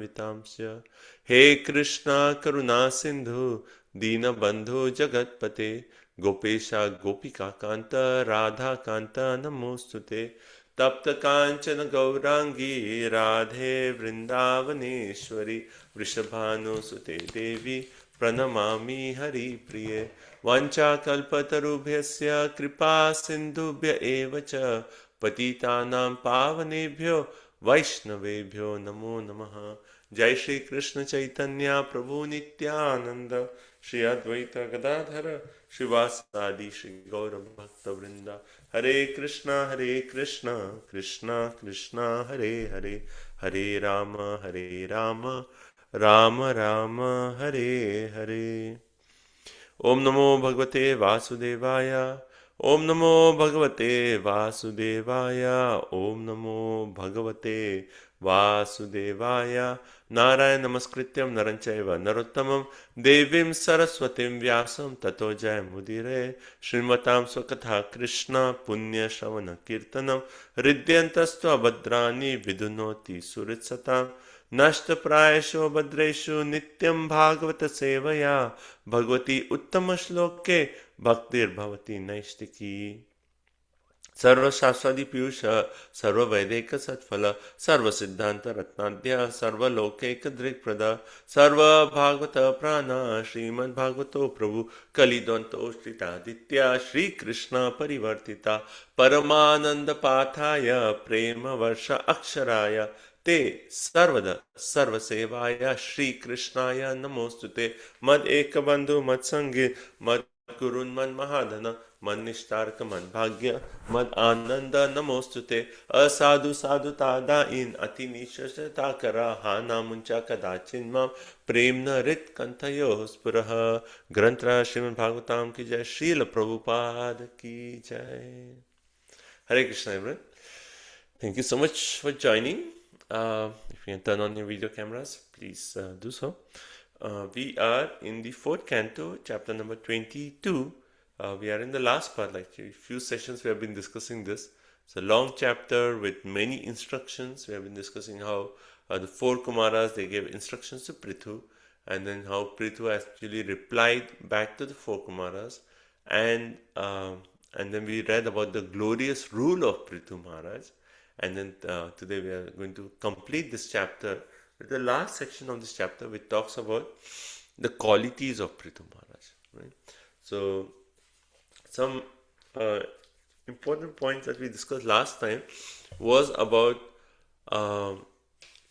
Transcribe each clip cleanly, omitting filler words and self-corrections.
vitamsya. He Krishna Karuna Sindhu Deenabandhu Jagatpate Gopesha Gopika Kanta Radha Kanta Namostute Tapta Kanchana Gaurangi Radhe Vrindavaneshwari Vrishabhanu Sute Devi Pranamami Hari Priye Vancha Kalpatarubhyasya Kripa Sindhubhya Evacha Patitanam Pavanebhyo Vaishnavebhyo Namo Namaha. Jai Shri Krishna Chaitanya Prabhu Nityananda Shri Advaita Gadadhara Shivasadi Shri Gaura Bhakta Vrinda. Hare Krishna Krishna Krishna Hare Hare Hare Rama Rama Rama Hare Hare. Om Namo Bhagavate Vasudevaya. Om Namo Bhagavate Vasudevaya. Om Namo Bhagavate Vasudevaya. Narayana Namaskrityam Naranchaiva Narottamam Devim Saraswatim Vyasam Tato Jayamudire Srimatam Swakatha Krishna Punya Shravana Kirtanam Ridyantastu Abhadrani Vidunoti Suritsatam Nashta Prayasho Bhadreshu Nityam Bhagavata Sevaya Bhagavati Uttama Shloke Bhaktir Bhavati Naishtiki Sarva Shaswadi Piyusha Sarva Vedeka Satphala Sarva Siddhanta Ratnadhya Sarva Lokeka Drikprada Sarva Bhagavata Prana Srimad Bhagavato Prabhu Kalidonto Sritaditya Shri Krishna Parivartita Paramananda Pathaya Prema Varsha Aksharaya Te Sarvada Sarvasevaya Shri Krishnaya Namostute Mad Ekabandhu Mad Sangi Mad Gurun Mad Mahadana Mad Nishtarka Mad Bhagya Mad Ananda Namostute Asadu Sadhu Tada in Ati Nishashatakara Hana Muncha Kadachin Mam Premna Rit Kantayo Spuraha Grantra Srimad Bhagavatam Ki Jai Srila Prabhupada Ki Jai. Hare Krishna everyone. Thank you so much for joining. If you can turn on your video cameras, please do so. We are in the 4th canto, chapter number 22. We are in the last part, like a few sessions we have been discussing this. It's a long chapter with many instructions. We have been discussing how the 4 Kumaras, they gave instructions to Prithu, and then how Prithu actually replied back to the 4 Kumaras, and then we read about the glorious rule of Prithu Maharaj. And then today we are going to complete this chapter with the last section of this chapter, which talks about the qualities of Prithu Maharaj. Right? So some important points that we discussed last time was about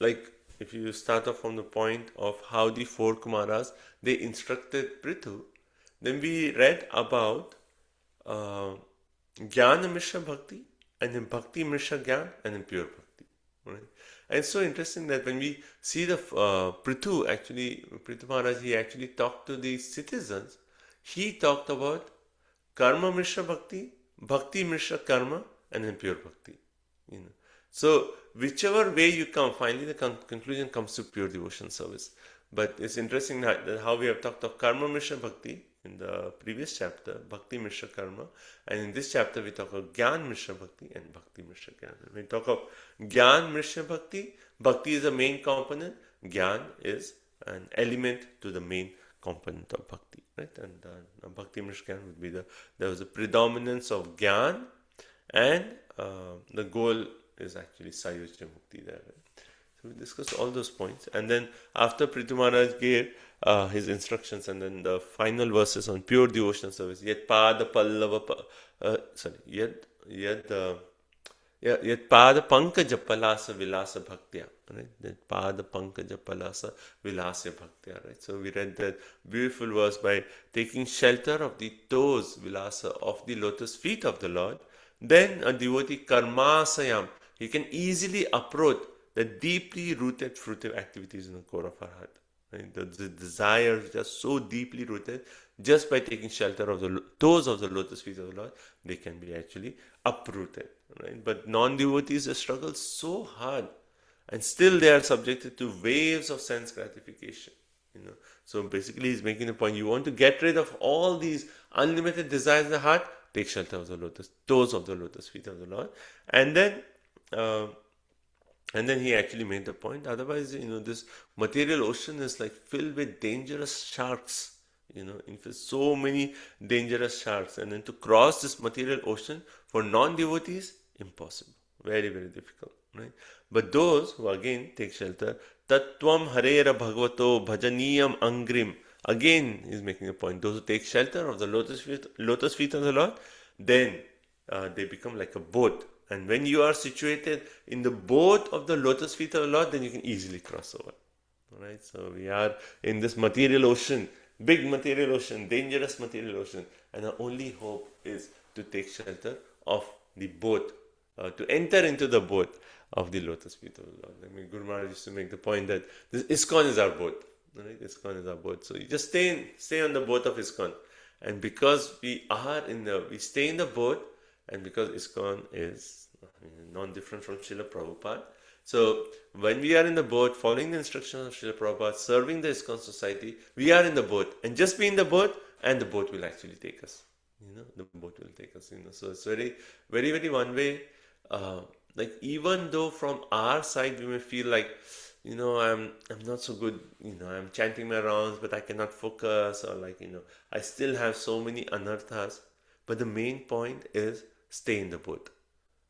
like if you start off from the point of how the 4 Kumaras, they instructed Prithu, then we read about Jnana Mishra Bhakti, and then Bhakti Mishra Gyan, and then pure Bhakti. Right? And it's so interesting that when we see the Prithu Maharaj, he actually talked to the citizens. He talked about Karma Mishra Bhakti, Bhakti Mishra Karma, and then pure Bhakti. So whichever way you come, finally the conclusion comes to pure devotion service. But it's interesting that how we have talked of Karma Mishra Bhakti in the previous chapter, Bhakti Mishra Karma, and in this chapter we talk of Gyan Mishra Bhakti and Bhakti Mishra Gyan. When we talk of Gyan Mishra Bhakti, Bhakti is a main component, Gyan is an element to the main component of Bhakti, right? And Bhakti Mishra Gyan would be there was a predominance of Gyan, and the goal is actually Sayojya Mukti there. Right? So we discussed all those points, and then after Prithu Maharaj gave his instructions, and then the final verses on pure devotional service. Yat pada pallava, yat pada pankaja palasa vilasa bhaktya. Right? That pada pankaja palasa vilasa bhaktya. Right? So we read that beautiful verse by taking shelter of the toes vilasa of the lotus feet of the Lord. Then a devotee karmasayam, he can easily approach the deeply rooted fruitive activities in the core of our heart. Right? The desires are so deeply rooted, just by taking shelter of the toes of the lotus feet of the Lord, they can be actually uprooted. Right? But non-devotees struggle so hard, and still they are subjected to waves of sense gratification. So basically he's making the point, you want to get rid of all these unlimited desires in the heart, take shelter of the toes of the lotus feet of the Lord. And then And then he actually made the point. Otherwise, this material ocean is like filled with dangerous sharks. In fact, so many dangerous sharks. And then to cross this material ocean for non-devotees, impossible. Very, very difficult, right? But those who again take shelter, Tattvam Harera Bhagavato Bhajaniyam Angrim. Again, he's making a point. Those who take shelter of the lotus feet of the Lord, then they become like a boat. And when you are situated in the boat of the lotus feet of the Lord, then you can easily cross over. All right, so we are in this material ocean, big material ocean, dangerous material ocean, and our only hope is to take shelter of the boat, to enter into the boat of the lotus feet of the Lord. I mean, Guru Maharaj used to make the point that this ISKCON is our boat. Right? ISKCON is our boat. So you just stay on the boat of ISKCON, and because we stay in the boat, and because ISKCON is non-different from Srila Prabhupada. So when we are in the boat, following the instructions of Srila Prabhupada, serving the ISKCON society, we are in the boat, and just be in the boat, and the boat will actually take us. The boat will take us. So it's very, very, very one way. Like even though from our side we may feel like, I'm not so good. I'm chanting my rounds, but I cannot focus, or like I still have so many anarthas. But the main point is stay in the boat.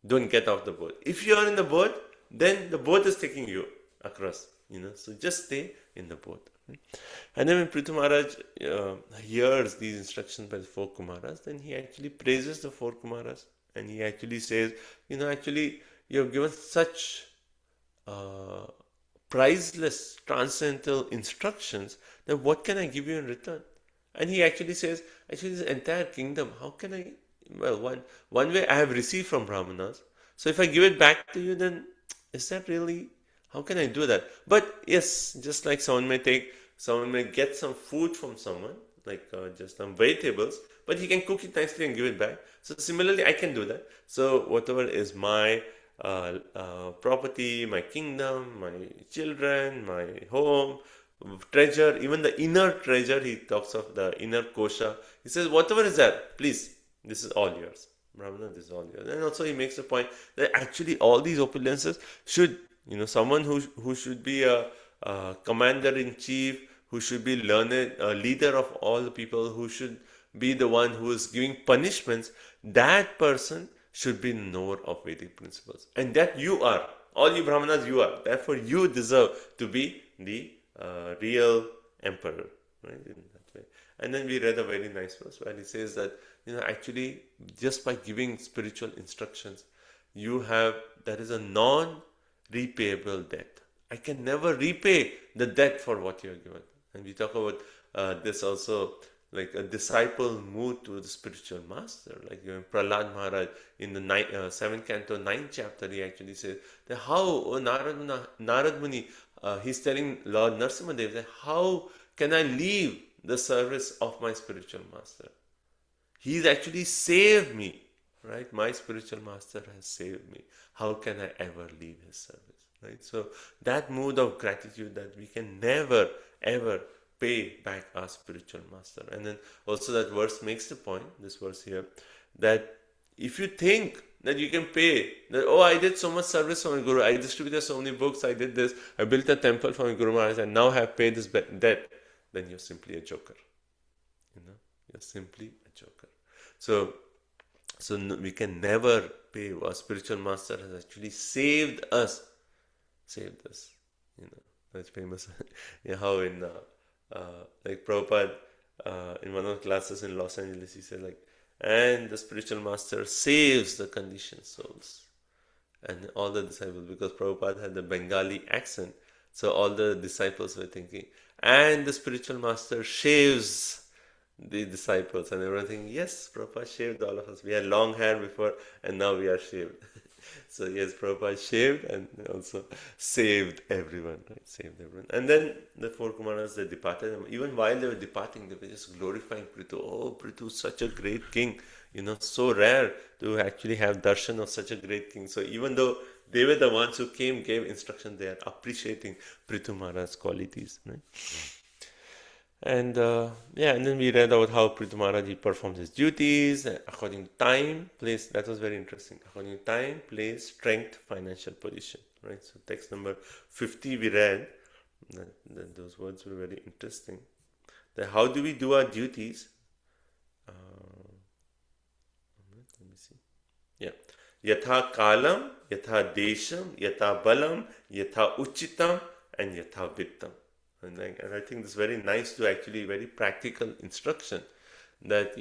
Don't get off the boat. If you are in the boat, then the boat is taking you across. So just stay in the boat. And then when Prithu Maharaj hears these instructions by the four Kumaras, then he actually praises the four Kumaras, and he actually says, actually you have given such priceless transcendental instructions, then what can I give you in return? And he actually says, actually this entire kingdom, how can I, well, one way I have received from Brahmanas, so if I give it back to you, then is that really, how can I do that? But yes, just like someone may get some food from someone, like just some vegetables, but he can cook it nicely and give it back. So similarly, I can do that. So whatever is my property, my kingdom, my children, my home, treasure, even the inner treasure, he talks of the inner kosha. He says, whatever is there, please, this is all yours. Brahmana, this is all yours. And also he makes the point that actually all these opulences should, someone who should be a commander-in-chief, who should be learned, a leader of all the people, who should be the one who is giving punishments, that person should be knower of Vedic principles. And that you are. All you Brahmanas, you are. Therefore, you deserve to be the real emperor. Right? In that way. And then we read a very nice verse where he says that, actually, just by giving spiritual instructions, there is a non-repayable debt. I can never repay the debt for what you have given. And we talk about this also, like a disciple moved to the spiritual master. Like Prahlad Maharaj in the 7th canto, 9th chapter, he actually says that how, Narad Muni, he's telling Lord Narasimhadev that how can I leave the service of my spiritual master? He's actually saved me, right? My spiritual master has saved me. How can I ever leave his service? Right? So that mood of gratitude that we can never, ever pay back our spiritual master. And then also that verse makes the point, this verse here, that if you think that you can pay, that, I did so much service for my Guru, I distributed so many books, I did this, I built a temple for my Guru Maharaj, and now have paid this debt, then you're simply a joker. You're simply a joker. So we can never pay. Our spiritual master has actually saved us. That's famous. How in like Prabhupada in one of the classes in Los Angeles, he said like, and the spiritual master saves the conditioned souls. And all the disciples, because Prabhupada had the Bengali accent, so all the disciples were thinking, and the spiritual master shaves the disciples, and everyone thinking, yes, Prabhupada shaved all of us. We had long hair before, and now we are shaved. So yes, Prabhupada shaved and also saved everyone, right? Saved everyone. And then the four Kumaras, they departed. Even while they were departing, they were just glorifying Prithu. Oh, Prithu, such a great king. So rare to actually have darshan of such a great king. So even though they were the ones who gave instruction, they are appreciating Prithu Maharaj's qualities, right? And and then we read about how Prithu Maharaj, he performs his duties according to time, place. That was very interesting. According to time, place, strength, financial position. right? So text number 50 we read, those words were very interesting. That how do we do our duties? Let me see. Yeah. Yatha kalam, yatha desham, yatha balam, yatha uchitam, and yatha vittam. And I think this is very nice to actually very practical instruction that,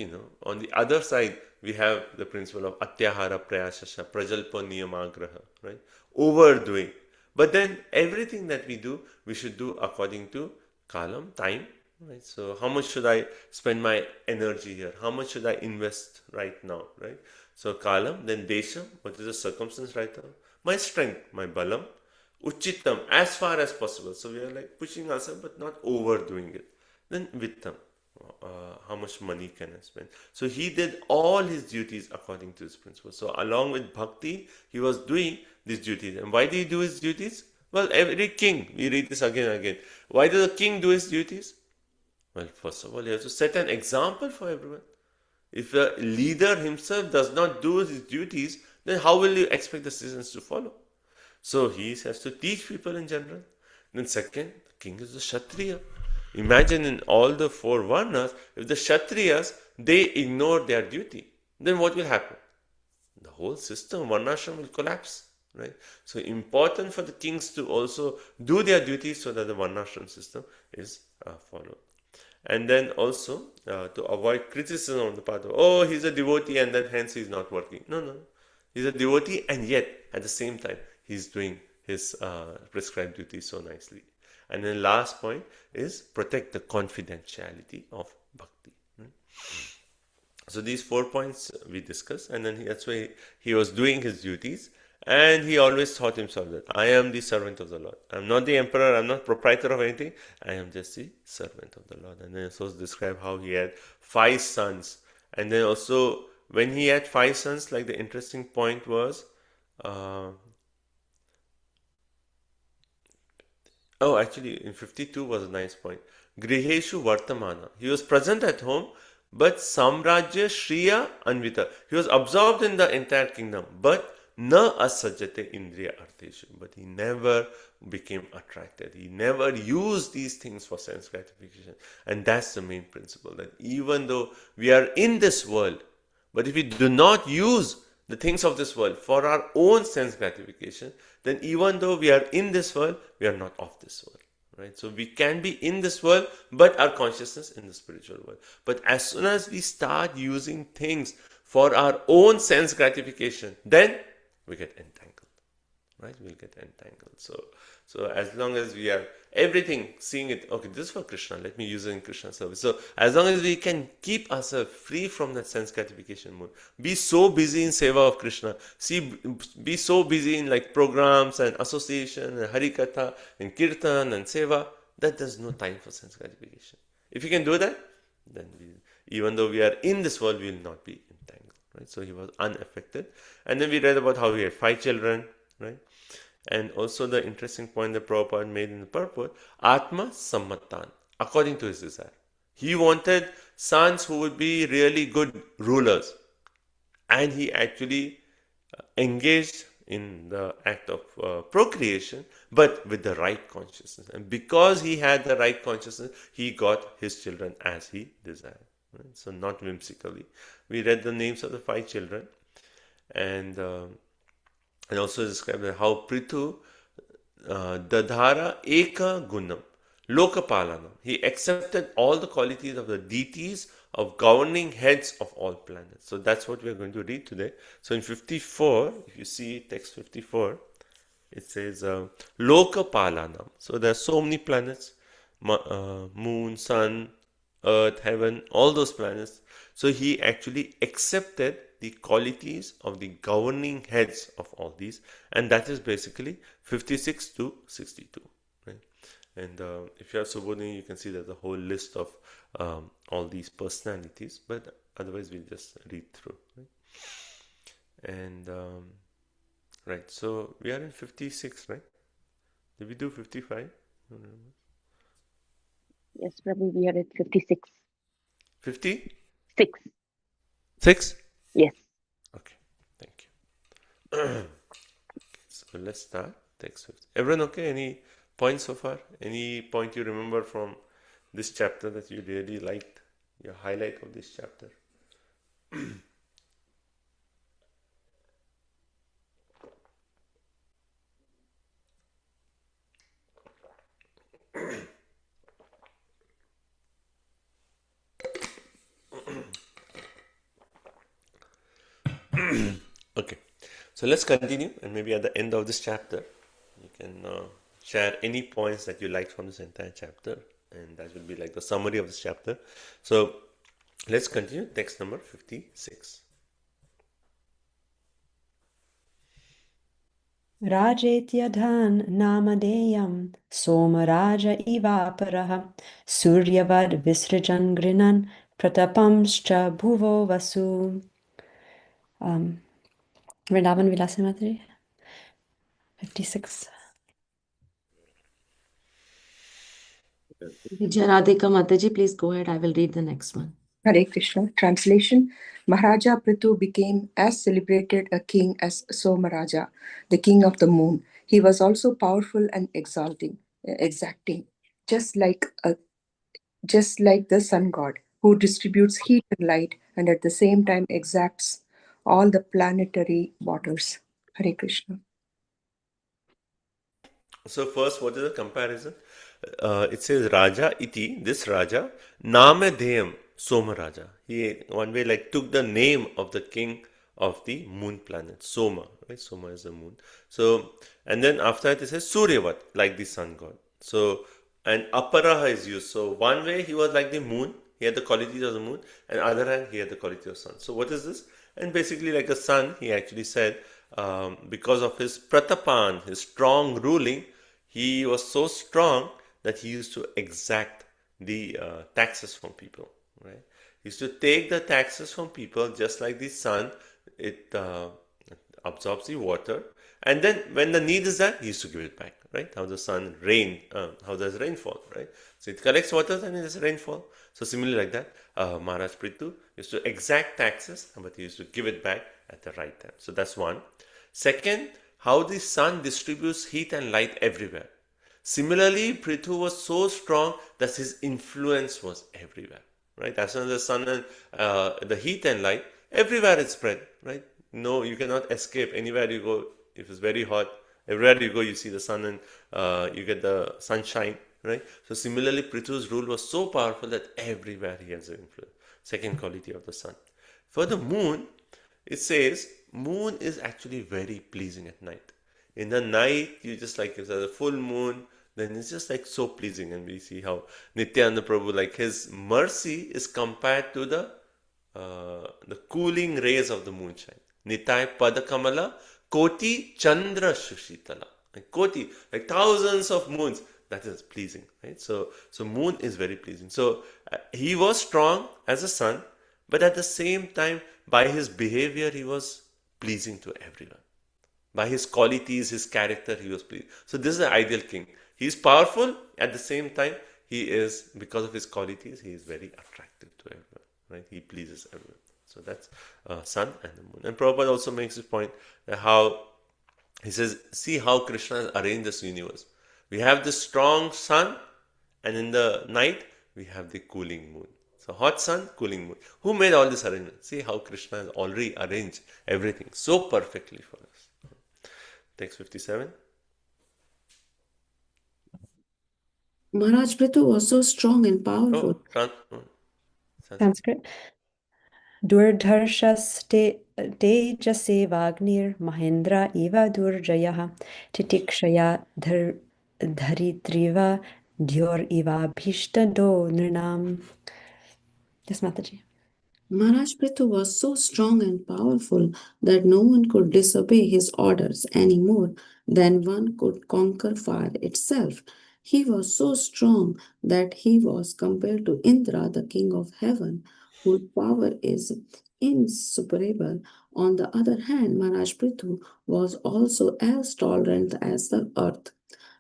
on the other side, we have the principle of atyahara prayasasha, prajalpa niyamagraha, right? Overdoing. But then everything that we do, we should do according to kalam, time, right? So how much should I spend my energy here? How much should I invest right now, right? So kalam, then desham, what is the circumstance right now? My strength, my balam, uchitam, as far as possible. So we are like pushing ourselves, but not overdoing it. Then vittam, how much money can I spend? So he did all his duties according to this principle. So along with bhakti, he was doing these duties. And why did he do his duties? Well, every king, we read this again and again. Why does the king do his duties? Well, first of all, he has to set an example for everyone. If a leader himself does not do his duties, then how will you expect the citizens to follow? So he has to teach people in general. Then second, the king is the Kshatriya. Imagine in all the four Varnas, if the Kshatriyas, they ignore their duty, then what will happen? The whole system, Varnashram, will collapse. Right? So important for the kings to also do their duties so that the Varnashram system is followed. And then also to avoid criticism on the part of, oh, he's a devotee and then hence he's not working. No. He's a devotee and yet at the same time he's doing his prescribed duty so nicely. And then last point is protect the confidentiality of bhakti. Right? So these 4 points we discussed, and then that's why he was doing his duties. And he always thought himself that I am the servant of the Lord. I'm not the emperor, I'm not proprietor of anything, I am just the servant of the Lord. And then also describe how he had 5 sons. And then also when he had 5 sons, like the interesting point was, actually in 52 was a nice point. Griheshu Vartamana. He was present at home, but Samrajya Shriya Anvita. He was absorbed in the entire kingdom, but na asajate indriya arteshu, but he never became attracted. He never used these things for sense gratification. And that's the main principle, that even though we are in this world, but if we do not use the things of this world for our own sense gratification, then even though we are in this world, we are not of this world. Right? So we can be in this world, but our consciousness in the spiritual world. But as soon as we start using things for our own sense gratification, then we get entangled, right? We'll get entangled. So as long as we are everything seeing it, okay, this is for Krishna, let me use it in Krishna service. So as long as we can keep ourselves free from that sense gratification mode, be so busy in seva of Krishna, be so busy in like programs and association and harikatha and kirtan and seva, that there's no time for sense gratification. If you can do that, then even though we are in this world, we will not be entangled. Right? So he was unaffected. And then we read about how he had 5 children, right? And also the interesting point that Prabhupada made in the purport, Atma Sammatan, according to his desire. He wanted sons who would be really good rulers. And he actually engaged in the act of procreation, but with the right consciousness. And because he had the right consciousness, he got his children as he desired. Right? So not whimsically. We read the names of the 5 children, and also described how Prithu dadhara eka gunam lokapalanam. He accepted all the qualities of the deities of governing heads of all planets. So that's what we are going to read today. So in 54, if you see text 54, it says lokapalanam. So there are so many planets, moon, sun, earth, heaven, all those planets. So he actually accepted the qualities of the governing heads of all these, and that is basically 56 to 62. Right? And if you have Subodhini, you can see there's a whole list of all these personalities, but otherwise we'll just read through. Right? And right, so we are in 56, right? Did we do 55? Yes, Prabhu, we are at 56. 50? 6. 6? Yes. Okay, thank you. So let's start text 50. Everyone okay? Any points so far? Any point you remember from this chapter that you really liked? Your highlight of this chapter? Okay, so let's continue, and maybe at the end of this chapter, you can share any points that you liked from this entire chapter, and that will be like the summary of this chapter. So let's continue. Text number 56. Rajetyadhan namadeyam somaraja ivaparaha suryavad visrajan grinan pratapamscha bhuvo vasu. Vrindavan Vilasamati, 56. Radhika Mataji, please go ahead. I will read the next one. Hare Krishna. Translation. Maharaja Prithu became as celebrated a king as Somaraja, the king of the moon. He was also powerful and exacting, just like the sun god, who distributes heat and light and at the same time exacts all the planetary waters. Hare Krishna. So first, what is the comparison? It says Raja iti, this Raja, Namadeyam Somaraja. He one way like took the name of the king of the moon planet, Soma, right? Soma is the moon. So, and then after that it says Suryavat, like the sun god. So, and Aparaha is used. So one way he was like the moon, he had the qualities of the moon, and other hand he had the quality of sun. So what is this? And basically like a sun, he actually said, because of his pratapan, his strong ruling, he was so strong that he used to exact the taxes from people, right? He used to take the taxes from people just like the sun. It absorbs the water, and then when the need is there, he used to give it back, right? How the sun rain, how does rainfall, right? So it collects water and it is rainfall. So similarly like that, Maharaj Prithu used to exact taxes, but he used to give it back at the right time. So that's one. Second, how the sun distributes heat and light everywhere. Similarly, Prithu was so strong that his influence was everywhere, right? As soon as the sun and the heat and light, everywhere it spread, right? No, you cannot escape. Anywhere you go, if it's very hot, everywhere you go, you see the sun and you get the sunshine, right? So similarly, Prithu's rule was so powerful that everywhere he has an influence. Second quality of the sun. For the moon, it says moon is actually very pleasing at night. In the night, you just like if there's a full moon, then it's just like so pleasing. And we see how Nityananda Prabhu, like his mercy is compared to the cooling rays of the moonshine. Nitai Padakamala Koti Chandra Shushitala. Like Koti, like thousands of moons. That is pleasing, right? So moon is very pleasing. So he was strong as a sun, but at the same time, by his behavior, he was pleasing to everyone. By his qualities, his character, he was pleasing. So this is the ideal king. He is powerful, at the same time, he is, because of his qualities, he is very attractive to everyone, right? He pleases everyone. So that's sun and the moon. And Prabhupada also makes this point that how, he says, see how Krishna has arranged this universe. We have this strong sun, and in the night, we have the cooling moon. So hot sun, cooling moon. Who made all this arrangement? See how Krishna has already arranged everything so perfectly for us. Text 57. Maharaj Prithu was so strong and powerful. Sanskrit. Durdharshas tejase vagnir mahendra eva durjayah titikshaya dharitriva dhyor eva bhishtado nirnam. Yes, Mataji. Maharaj Prithu was so strong and powerful that no one could disobey his orders any more than one could conquer fire itself. He was so strong that he was compared to Indra, the king of heaven, whose power is insuperable. On the other hand, Maharaj Prithu was also as tolerant as the earth,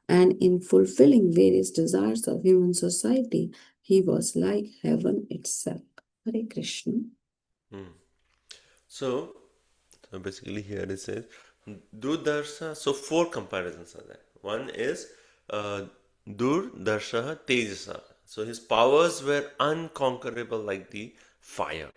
and in fulfilling various desires of human society, he was like heaven itself. Hare Krishna. So basically here it says, Durdarsha, so 4 comparisons are there. One is Durdarsha Tejasa. So his powers were unconquerable like the fire.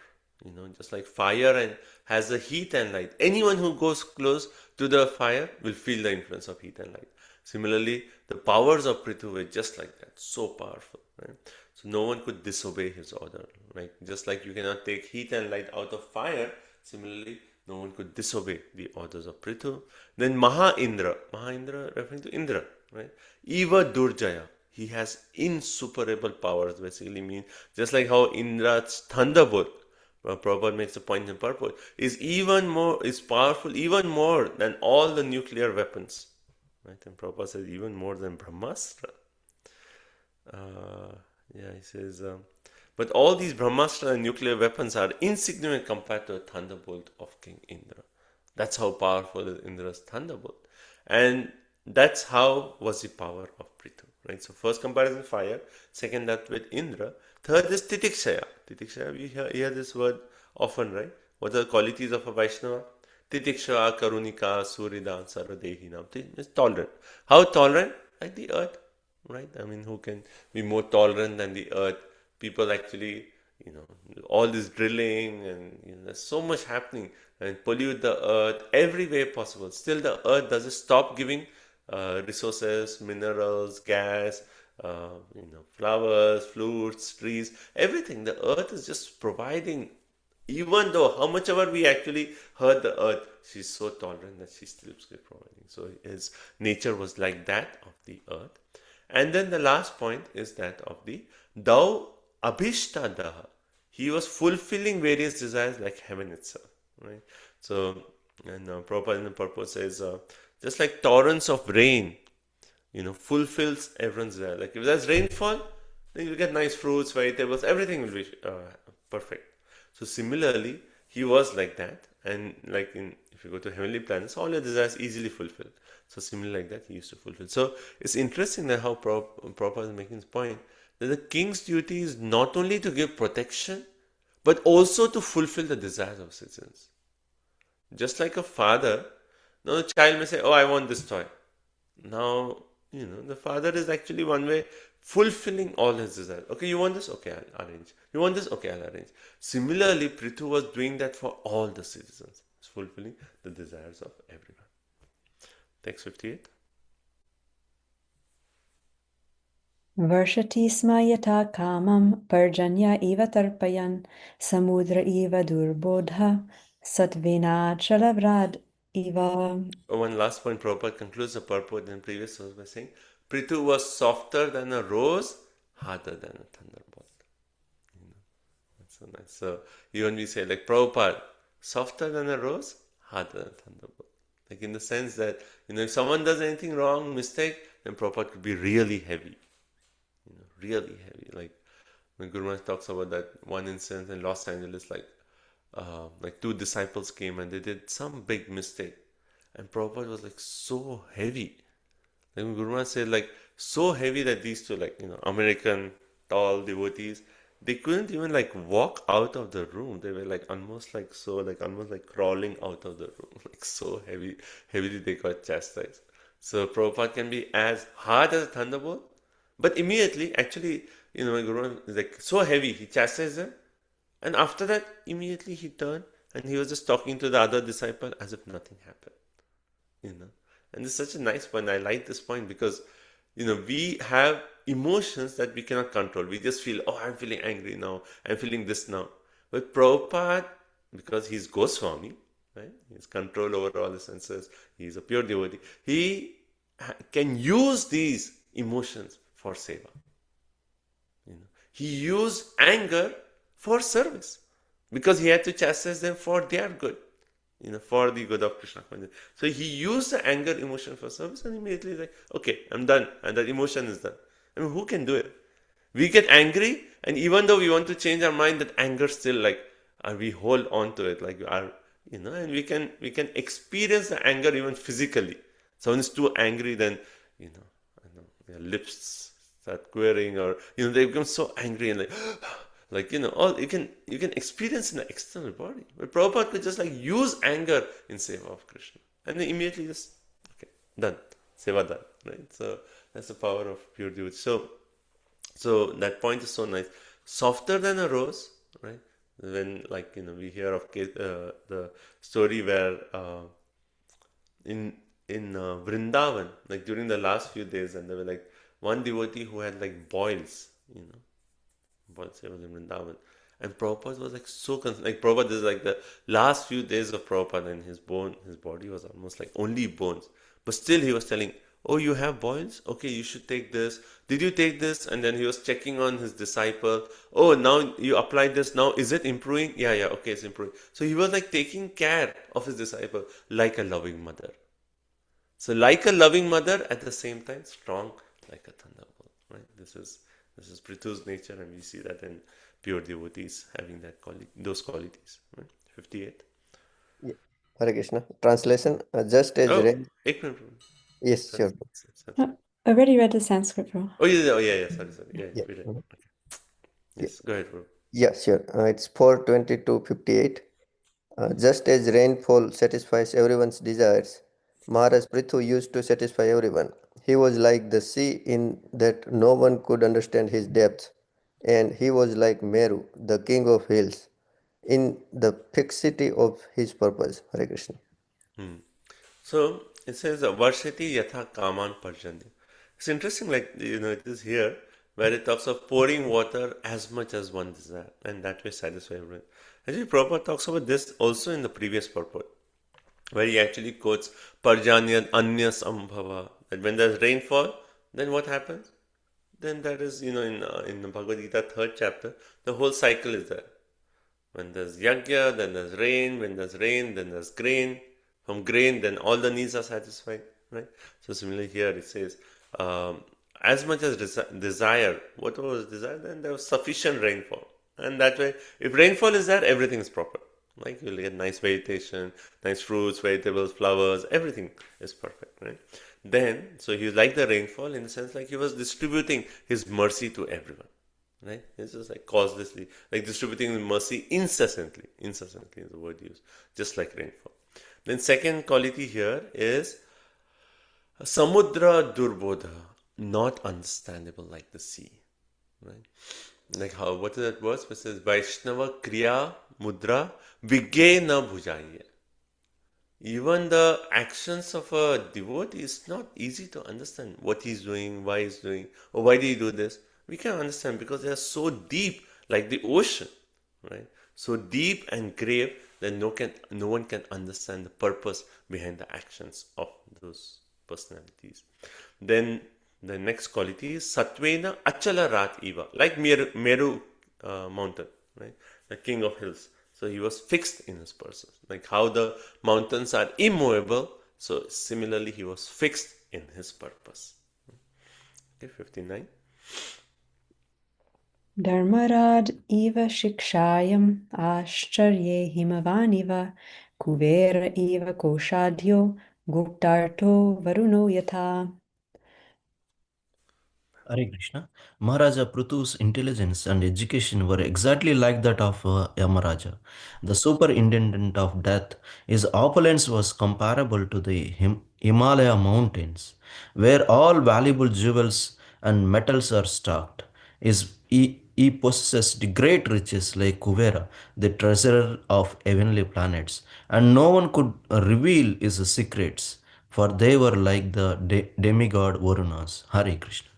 Just like fire and has the heat and light. Anyone who goes close to the fire will feel the influence of heat and light. Similarly, the powers of Prithu were just like that, so powerful. Right? So no one could disobey his order. Right? Just like you cannot take heat and light out of fire, similarly, no one could disobey the orders of Prithu. Then Maha Indra referring to Indra, right? Eva Durjaya, he has insuperable powers, basically means just like how Indra's thunderbolt, Prabhupada makes a point in purport, is powerful even more than all the nuclear weapons. Right? And Prabhupada says even more than Brahmastra. He says, but all these Brahmastra and nuclear weapons are insignificant compared to the thunderbolt of King Indra. That's how powerful is Indra's thunderbolt. And that's how was the power of Prithu. Right? So first comparison fire, second that with Indra, third is Titikshaya. Titikshaya, we hear this word often, right? What are the qualities of a Vaishnava? Titikshaya, Karunika, Surida, Sarvadehinam. It's tolerant. How tolerant? Like the earth. Right? I mean, who can be more tolerant than the earth? People actually, all this drilling and there's so much happening and pollute the earth every way possible. Still, the earth doesn't stop giving resources, minerals, gas, flowers, fruits, trees, everything. The earth is just providing. Even though how much ever we actually hurt the earth, she's so tolerant that she still keeps providing. So his nature was like that of the earth. And then the last point is that of the Dau Abhishtadaha. He was fulfilling various desires like heaven itself. Right? So, and Prabhupada in the purpose says, just like torrents of rain, fulfills everyone's desire. Like if there's rainfall, then you'll get nice fruits, vegetables, everything will be perfect. So similarly, he was like that. And like if you go to heavenly planets, all your desires easily fulfilled. So similarly like that, he used to fulfill. So it's interesting that how Prabhupada is making this point, that the king's duty is not only to give protection, but also to fulfill the desires of citizens. Just like a father, now the child may say, oh, I want this toy. Now, the father is actually one way fulfilling all his desires. Okay, you want this? Okay, I'll arrange. You want this? Okay, I'll arrange. Similarly, Prithu was doing that for all the citizens. He's fulfilling the desires of everyone. Text 58. Varshati sma yata kamam parjanya eva tarpayan samudra eva durbodha satvena chalavrad eva. One last point, Prabhupada concludes the purport in the previous verse by saying, Prithu was softer than a rose, harder than a thunderbolt. That's so nice. So even we say like Prabhupada, softer than a rose, harder than a thunderbolt. Like in the sense that, if someone does anything wrong, mistake, then Prabhupada could be really heavy. Really heavy. Like when Guru Maharaj talks about that one incident in Los Angeles, like 2 disciples came and they did some big mistake. And Prabhupada was like so heavy. Like when Guru Maharaj said like so heavy that these two American tall devotees, they couldn't even walk out of the room. They were almost crawling out of the room. Like so heavily they got chastised. So Prabhupada can be as hard as a thunderbolt, but immediately, actually, my Guru is so heavy, he chastised them, and after that, immediately he turned and he was just talking to the other disciple as if nothing happened. And this is such a nice point. I like this point because, we have emotions that we cannot control. We just feel, oh, I'm feeling angry now, I'm feeling this now. But Prabhupada, because he's Goswami, right? He has control over all the senses, he's a pure devotee, he can use these emotions for seva. He used anger for service because he had to chastise them for their good, for the good of Krishna. So he used the anger emotion for service and immediately like, okay, I'm done, and that emotion is done. I mean, who can do it? We get angry, and even though we want to change our mind, that anger still we hold on to it, and we can experience the anger even physically. Someone is too angry, then their lips start quivering, or they become so angry and all you can experience in the external body. But Prabhupada could just use anger in seva of Krishna. and then immediately just, okay, done, seva done, right? So that's the power of pure devotee. So that point is so nice. Softer than a rose, right? When, like, we hear of the story where in Vrindavan, like during the last few days, and there were like one devotee who had like boils, boils was in Vrindavan. And Prabhupada was like so like Prabhupada is like the last few days of Prabhupada, and his body was almost like only bones. But still he was telling, "Oh, you have boils? Okay, you should take this. Did you take this?" And then he was checking on his disciple. "Oh, now you applied this. Now is it improving? Yeah, yeah, okay, it's improving." So he was like taking care of his disciple like a loving mother. So like a loving mother, at the same time strong like a thunderbolt. Right? This is Prithu's nature, and we see that in pure devotees having those qualities. Right? 58. Yeah. Hare Krishna. Translation, just as Oh, rain. ek minute. Yes, sure. I already read the Sanskrit, bro. Oh, yeah. Sorry. Yeah, Yeah. we did. Mhm. Okay. Yes, go ahead, bro. Yeah, sure. It's 4:22:58. Just as rainfall satisfies everyone's desires, Maharaj Prithu used to satisfy everyone. He was like the sea in that no one could understand his depths, and he was like Meru, the king of hills, in the fixity of his purpose. Hare Krishna. So it says Varshati Yatha Kaman Parjanya. It's interesting, like, it is here where it talks of pouring water as much as one desire, and that way satisfy everyone. Actually, Prabhupada talks about this also in the previous purport, where he actually quotes Parjanya Anya Sambhava, that when there's rainfall, then what happens? Then that is, in the Bhagavad Gita 3rd chapter, the whole cycle is there. When there's yajna, then there's rain. When there's rain, then there's grain. From grain, then all the needs are satisfied, right? So similarly here it says, as much as desire, whatever was desired, then there was sufficient rainfall. And that way, if rainfall is there, everything is proper. Like you'll get nice vegetation, nice fruits, vegetables, flowers, everything is perfect, right? Then, so he was like the rainfall in the sense like he was distributing his mercy to everyone. Right? It's just like causelessly, like distributing mercy incessantly. Incessantly is the word used, just like rainfall. Then second quality here is samudra durbodha, not understandable like the sea. Right? Like what is that verse? It says Vaishnava kriya mudra vigye na bhujaiye. Even the actions of a devotee is not easy to understand. What he's doing, why he's doing, or why did he do this. We can understand because they are so deep, like the ocean, right? So deep and grave that no one can understand the purpose behind the actions of those personalities. Then the next quality is Satvena Achala Rat Eva, like Meru mountain, right? The king of hills. So he was fixed in his person. Like how the mountains are immovable, so similarly he was fixed in his purpose. Okay, 59. Dharmarad iva shikshayam ashcharye himavaniva kuvera iva koshadhyo guptarto varuno yatha. Hare Krishna. Maharaja Prithu's intelligence and education were exactly like that of Yamaraja. The superintendent of death, his opulence was comparable to the Himalaya mountains, where all valuable jewels and metals are stocked. He possessed great riches like Kuvera, the treasurer of heavenly planets, and no one could reveal his secrets, for they were like the demigod Varunas. Hare Krishna.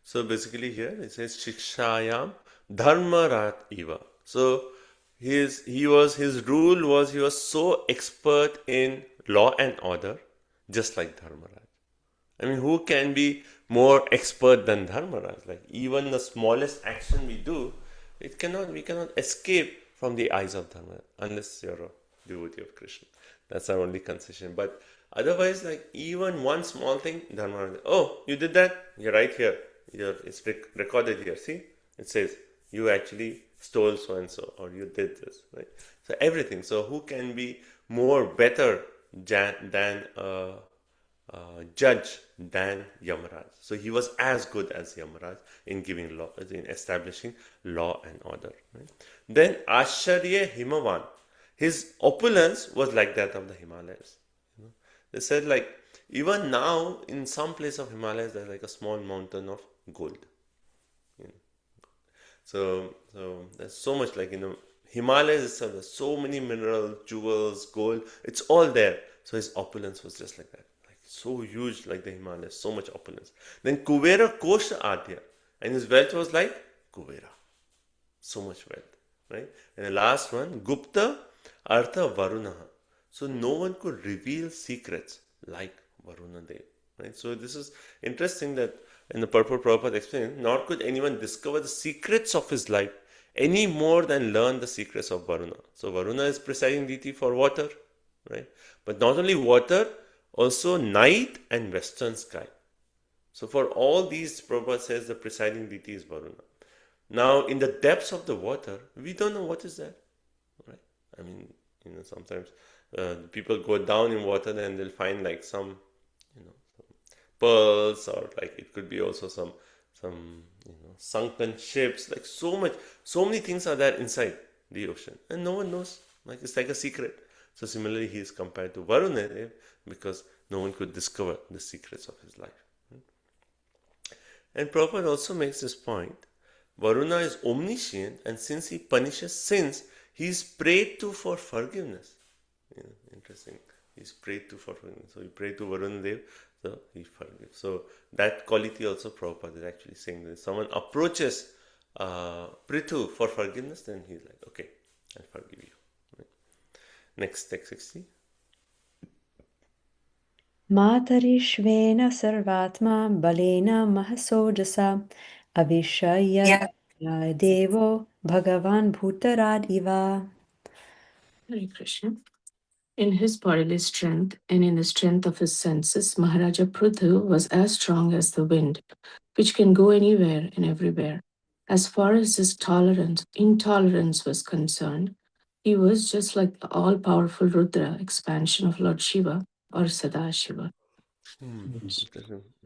So basically here it says Shikshayam Dharmarat Eva. So his rule was he was so expert in law and order, just like Dharmaraj. I mean, who can be more expert than Dharmaraj? Like even the smallest action we do, we cannot escape from the eyes of Dharmaraj unless you're a devotee of Krishna. That's our only concession. But otherwise, like even one small thing, Dharmaraj, oh, you did that? You're right here. It's recorded here. See, it says you actually stole so and so, or you did this, right? So everything. So who can be better than a judge than Yamaraj? So he was as good as Yamaraj in giving law, in establishing law and order. Right? Then Asharya Himavan. His opulence was like that of the Himalayas. They said like even now in some place of Himalayas there's like a small mountain of gold. So there's so much like Himalayas itself. There's so many minerals, jewels, gold. It's all there. So his opulence was just like that, like so huge, like the Himalayas. So much opulence. Then Kuvera Kosha Adya, and his wealth was like Kuvera. So much wealth, right? And the last one, Gupta Artha Varunaha. So no one could reveal secrets like Varuna Dev, right? So this is interesting that in the Purport Prabhupada explained, nor could anyone discover the secrets of his life any more than learn the secrets of Varuna. So Varuna is presiding deity for water, right? But not only water, also night and western sky. So for all these, Prabhupada says the presiding deity is Varuna. Now, in the depths of the water, we don't know what is there, right? I mean, sometimes people go down in water and they'll find like some pearls, or like it could be also some sunken ships. Like so many things are there inside the ocean, and no one knows. Like it's like a secret. So similarly, he is compared to Varuna because no one could discover the secrets of his life. And Prabhupada also makes this point. Varuna is omniscient, and since he punishes sins, he is prayed to for forgiveness. Interesting. He's prayed to for forgiveness. So we pray to Varuna Dev, so he forgives. So that quality also Prabhupada is actually saying that if someone approaches Prithu for forgiveness, then he's like, okay, I'll forgive you. Right. Next, text 60. Matarishvena sarvatma balena mahasojasa avishaya devo bhagavan bhutarad iva. Hare Krishna. In his bodily strength and in the strength of his senses, Maharaja Prithu was as strong as the wind, which can go anywhere and everywhere. As far as his intolerance was concerned, he was just like the all-powerful Rudra expansion of Lord Shiva or Sadashiva.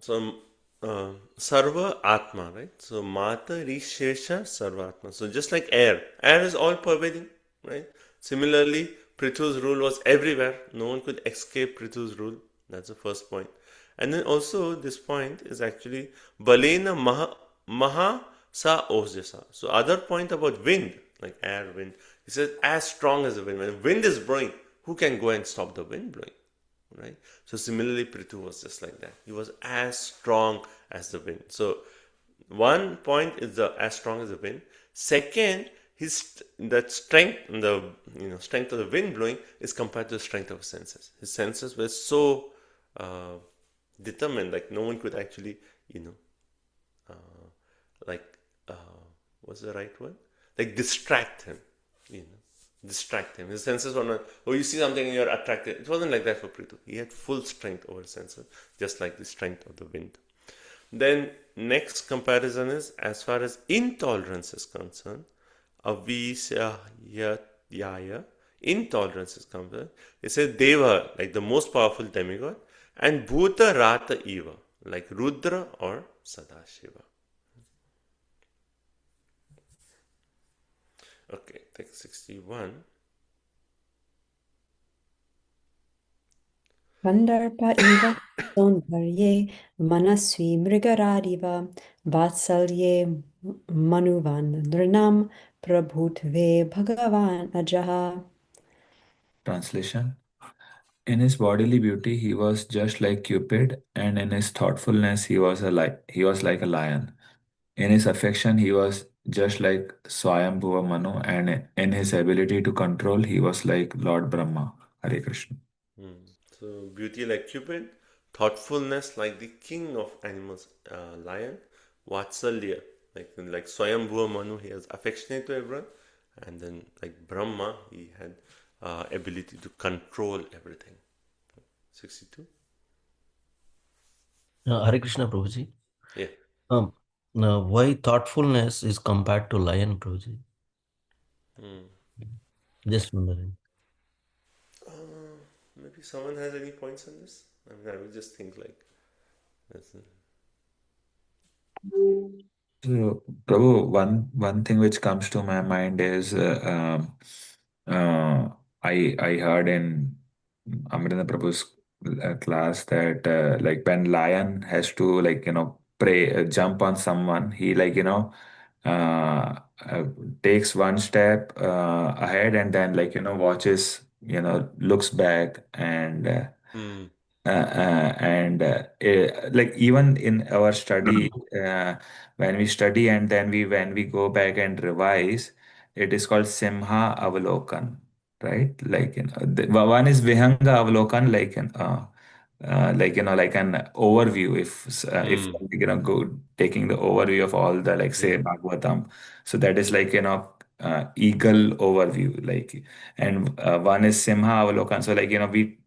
So, Sarva Atma, right? So, Mata Rishesha Sarva Atma. So, just like air is all pervading, right? Similarly, Prithu's rule was everywhere. No one could escape Prithu's rule. That's the first point. And then also, this point is actually Balena Maha Sa Osjasa. So, other point about wind, like air, wind, he says as strong as the wind. When wind is blowing, who can go and stop the wind blowing? Right? So similarly, Prithu was just like that. He was as strong as the wind. So one point is the as strong as the wind. Second, that strength, the strength of the wind blowing is compared to the strength of his senses. His senses were so determined, like no one could actually, what's the right word? Like distract him, distract him. His senses were not, oh, you see something and you're attracted. It wasn't like that for Prithu. He had full strength over his senses, just like the strength of the wind. Then next comparison is as far as intolerance is concerned, avisyayaya, intolerance is concerned. It says Deva, like the most powerful demigod, and Bhuta Rata Eva, like Rudra or Sadashiva. Okay, text 61. Kandarpa iva sondharye manasvi mrigaradiva vatsalye manuvan nrinam prabhutve bhagavan ajaha. Translation. In his bodily beauty, he was just like Cupid, and in his thoughtfulness, he was like a lion. In his affection, he was just like Swayambhuva Manu, and in his ability to control, he was like Lord Brahma. Hare Krishna. So beauty like Cupid, thoughtfulness like the king of animals, lion, Vatsalya, like Swayambhuva Manu, he was affectionate to everyone, and then like Brahma, he had ability to control everything. 62. Hare Krishna, Prabhuji. Yeah. Now, why thoughtfulness is compared to lion, Prabhuji? Just wondering. Maybe someone has any points on this? I mean, I would just think like that's So, Prabhu, one thing which comes to my mind is I heard in Amrita Prabhu's class that like when lion has to like pray jump on someone, he like uh, takes one step ahead and then like watches, looks back Hmm. like even in our study, when we study and then when we go back and revise, it is called Simha Avalokan, right? Like one is Vihanga Avalokan, like like an overview. If Hmm. go taking the overview of all the like say Hmm. Bhagavatam, so that is like eagle overview, like, and one is Simha Avalokan. So like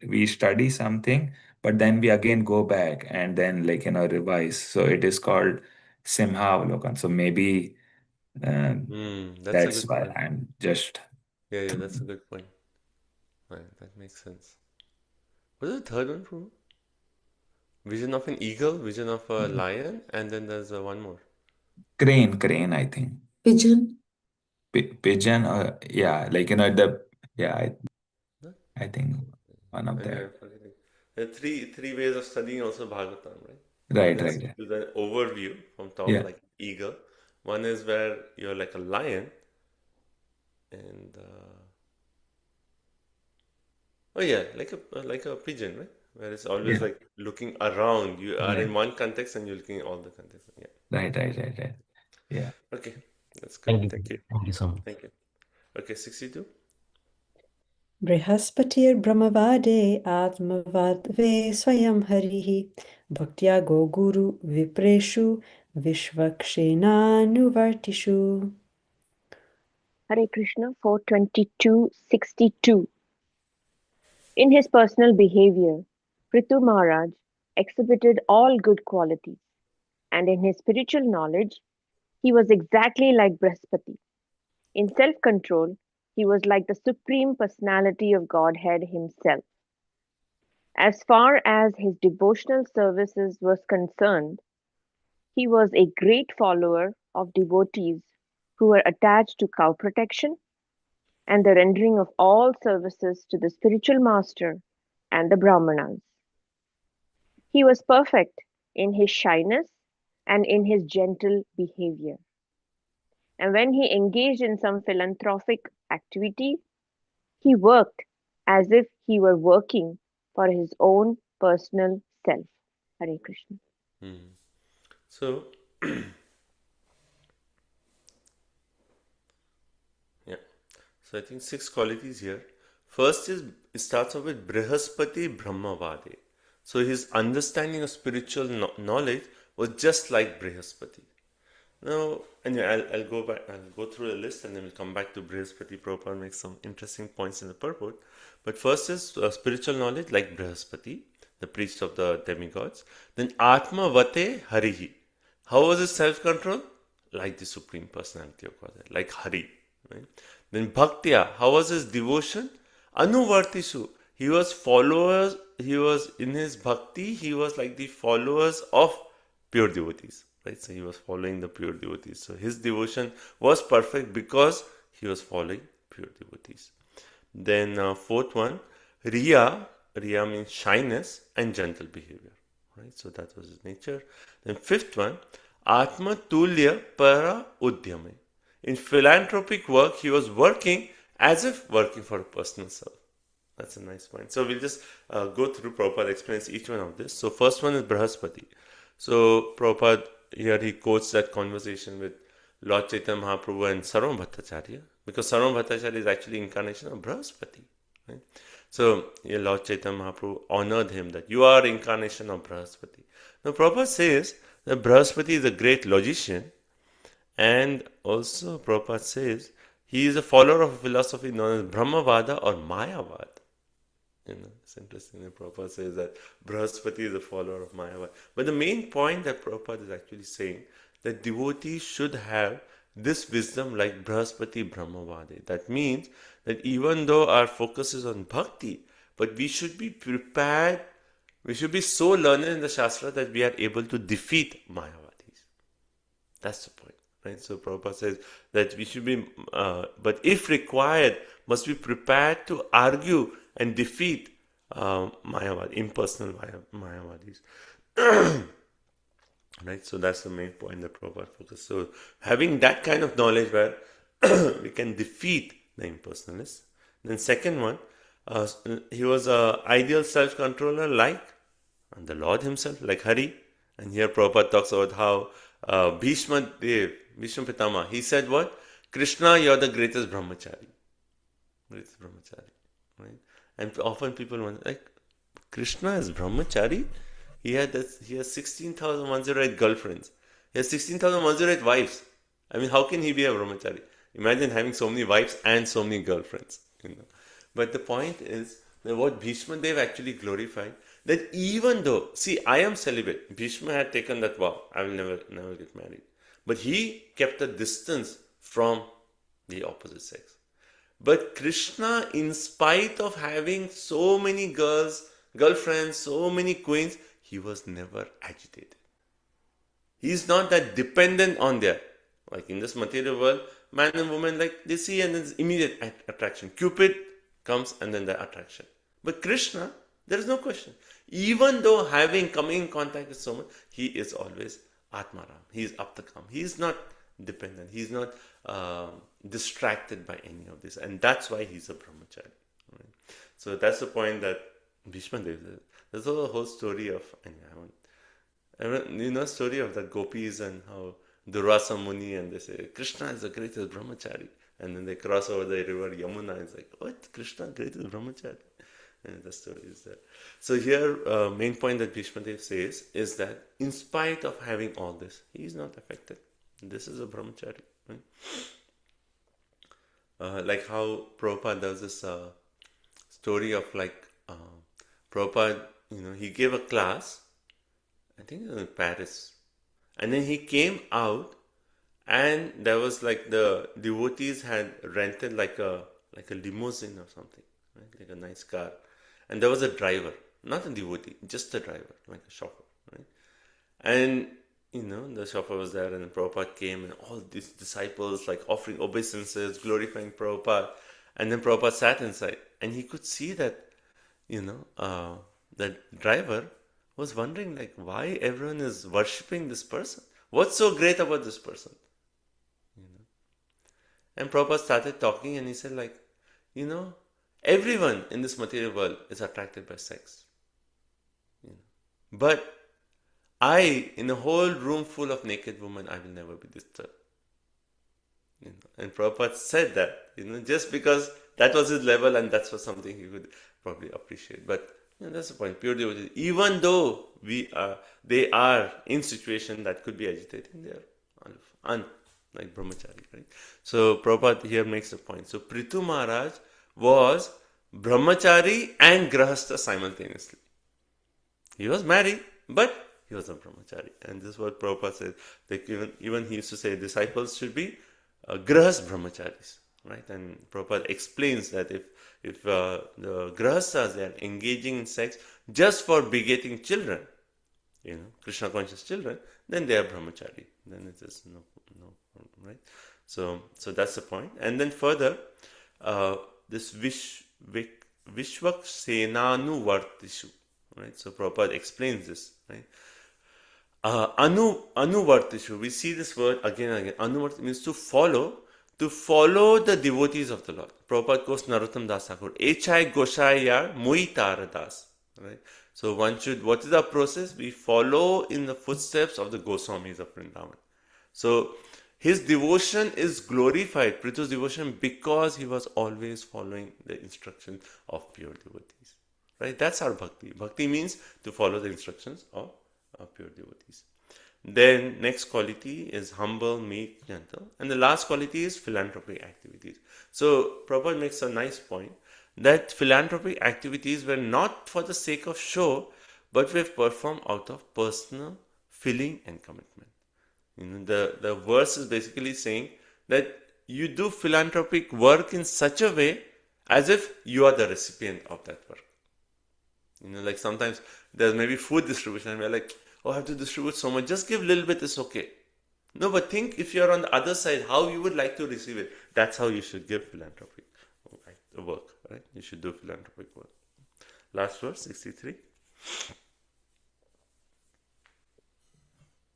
we study something, but then we again go back and then like revise. So it is called Simha Avalokan. So maybe uh, Hmm. That's a that's good why point. I'm just. Yeah, yeah, that's a good point. Right, that makes sense. What is the third one, Prabhu? Vision of an eagle, vision of a lion, and then there's one more. Crane, I think. Pigeon. Pigeon, yeah, like yeah, Huh? I think one of Anyway, that. I'm forgetting. There are three ways of studying also Bhagavatam, right? One Right, is right, right. to the overview from top, Yeah, like eagle. One is where you're like a lion, and oh yeah, like a pigeon, right? Where it's always yeah, like looking around. You are right, in one context and you're looking at all the context. Yeah. right. Yeah. Okay, that's good. Thank you. Thank you. Thank you so much. Thank you. Okay, 62. बृहस्पतिर्ब्रह्मवादे आत्मवाद्वे स्वयं हरिः भक्त्या गोगुरु विप्रेषु विश्वक्षेणानुवर्तिषु. Hare Krishna 422:62. In his personal behavior, Prithu Maharaj exhibited all good qualities, and in his spiritual knowledge, he was exactly like Brihaspati. In self-control, he was like the Supreme Personality of Godhead himself. As far as his devotional services was concerned, he was a great follower of devotees who were attached to cow protection and the rendering of all services to the spiritual master and the Brahmanas. He was perfect in his shyness and in his gentle behavior. And when he engaged in some philanthropic activity, he worked as if he were working for his own personal self. Hare Krishna. Hmm. So, yeah. So I think six qualities here. First is it starts off with Brihaspati Brahmavade. So his understanding of spiritual knowledge was just like Brihaspati. Now, anyway, I'll go back. I'll go through the list and then we'll come back to Brihaspati Prabhupada and make some interesting points in the purport. But first is spiritual knowledge like Brihaspati, the priest of the demigods. Then Atma Vate Harihi. How was his self-control? Like the Supreme Personality of God, like Hari. Right? Then Bhaktya. How was his devotion? Anuvartishu. He was followers. He was in his bhakti. He was like the followers of pure devotees, right? So he was following the pure devotees. So his devotion was perfect because he was following pure devotees. Then fourth one, Riya. Riya means shyness and gentle behavior, right? So that was his nature. Then fifth one, Atma Tulya Para Udyame. In philanthropic work, he was working as if working for a personal self. That's a nice point. So we'll just go through Prabhupada explains each one of this. So first one is Brihaspati. So Prabhupada here he quotes that conversation with Lord Chaitanya Mahaprabhu and Sarvam Bhattacharya, because Sarvam Bhattacharya is actually incarnation of Brihaspati. Right? So here Lord Chaitanya Mahaprabhu honored him that you are incarnation of Brihaspati. Now Prabhupada says that Brihaspati is a great logician, and also Prabhupada says he is a follower of a philosophy known as Brahmavada or Mayavad. It's interesting that Prabhupada says that Brihaspati is a follower of Mayavad. But the main point that Prabhupada is actually saying that devotees should have this wisdom like Brihaspati Brahmavadi. That means that even though our focus is on bhakti, but we should be prepared, we should be so learned in the Shastra that we are able to defeat Mayavadis. That's the point. right? So Prabhupada says that we should be, but if required, must be prepared to argue and defeat Mayavad, impersonal Mayavadis. Right, so that's the main point that Prabhupada focused. So having that kind of knowledge where we can defeat the impersonalists. Then second one, he was an ideal self-controller like the Lord himself, like Hari. And here Prabhupada talks about how Bhishma Pitama, he said what? Krishna, you're the greatest brahmachari. Greatest brahmachari. Right? And often people wonder, like, Krishna is brahmachari? He has 16,108 girlfriends. He has 16,108 wives. I mean, how can he be a brahmachari? Imagine having so many wives and so many girlfriends. But the point is that what Bhishma Dev actually glorified, that even though, see, I am celibate. Bhishma had taken that vow, I will never get married. But he kept a distance from the opposite sex. But Krishna, in spite of having so many girlfriends, so many queens, he was never agitated. He is not that dependent on their, like in this material world, man and woman, like they see and there's immediate attraction. Cupid comes and then the attraction. But Krishna, there is no question. Even though coming in contact with someone, he is always Atmaram. He is Aptakam. He is not dependent. He is not distracted by any of this. And that's why he's a brahmachari. Right? So that's the point that Bhishma Dev said. There's a whole story of, story of the gopis and how Durvasa Muni, and they say, Krishna is the greatest brahmachari. And then they cross over the river Yamuna, and it's like, what? Krishna, greatest brahmachari? And the story is there. So here, main point that Bhishma Dev says is that in spite of having all this, he is not affected. This is a brahmachari. Right? Like how Prabhupada does this story of Prabhupada, he gave a class, I think it was in Paris. And then he came out, and there was like the devotees had rented like a limousine or something, right? Like a nice car. And there was a driver, not a devotee, just a driver, like a chauffeur, right? And the chauffeur was there, and Prabhupada came, and all these disciples like offering obeisances, glorifying Prabhupada. And then Prabhupada sat inside, and he could see that, the driver was wondering like why everyone is worshipping this person. What's so great about this person? And Prabhupada started talking, and he said like, everyone in this material world is attracted by sex. But I, in a whole room full of naked women, I will never be disturbed. And Prabhupada said that, just because that was his level, and that's was something he would probably appreciate. But that's the point. Pure devotee, even though they are in situation that could be agitating, they are like brahmachari, right? So Prabhupada here makes a point. So Prithu Maharaj was brahmachari and grahastha simultaneously. He was married, but he was a brahmachari. And this is what Prabhupada says. Like even he used to say disciples should be grahas brahmacharis, right? And Prabhupada explains that if the grahasthas, they are engaging in sex just for begetting children, Krishna conscious children, then they are brahmachari. Then it is no problem, right? So that's the point. And then further, this Vishvak Senanu Vartishu, right? So Prabhupada explains this, right? Anuvartishu, we see this word again and again. Anuvartishu means to follow the devotees of the Lord. Prabhupada quotes Narottam Das Thakur, Echai Goshai Yar Mui Tara Das. Right? So what is the process? We follow in the footsteps of the Goswamis of Vrindavan. So his devotion is glorified, Prithu's devotion, because he was always following the instructions of pure devotees. Right? That's our bhakti. Bhakti means to follow the instructions of pure devotees. Then next quality is humble, meek, gentle. And the last quality is philanthropic activities. So Prabhupada makes a nice point that philanthropic activities were not for the sake of show, but were performed out of personal feeling and commitment. The verse is basically saying that you do philanthropic work in such a way as if you are the recipient of that work. Like sometimes there's maybe food distribution, and we're like, oh, I have to distribute so much, just give a little bit, it's okay. No, but think if you're on the other side, how you would like to receive it. That's how you should give philanthropic work, right? You should do philanthropic work. Last verse, 63.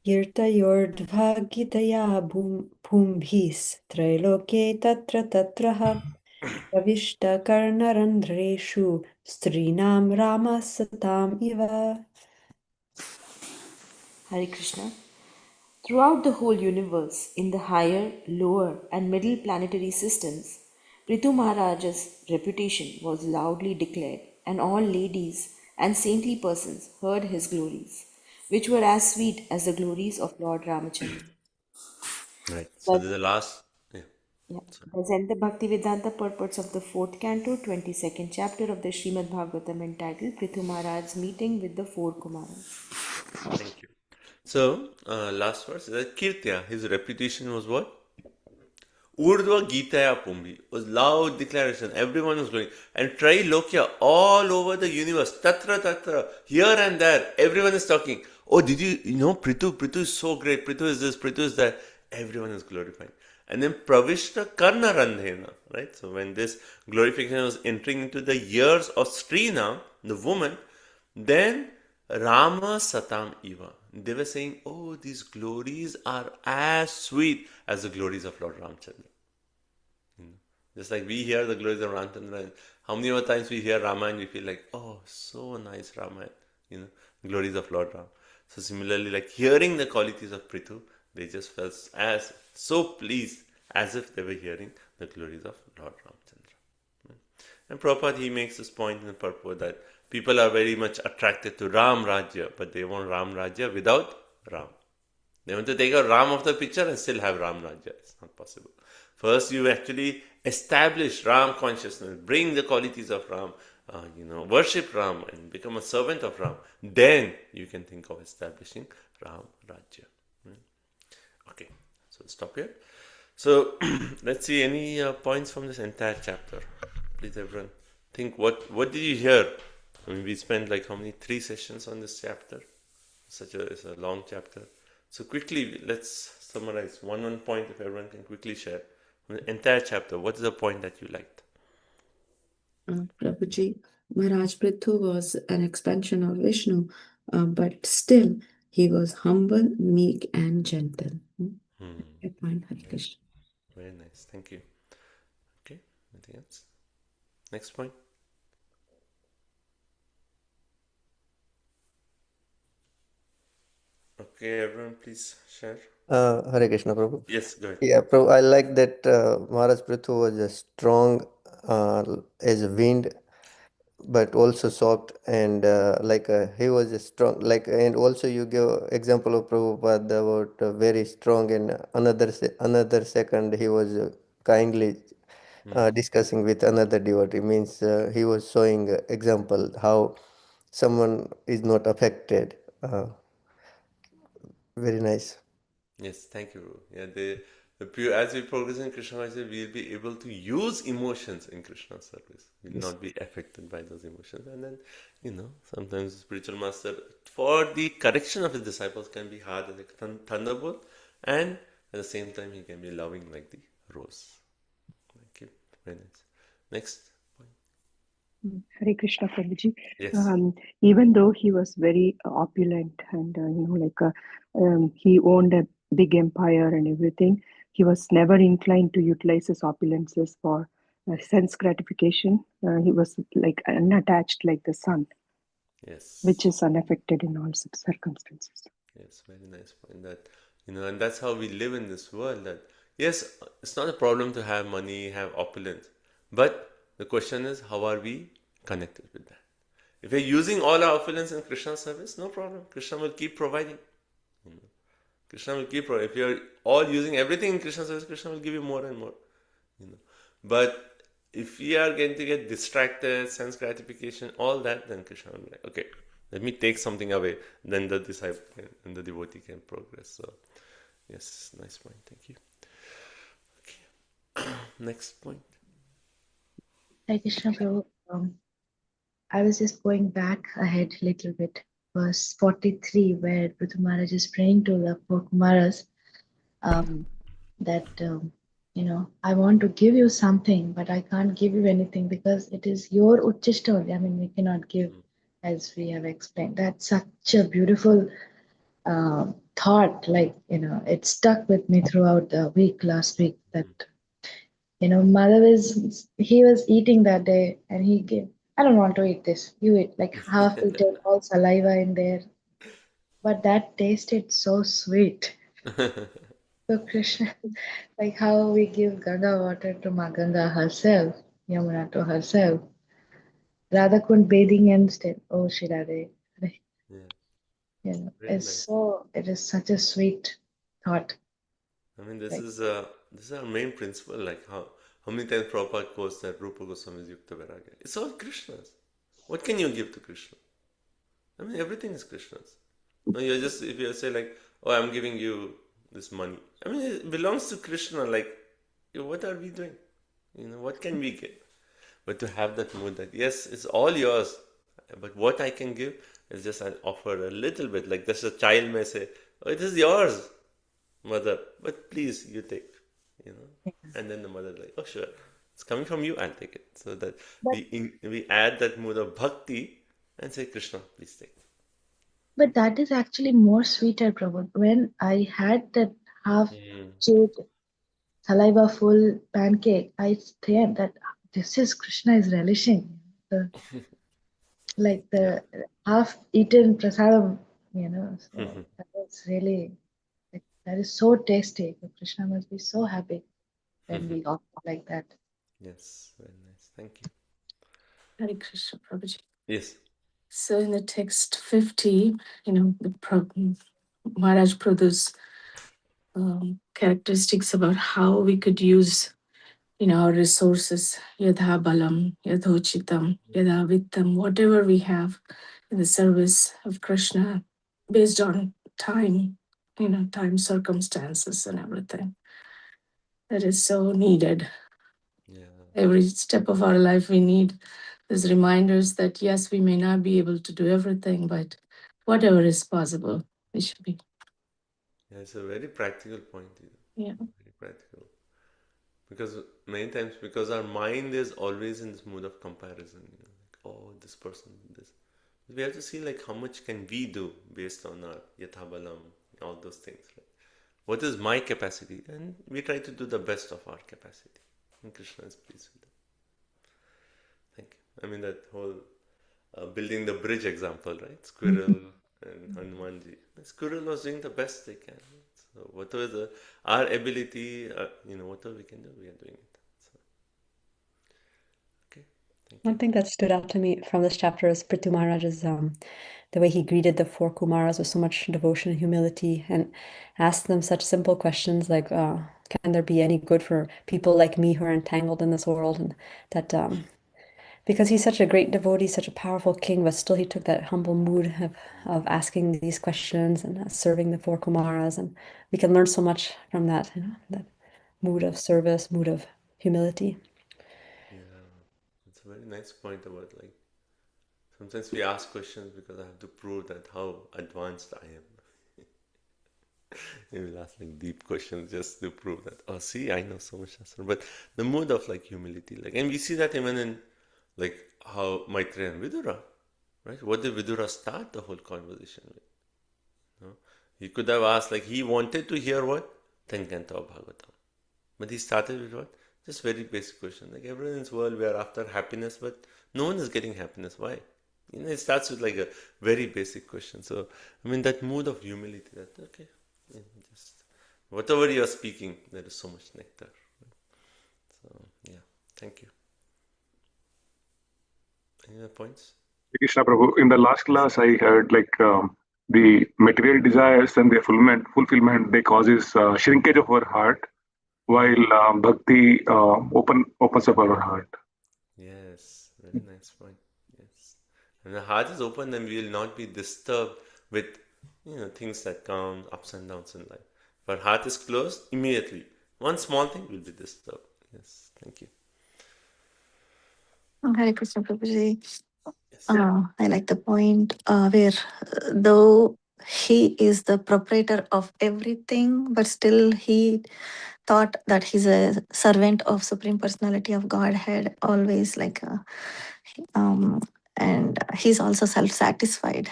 कीर्तयोर्ध्वगितया भूम्भिस्त्रैलोक्ये तत्र तत्रः प्रविष्टकर्णरन्ध्रेषु स्त्रीणां रामः सताम् इव. Hare Krishna. Throughout the whole universe, in the higher, lower, and middle planetary systems, Prithu Maharaj's reputation was loudly declared, and all ladies and saintly persons heard his glories, which were as sweet as the glories of Lord Ramachandra. Right. So this is the last. Yeah. Present the Bhakti Vedanta purports of the 4th canto, 22nd chapter of the Srimad Bhagavatam entitled Prithu Maharaj's meeting with the 4 Kumaras. Thank you. So, last verse, that Kirtya, his reputation was what? Urdhva Gitaya Pumbi, was loud declaration. Everyone was going. And Trailokya, all over the universe, Tatra Tatra, here and there, everyone is talking. Oh, did you know Prithu is so great, Prithu is this, Prithu is that. Everyone is glorifying. And then Pravishta Karna Randhena, right? So when this glorification was entering into the ears of Strina, the woman, then Rama Satam Eva. They were saying, oh, these glories are as sweet as the glories of Lord Ramchandra. Just like we hear the glories of Ramchandra, and how many other times we hear Rama and we feel like, oh, so nice Rama, glories of Lord Ram. So similarly, like hearing the qualities of Prithu, they just felt as so pleased as if they were hearing the glories of Lord Ramchandra. And Prabhupada, he makes this point in the purport that people are very much attracted to Ram Rajya, but they want Ram Rajya without Ram. They want to take out Ram of the picture and still have Ram Rajya. It's not possible. First, you actually establish Ram consciousness, bring the qualities of Ram, worship Ram and become a servant of Ram. Then you can think of establishing Ram Rajya. Okay, so stop here. So let's see any points from this entire chapter. Please, everyone, think what did you hear? I mean, we spent like how many 3 sessions on this chapter. It's a long chapter. So quickly, let's summarize one point if everyone can quickly share. The entire chapter, what is the point that you liked? Prabhuji, Maharaj Prithu was an expansion of Vishnu, but still he was humble, meek, and gentle. Good point, Hare Krishna. Very nice, thank you. Okay, anything else? Next point. Okay, everyone, please share. Hare Krishna, Prabhu. Yes, go ahead. Yeah, Prabhu, I like that Maharaj Prithu was a strong as a wind, but also soft, and he was a strong, and also you give example of Prabhupada about very strong, and another second he was kindly discussing with another devotee, means he was showing example how someone is not affected. Very nice. Yes, thank you. Yeah, the pure, as we progress in Krishna consciousness, we'll be able to use emotions in Krishna service. We'll not be affected by those emotions. And then, sometimes the spiritual master, for the correction of his disciples, can be hard as a thunderbolt, and at the same time, he can be loving like the rose. Thank you. Very nice. Next point. Hare Krishna, Prabhuji. Yes. Even though he was very opulent and he owned a big empire and everything, he was never inclined to utilize his opulences for sense gratification. He was like unattached like the sun, Yes. which is unaffected in all circumstances. Yes, very nice point. That and that's how we live in this world. That yes, it's not a problem to have money, have opulence, but the question is, how are we connected with that? If we're using all our opulence in Krishna's service, no problem. Krishna will keep providing. Krishna will keep providing. If you're all using everything in Krishna's service, Krishna will give you more and more. But if we are going to get distracted, sense gratification, all that, then Krishna will be like, okay, let me take something away. Then the disciple and the devotee can progress. So, yes, nice point. Thank you. Okay, next point. Hare Krishna Prabhu. I was just going back ahead a little bit. Verse 43, where Prithu Maharaj is praying to the 4 Kumaras. that I want to give you something, but I can't give you anything because it is your Uchishta. I mean, we cannot give, as we have explained. That's such a beautiful thought. Like, it stuck with me throughout the week last week. That mother he was eating that day, and he gave. I don't want to eat this. You eat, like half eaten, all saliva in there, but that tasted so sweet. So Krishna, like how we give Ganga water to Ma Ganga herself, Yamuna to herself. Radha Kund bathing instead. Oh Shirade. Yeah, very It's nice. it is such a sweet thought. I mean, this Like, is our main principle. Like how many times Prabhupada quotes that Rupa Goswami's Yukta Vairagya. It's all Krishna's. What can you give to Krishna? I mean, everything is Krishna's. No, you're just, if you say like, oh, I'm giving you this money. I mean, it belongs to Krishna. Like, what are we doing? What can we get? But to have that mood that, yes, it's all yours. But what I can give is just I'll offer a little bit. Like, just a child may say, oh, it is yours, mother. But please, you take, And then the mother like, oh, sure. It's coming from you, I'll take it. So that but we add that mood of bhakti and say, Krishna, please take. that is actually more sweeter, Prabhu. When I had that half Mm. chewed saliva full pancake, I think that this is Krishna is relishing. The like Yeah. the half-eaten prasadam, So that was really like, that is so tasty. Krishna must be so happy when we offer like that. Yes, very nice. Thank you. Hare Krishna, Prabhuji. Yes. So in the text 50, Maharaj Prabhu's characteristics about how we could use our resources, yadha balam, yadhochitam, yadha vittam, whatever we have in the service of Krishna based on time, time circumstances and everything. That is so needed. Yeah. Every step of our life we need these reminders that yes, we may not be able to do everything, but whatever is possible, we should be. Yeah, it's a very practical point. Yeah. Very practical. Because many times, because our mind is always in this mood of comparison, like, oh, this person did this. We have to see like how much can we do based on our yathabalam, all those things. Right? What is my capacity? And we try to do the best of our capacity. And Krishna is pleased with that. Thank you. I mean, that whole building the bridge example, right? Squirrel and Hanumanji. The squirrel was doing the best they can. So whatever our ability, whatever we can do, we are doing it. So, okay, thank you. One thing that stood out to me from this chapter is Prithu Maharaj's the way he greeted the four Kumaras with so much devotion and humility, and asked them such simple questions like, "Can there be any good for people like me who are entangled in this world?" And that because he's such a great devotee, such a powerful king, but still he took that humble mood of asking these questions and serving the four Kumaras, and we can learn so much from that, that mood of service, mood of humility. Yeah, it's a very nice point about like sometimes we ask questions because I have to prove that how advanced I am. And we'll ask like deep questions just to prove that, oh, see, I know so much. But the mood of like humility, like, and we see that even in like how Maitreya and Vidura, right? What did Vidura start the whole conversation with? He could have asked, like, he wanted to hear what? 10 canto of Bhagavatam. But he started with what? Just very basic question. Like, everyone in this world, we are after happiness, but no one is getting happiness. Why? It starts with like a very basic question. So, I mean, that mood of humility, that, okay, just whatever you are speaking, there is so much nectar. So, yeah, thank you. Any other points? Krishna Prabhu, in the last class, I heard like the material desires and their fulfillment, they causes shrinkage of our heart, while bhakti opens up our heart. Yes, very nice point. Yes. When the heart is open, then we will not be disturbed with things that come ups and downs in life. But heart is closed, immediately one small thing will be disturbed. Yes, thank you. Hare Krishna Prabhuji. Yes. I like the point where though he is the proprietor of everything, but still he thought that he's a servant of Supreme Personality of Godhead, always like um, and he's also self-satisfied.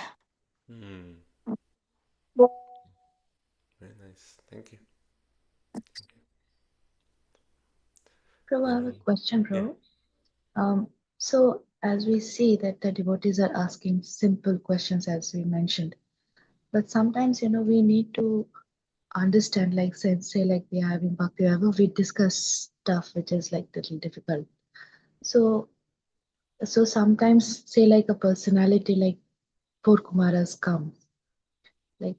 Hmm. Very nice. Thank you. Prabhu, I have a question, Yeah. Prabhu. So as we see that the devotees are asking simple questions, as we mentioned, but sometimes, we need to understand, like say like we are having Bhakti Vaibhava, we discuss stuff which is like little difficult. So sometimes say like a personality like four Kumaras come, like,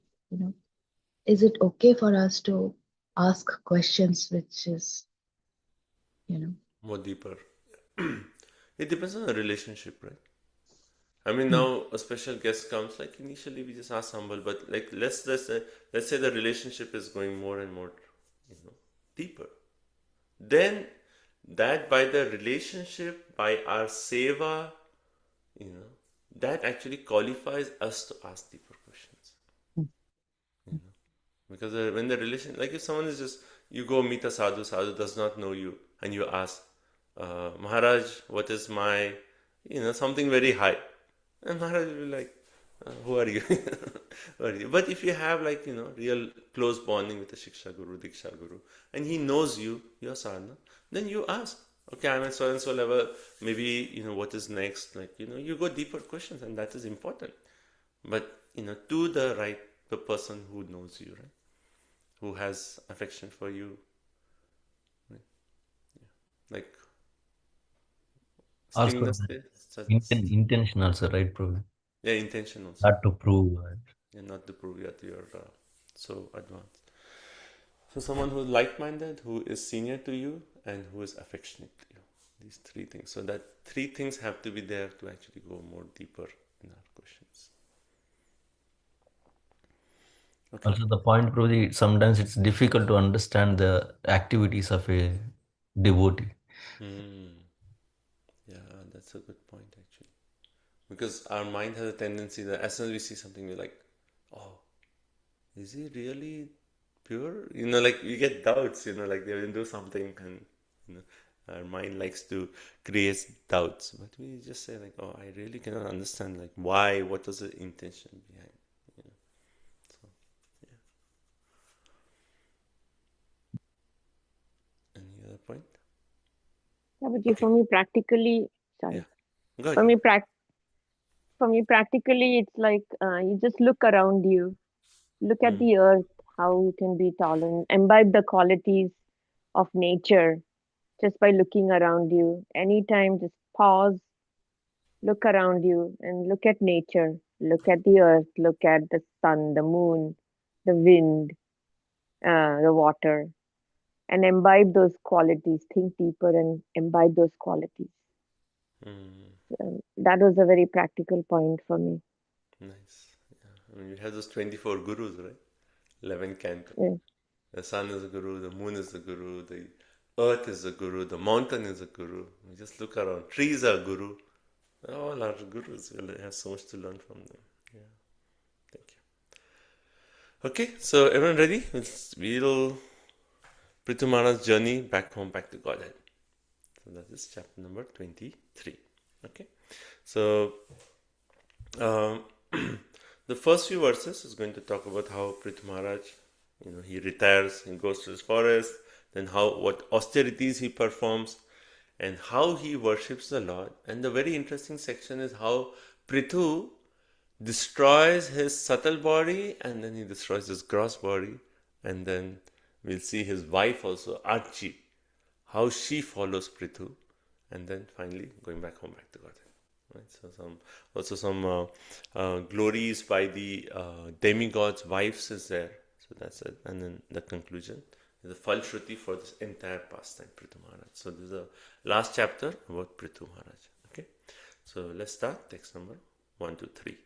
is it okay for us to ask questions which is, More deeper. It depends on the relationship, right? I mean, now a special guest comes. Like initially, we just ask humble, but like let's say the relationship is going more and more, deeper. Then that by the relationship, by our seva, that actually qualifies us to ask deeper questions. Because when the relation, like if someone is just, you go meet a sadhu, sadhu does not know you, and you ask, Maharaj, what is my, something very high. And Maharaj will be like, who are you? Who are you? But if you have like, real close bonding with the Shiksha Guru, Diksha Guru, and he knows you, your sadhana, then you ask, okay, I'm at so and so level, maybe, what is next? Like, you go deeper questions, and that is important. But, to the person who knows you, right? Who has affection for you. Right? Yeah. Like, Also, intention also, right, Prabhu? Yeah, intention also. Not to prove. Yeah, not to prove that you're so advanced. So someone who is like-minded, who is senior to you, and who is affectionate to you. These three things. So that three things have to be there to actually go more deeper in our questions. Okay. Also, the point, Prabhu, sometimes it's difficult to understand the activities of a devotee. Yeah, that's a good point actually. Because our mind has a tendency that as soon as we see something, we're like, oh, is he really pure? Like we get doubts, like they will do something and, our mind likes to create doubts. But we just say like, oh, I really cannot understand like why, what was the intention behind, So, yeah. Any other point? Yeah, but for me, practically, sorry. Yeah. Go For ahead. me, practically, it's like you just look around you, look at the earth, how you can be tolerant, imbibe the qualities of nature just by looking around you. Anytime, just pause, look around you, and look at nature. Look at the earth, look at the sun, the moon, the wind, the water, and imbibe those qualities. Think deeper and imbibe those qualities. That was a very practical point for me. Nice. Yeah. I mean, we have those 24 gurus, right? 11 cantos. Yeah. The sun is a guru, the moon is a guru, the earth is a guru, the mountain is a guru. We just look around. Trees are guru. All are gurus. We'll have so much to learn from them. Yeah. Thank you. Okay, so everyone ready? We'll Prithu Maharaj's journey back home, back to Godhead. So that is chapter number 23. Okay, so the first few verses is going to talk about how Prithu Maharaj, he retires and goes to his forest, then what austerities he performs, and how he worships the Lord. And the very interesting section is how Prithu destroys his subtle body and then he destroys his gross body. And then we'll see his wife also, Archie, how she follows Prithu. And then finally going back home, back to Godhead. Right? So some glories by the demigods' wives is there. So that's it. And then the conclusion is the falshruti for this entire pastime, Prithu Maharaj. So this is the last chapter about Prithu Maharaj. Okay. So let's start text number 1 to 3.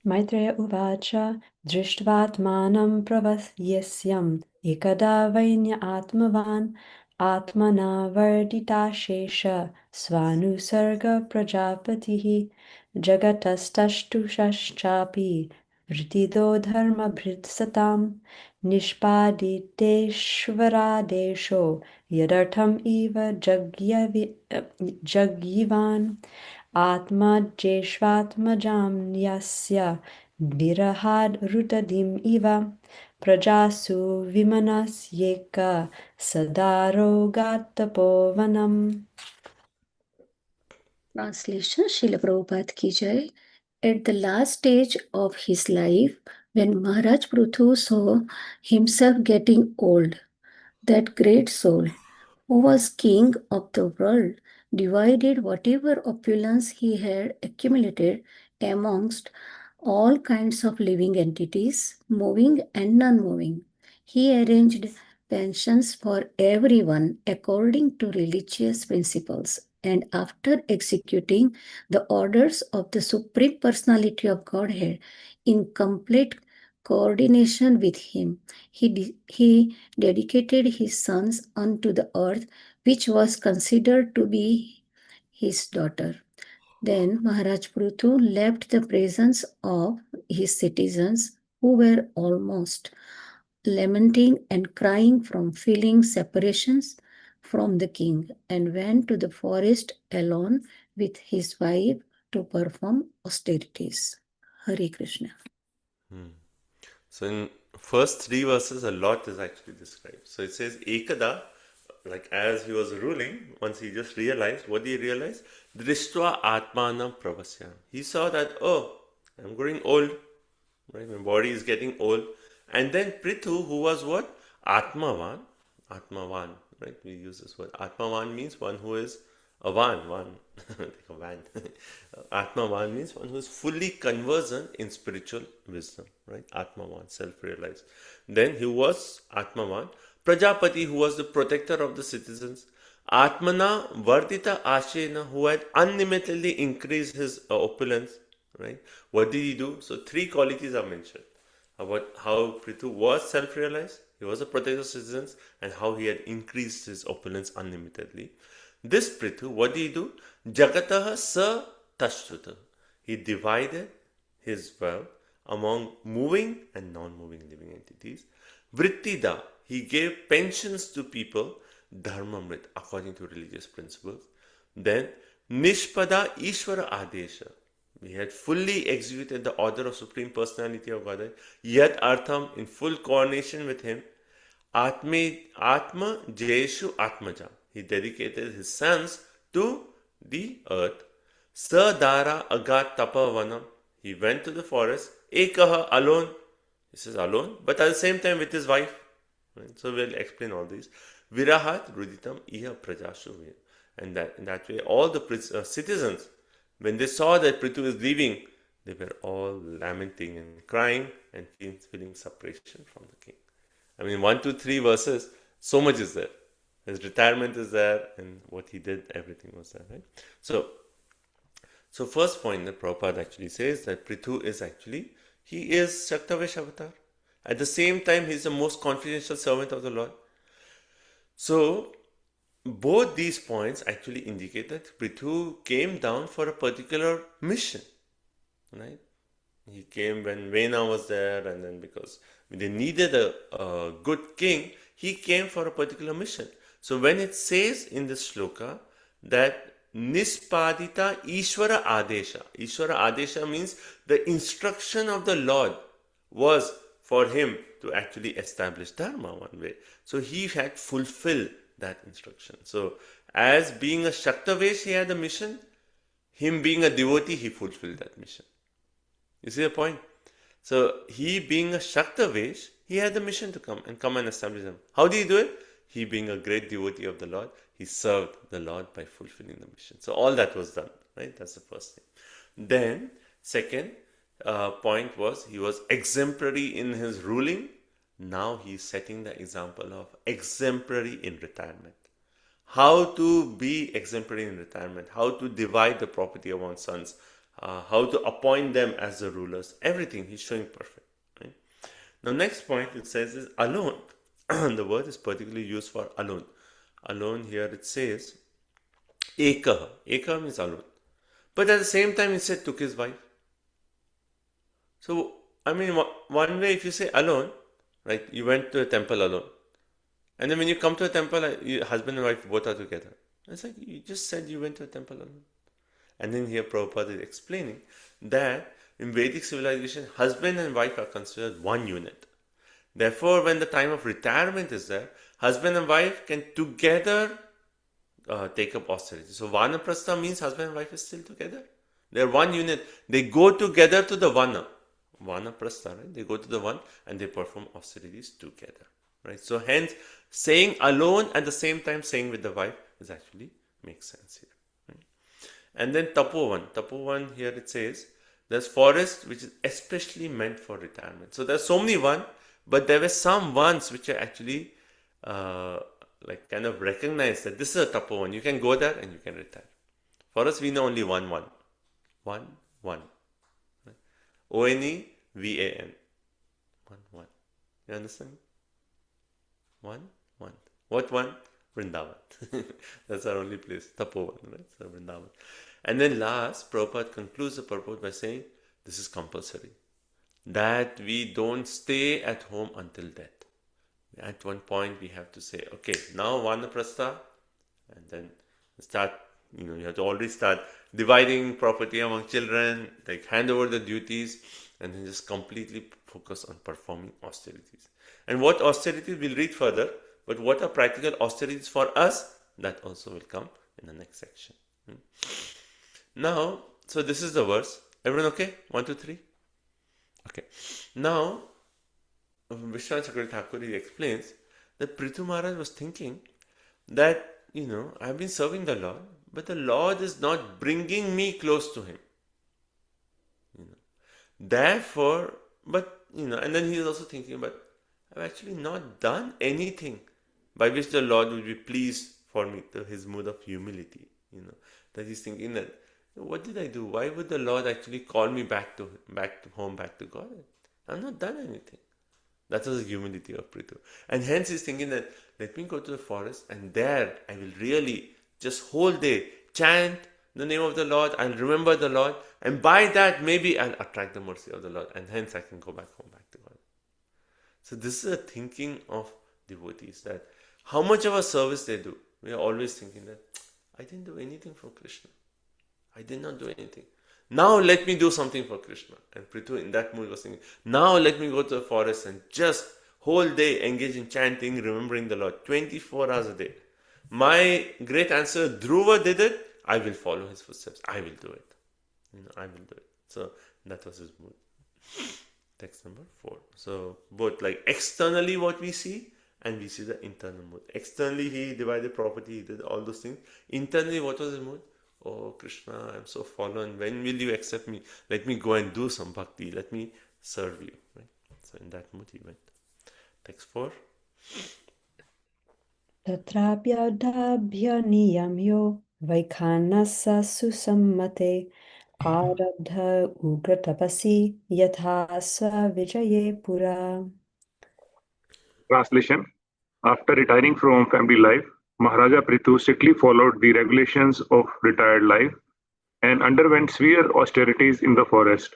Maitreya Uvacha Drishtvatmanam Pravasyam Ekada Vainya Atmavan Atmana Vardita Shesha Svanusarga Prajapatihi Jagatastashtushaschapi Vritido dharma bhritsatam Nishpaditeshvaradesho Yadartham eva jagyivan Atma jeshvatmajam yasya Virahad rutadim iva Prajasu vimanas yeka Sadarogatapovanam. Translation Srila Prabhupada Ki Jai. At the last stage of his life, when Maharaj Prithu saw himself getting old, that great soul, who was king of the world, divided whatever opulence he had accumulated amongst all kinds of living entities, moving and non moving. He arranged pensions for everyone according to religious principles, and after executing the orders of the Supreme Personality of Godhead in complete coordination with him, he dedicated his sons unto the earth, which was considered to be his daughter. Then Maharaj Prithu left the presence of his citizens, who were almost lamenting and crying from feeling separations from the king, and went to the forest alone with his wife to perform austerities. Hare Krishna. So in first three verses, a lot is actually described. So it says Ekada, like as he was ruling, once he just realized, what did he realize? Drishtva Atmanam Pravasya. He saw that, oh, I'm growing old, right? My body is getting old. And then Prithu, who was what? Atmavan, right? We use this word. Atmavan means one who is a van, like a van. Atmavan means one who is fully conversant in spiritual wisdom, right? Atmavan, self-realized. Then he was Atmavan. Prajapati, who was the protector of the citizens. Atmana Vardita Ashena, who had unlimitedly increased his opulence, right? What did he do? So three qualities are mentioned about how Prithu was self-realized, he was a protector of citizens, and how he had increased his opulence unlimitedly. This Prithu, what did he do? Jagataha sa tashtuta. He divided his wealth among moving and non-moving living entities. Vrittida, he gave pensions to people, dharmamrit, according to religious principles. Then Nishpada Ishvara Adesha. We had fully executed the order of Supreme Personality of Godhead, yet Artham in full coordination with him. Atma Jeshu Atmaja. He dedicated his sons to the earth. Sadara Agat Tapavanam. He went to the forest. Ekaha alone. He says alone, but at the same time with his wife. Right? So we'll explain all these. Virahat Ruditam Iha Prajashu. And in that way, all the citizens, when they saw that Prithu is leaving, they were all lamenting and crying and feeling separation from the king. I mean, 1, 2, 3 verses, so much is there. His retirement is there, and what he did, everything was there, right? So first point that Prabhupada actually says that Prithu is actually, he is Shaktavesh avatar. At the same time, he is the most confidential servant of the Lord. So both these points actually indicate that Prithu came down for a particular mission, right? He came when Vena was there, and then because they needed a good king, he came for a particular mission. So when it says in this shloka that Nispadita Ishvara Adesha, Ishvara Adesha means the instruction of the Lord was for him to actually establish Dharma one way. So he had fulfilled that instruction. So as being a Shaktavesh, he had a mission. Him being a devotee, he fulfilled that mission. You see the point? So he being a Shaktavesh, he had the mission to come and establish them. How did he do it? He being a great devotee of the Lord, he served the Lord by fulfilling the mission. So all that was done, right? That's the first thing. Then, second point was he was exemplary in his ruling. Now he is setting the example of exemplary in retirement. How to be exemplary in retirement, how to divide the property of one's sons, how to appoint them as the rulers, everything he's showing perfect. Right? Now next point it says is alone. The word is particularly used for alone. Alone here it says Ekaha. Ekaha means alone. But at the same time, he said took his wife. So, I mean, one way, if you say alone, right, you went to a temple alone. And then when you come to a temple, husband and wife both are together. It's like you just said you went to a temple alone. And then here Prabhupada is explaining that in Vedic civilization, husband and wife are considered one unit. Therefore, when the time of retirement is there, husband and wife can together take up austerity. So Vanaprastha means husband and wife is still together. They're one unit. They go together to the Vana. Vanaprastha, right? They go to the one and they perform austerities together. Right? So hence, saying alone at the same time saying with the wife is actually makes sense here. Right? And then Tapovan. Tapovan here it says there's forest which is especially meant for retirement. So there's so many one, but there were some ones which are actually like kind of recognize that this is a Tapovan. You can go there and you can retire. For us, we know only one. Right? ONEVAN. One. You understand? One. What one? Vrindavan. That's our only place. Tapovan, right? So Vrindavan. And then last, Prabhupada concludes the purport by saying, this is compulsory. That we don't stay at home until death. At one point, we have to say, okay, now Vanaprastha, and then start, you have to already start dividing property among children, like hand over the duties, and then just completely focus on performing austerities. And what austerities we'll read further, but what are practical austerities for us, that also will come in the next section. Now, so this is the verse. Everyone okay? 1, 2, 3? Okay. Now, Vishwanath Chakravarti Thakur explains that Prithu Maharaj was thinking that, I've been serving the Lord, but the Lord is not bringing me close to Him. Therefore, and then he is also thinking, but I've actually not done anything by which the Lord will be pleased for me, to his mood of humility, that he's thinking that, what did I do? Why would the Lord actually call me back to home, back to God? I've not done anything. That was the humility of Prithu. And hence he's thinking that, let me go to the forest and there I will really just whole day chant the name of the Lord, I'll remember the Lord, and by that maybe I'll attract the mercy of the Lord, and hence I can go back home, back to God. So this is a thinking of devotees, that how much of a service they do. We are always thinking that, I didn't do anything for Krishna. I did not do anything. Now let me do something for Krishna. And Prithu in that mood was thinking, now let me go to the forest and just whole day engage in chanting, remembering the Lord, 24 hours a day. My great answer, Dhruva did it, I will follow his footsteps. I will do it. I will do it. So that was his mood. Text number 4. So both like externally what we see, and we see the internal mood. Externally he divided property, he did all those things. Internally what was his mood? Oh Krishna, I'm so fallen. When will you accept me? Let me go and do some bhakti. Let me serve you. Right? So in that mood he went. Text 4. Tatrapyadabhya niyamyo vaikhanasa susammate arabdha ugratapasi yathasa vijaye pura. Translation. After retiring from family life, Maharaja Prithu strictly followed the regulations of retired life and underwent severe austerities in the forest.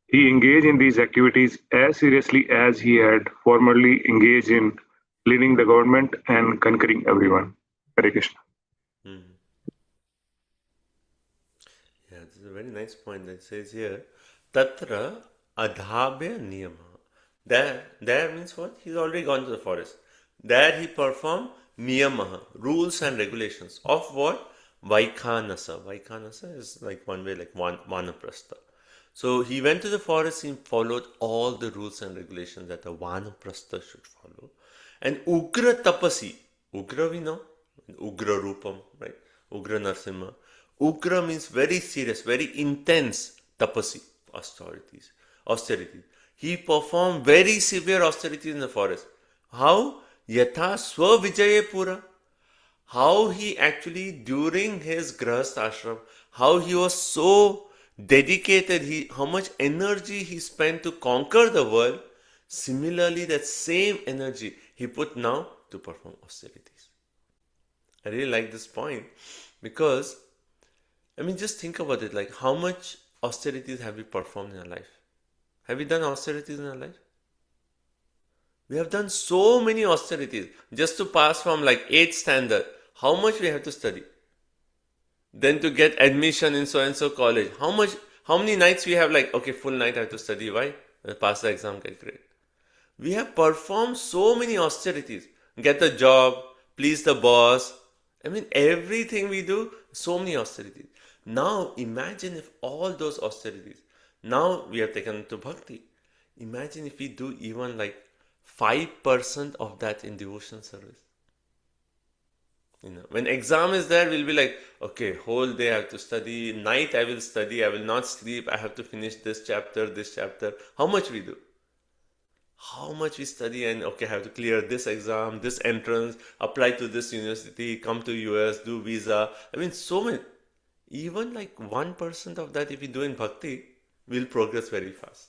He engaged in these activities as seriously as he had formerly engaged in leading the government and conquering everyone. Hare Krishna. Yeah, this is a very nice point that says here, Tatra adhabya niyama. There means what? He's already gone to the forest. There he performed niyamaha, rules and regulations. Of what? Vaikhanasa. Vaikhanasa is like one way, like vanaprastha. So he went to the forest, he followed all the rules and regulations that a vanaprastha should follow. And ugra tapasi. Ugra we know. Ugra rupam, right? Ugra narsimha. Ugra means very serious, very intense tapasi, austerity. He performed very severe austerities in the forest. How? Yatha swa vijaye pura. How he actually, during his grahast ashram, how he was so dedicated, how much energy he spent to conquer the world. Similarly, that same energy he put now to perform austerities. I really like this point because I mean, just think about it. Like, how much austerities have we performed in our life? Have we done austerities in our life? We have done so many austerities just to pass from like 8th standard. How much we have to study? Then to get admission in so and so college. How many nights we have like, okay, full night I have to study. Why? Pass the exam, get grade. We have performed so many austerities. Get a job, please the boss. I mean, everything we do, so many austerities. Now, imagine if all those austerities, now we have taken to bhakti. Imagine if we do even like 5% of that in devotional service. When exam is there, we'll be like, okay, whole day I have to study, night I will study, I will not sleep, I have to finish this chapter. How much we do? How much we study, and okay, I have to clear this exam, this entrance, apply to this university, come to US, do visa. I mean, so many. Even like 1% of that, if we do in bhakti, we'll progress very fast.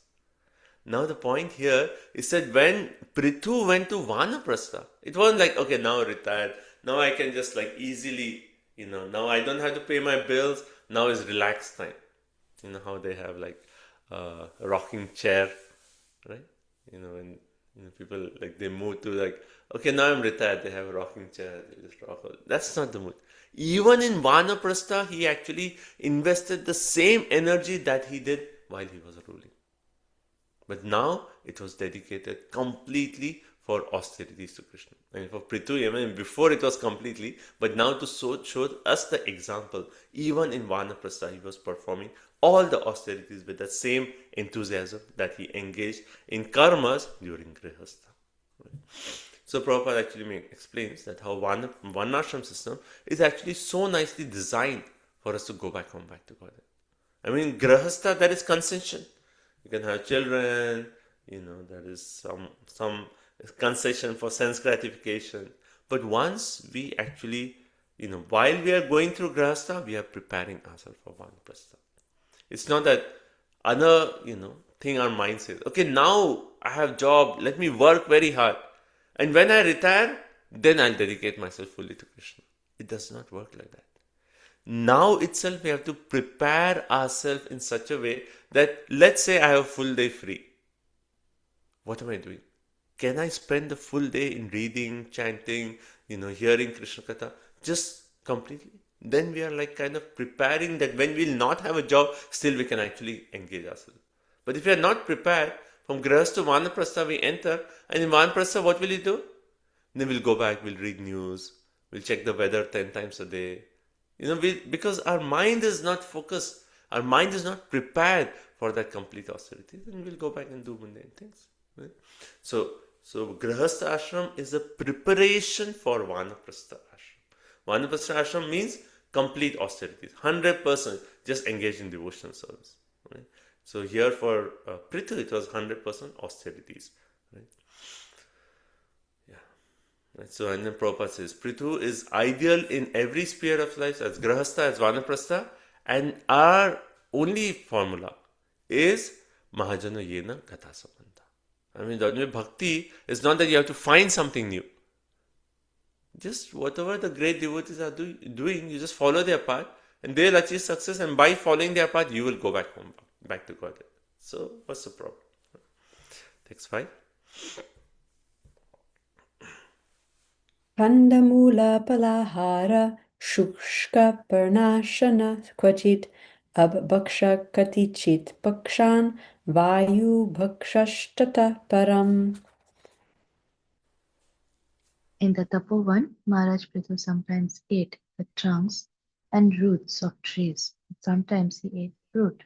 Now the point here is that when Prithu went to Vanaprastha, it wasn't like, okay, now retired, now I can just like easily, now I don't have to pay my bills, now is relaxed time. You know how they have like a rocking chair, right? When people like they move to like, okay, now I'm retired, they have a rocking chair, they just rock. That's not the mood. Even in Vanaprastha, he actually invested the same energy that he did while he was ruling. But now it was dedicated completely for austerities to Krishna. And for Prithu, even before it was completely, but now to show us the example, even in Vanaprastha, he was performing all the austerities with the same enthusiasm that he engaged in karmas during Grihastha. So Prabhupada actually explains that how Varnashram system is actually so nicely designed for us to go back home, back to Godhead. I mean, Grihastha, there is concession. You can have children, there is some concession for sense gratification. But once we actually, while we are going through Grihastha, we are preparing ourselves for Vanaprastha. It's not that other, thing our mind says, okay, now I have job, let me work very hard. And when I retire, then I'll dedicate myself fully to Krishna. It does not work like that. Now itself we have to prepare ourselves in such a way that, let's say I have a full day free. What am I doing? Can I spend the full day in reading, chanting, hearing Krishna Katha just completely? Then we are like kind of preparing that when we'll not have a job, still we can actually engage ourselves. But if we are not prepared, from Grihastha to Vanaprastha we enter, and in Vanaprastha what will you do? Then we'll go back, we'll read news, we'll check the weather 10 times a day. Because our mind is not focused, our mind is not prepared for that complete austerity, then we'll go back and do mundane things. Right? So Grihastha ashram is a preparation for Vanaprastha ashram. Vanaprastha ashram means complete austerities, 100% just engaged in devotional service. Right? So here for Prithu, it was 100% austerities. Right? Right, so and then Prabhupada says, Prithu is ideal in every sphere of life, as Grihastha, as Vanaprastha, and our only formula is Mahajana Yena Gatha Samanta. I mean, the bhakti is not that you have to find something new. Just whatever the great devotees are doing, you just follow their path, and they'll achieve success, and by following their path, you will go back home, back to Godhead. So, what's the problem? Text 5. Kandamula palahara shushka pranashana kvachit abbaksha katichit bakshan vayu bhakshashtata param. In the Tapovan, Maharaj Prithu sometimes ate the trunks and roots of trees. Sometimes he ate fruit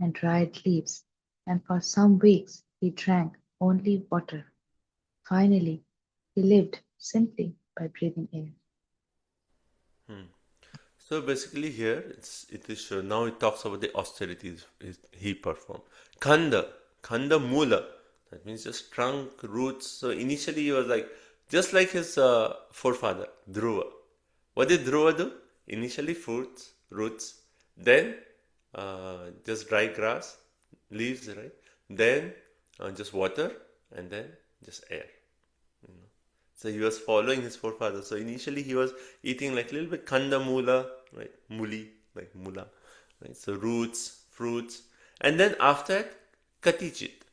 and dried leaves, and for some weeks he drank only water. Finally, he lived simply by breathing air. So basically here it is shown. Now it talks about the austerities he performed. Khanda Mula, that means just trunk, roots. So initially he was like, just like his forefather, Dhruva. What did Dhruva do? Initially fruits, roots, then just dry grass, leaves, right? Then just water, and then just air. So he was following his forefather. So initially he was eating like a little bit kanda mula, right? Muli, like mula. Right? So roots, fruits, and then after that, katichit.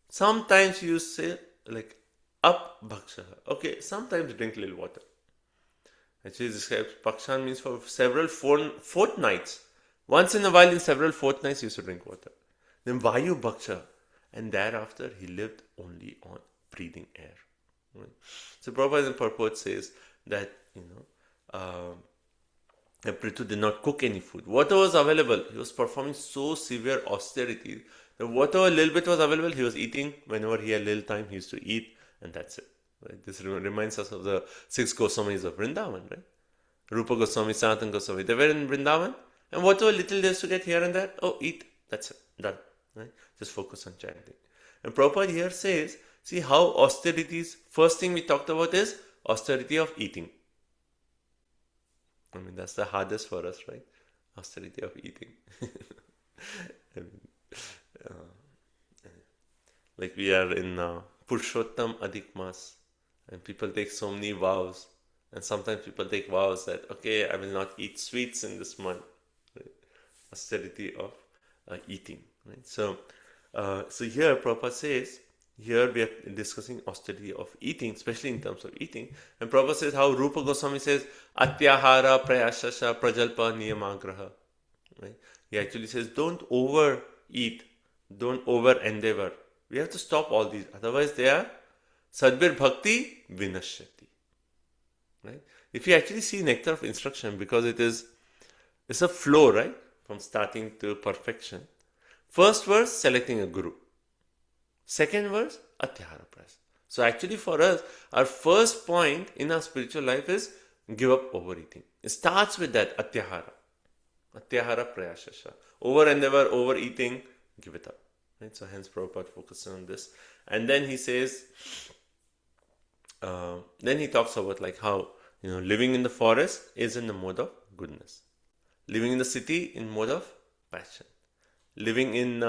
Sometimes you say like up bhaksha. Okay, sometimes drink little water. Actually, this pakshan means for several fortnights. Once in a while, in several fortnights, he used to drink water. Then Vayu Bhaksha, and thereafter he lived only on breathing air. Right? So Prabhupada in purport says that Prithu did not cook any food. Whatever was available, he was performing so severe austerity that whatever little bit was available, he was eating. Whenever he had little time, he used to eat, and that's it. Right? This reminds us of the 6 Goswamis of Vrindavan, right? Rupa Goswami, Sanatan Goswami, they were in Vrindavan, and whatever little they used to get here and there, oh, eat, that's it, done. Right? Just focus on chanting. And Prabhupada here says, see how austerities, first thing we talked about is austerity of eating. I mean, that's the hardest for us, right? Austerity of eating. I mean, like we are in Purushottam Adhik Mas, and people take so many vows, and sometimes people take vows that, okay, I will not eat sweets in this month. Right? Austerity of eating. Right? So here Prabhupada says, here we are discussing austerity of eating, especially in terms of eating. And Prabhupada says how Rupa Goswami says, Atyahara prayashasha prajalpa niyamagraha. Right? He actually says, don't overeat, don't over endeavor. We have to stop all these, otherwise they are sadbir bhakti vinashyati. Right? If you actually see nectar of instruction, because it's a flow, right? From starting to perfection. First verse, selecting a guru. Second verse, atyahara prayas. So actually for us, our first point in our spiritual life is give up overeating. It starts with that atyahara. Atyahara prayashasha. Over endeavor, overeating, give it up. Right? So hence Prabhupada focuses on this. And then he says, then he talks about like how living in the forest is in the mode of goodness. Living in the city in mode of passion. Living in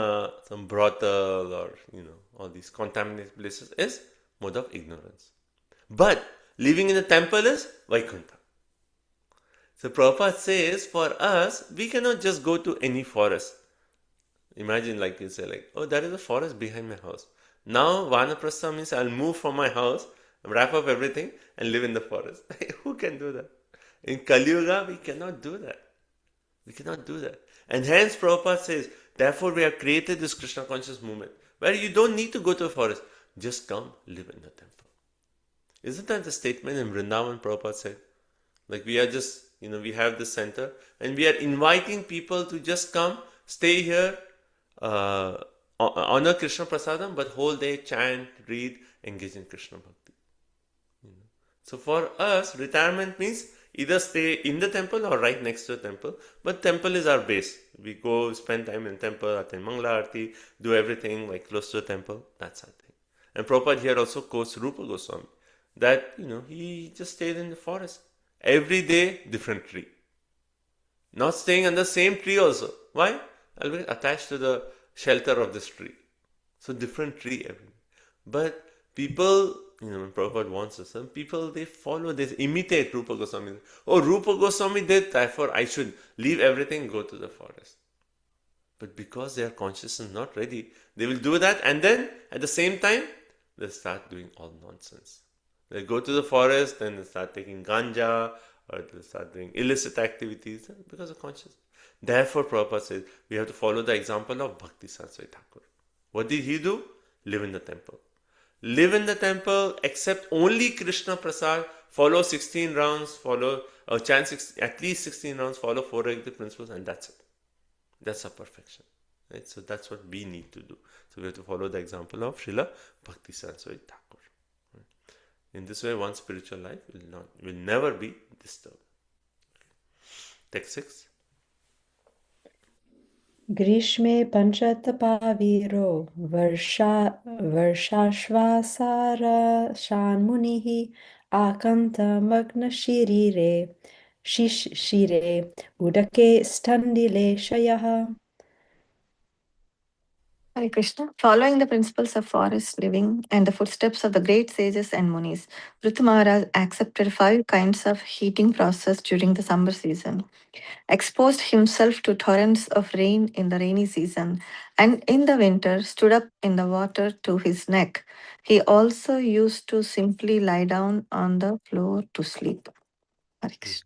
some brothel or all these contaminated places is mode of ignorance. But living in the temple is Vaikuntha. So Prabhupada says for us, we cannot just go to any forest. Imagine like you say like, oh, there is a forest behind my house. Now Vanaprastha means I'll move from my house, wrap up everything and live in the forest. Who can do that? In Kali Yuga, we cannot do that. We cannot do that. And hence Prabhupada says, therefore we have created this Krishna conscious movement where you don't need to go to a forest. Just come live in the temple. Isn't that the statement in Vrindavan Prabhupada said? Like we are just, we have this center and we are inviting people to just come, stay here, honor Krishna Prasadam, but whole day chant, read, engage in Krishna Bhakti. So for us, retirement means either stay in the temple or right next to the temple. But temple is our base. We go spend time in temple, attend Mangala Aarti, do everything like close to the temple. That's our thing. And Prabhupada here also quotes Rupa Goswami that, he just stayed in the forest. Every day, different tree. Not staying under the same tree also. Why? I'll be attached to the shelter of this tree. So different tree every day. But people, when Prabhupada wants us, some people, they follow, they imitate Rupa Goswami. Oh, Rupa Goswami did, therefore I should leave everything, go to the forest. But because their consciousness is not ready, they will do that and then at the same time, they start doing all nonsense. They go to the forest, then they start taking ganja, or they start doing illicit activities because of consciousness. Therefore, Prabhupada says, we have to follow the example of Bhakti Saraswati Thakur. What did he do? Live in the temple. Live in the temple, accept only Krishna Prasad, follow 16 rounds, chant at least 16 rounds, follow 4 Rigvedic principles, and that's it. That's a perfection. Right? So that's what we need to do. So we have to follow the example of Srila Bhakti Saraswati Thakur. Right? In this way, one's spiritual life will never be disturbed. Text 6. ग्रीष्मे पञ्चतपावीरो वर्षाश्वासारशान्मुनिः आकन्तमग्नशिरीरे शिशिरे उदके स्तण्डिले शयः. Hare Krishna. Following the principles of forest living and the footsteps of the great sages and munis, Prithu Maharaj accepted 5 kinds of heating process during the summer season, exposed himself to torrents of rain in the rainy season, and in the winter stood up in the water to his neck. He also used to simply lie down on the floor to sleep. Hare Krishna.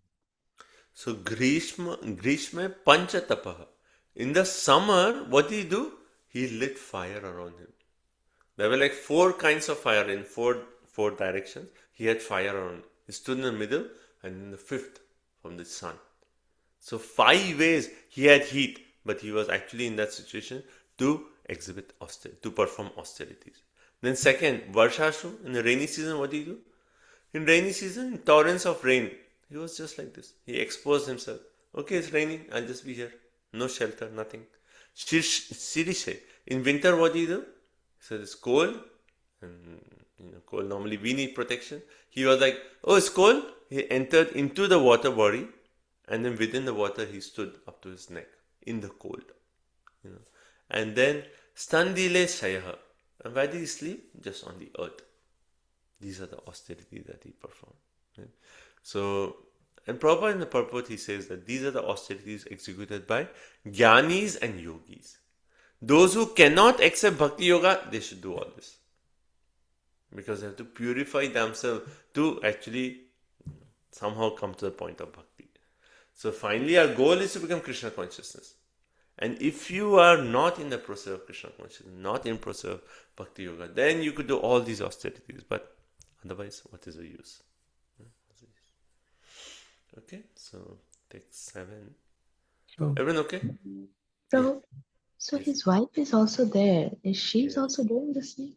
So Grishma Panchatapah. In the summer, what did he do? He lit fire around him. There were like 4 kinds of fire in four directions. He had fire around. He stood in the middle and in the 5th from the sun. So 5 ways he had heat, but he was actually in that situation to exhibit to perform austerities. Then second, Varshashu, in the rainy season, what did he do? In rainy season, torrents of rain. He was just like this. He exposed himself. Okay, it's raining. I'll just be here. No shelter, nothing. Sirishe. In winter, what do you do? He said it's cold. And cold. Normally we need protection. He was like, oh, it's cold. He entered into the water body, and then within the water he stood up to his neck in the cold. And then Standile Shayaha. And where did he sleep? Just on the earth. These are the austerities that he performed. Right? So, and Prabhupada in the purport, he says that these are the austerities executed by Jnanis and Yogis. Those who cannot accept Bhakti Yoga, they should do all this. Because they have to purify themselves to actually somehow come to the point of Bhakti. So finally our goal is to become Krishna consciousness. And if you are not in the process of Krishna consciousness, not in process of Bhakti Yoga, then you could do all these austerities. But otherwise, what is the use? Okay, so text 7. So, Everyone okay? So, Yes. his wife is also there. Is she Yes. also doing the same?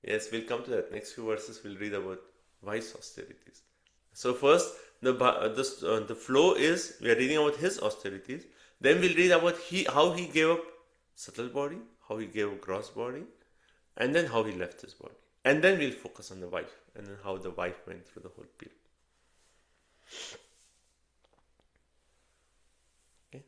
Yes, we'll come to that. Next few verses we'll read about wise austerities. So first, the flow is we are reading about his austerities. Then we'll read about how he gave up subtle body, how he gave up gross body, and then how he left his body. And then we'll focus on the wife, and then how the wife went through the whole period. Okay.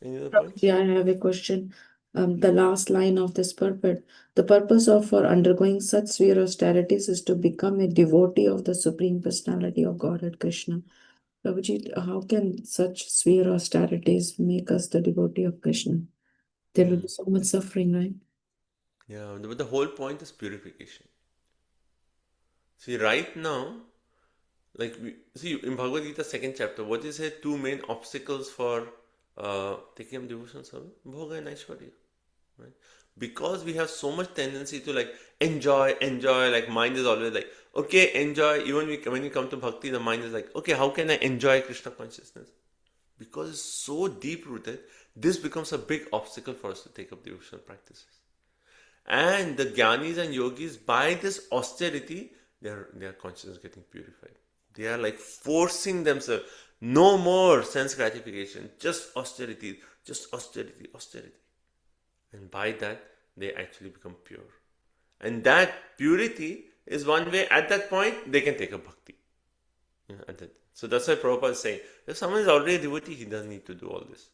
Any other points? Yeah, I have a question. The last line of this purport. The purpose of for undergoing such severe austerities is to become a devotee of the Supreme Personality of Godhead Krishna. Prabhuji, how can such severe austerities make us the devotee of Krishna? There will be so much suffering, right? Yeah, but the whole point is purification. See, right now, in Bhagavad Gita, 2nd chapter, what is the 2 main obstacles for taking up devotional service? Bhoga and Aishwarya. Right? Because we have so much tendency to like enjoy, like mind is always like, okay, enjoy. Even when you come to bhakti, the mind is like, okay, how can I enjoy Krishna consciousness? Because it's so deep rooted, this becomes a big obstacle for us to take up devotional practices. And the Jnanis and Yogis, by this austerity, their consciousness is getting purified. They are like forcing themselves. No more sense gratification, just austerity, austerity. And by that, they actually become pure. And that purity is one way, at that point, they can take up bhakti. So that's why Prabhupada is saying, if someone is already a devotee, he doesn't need to do all this.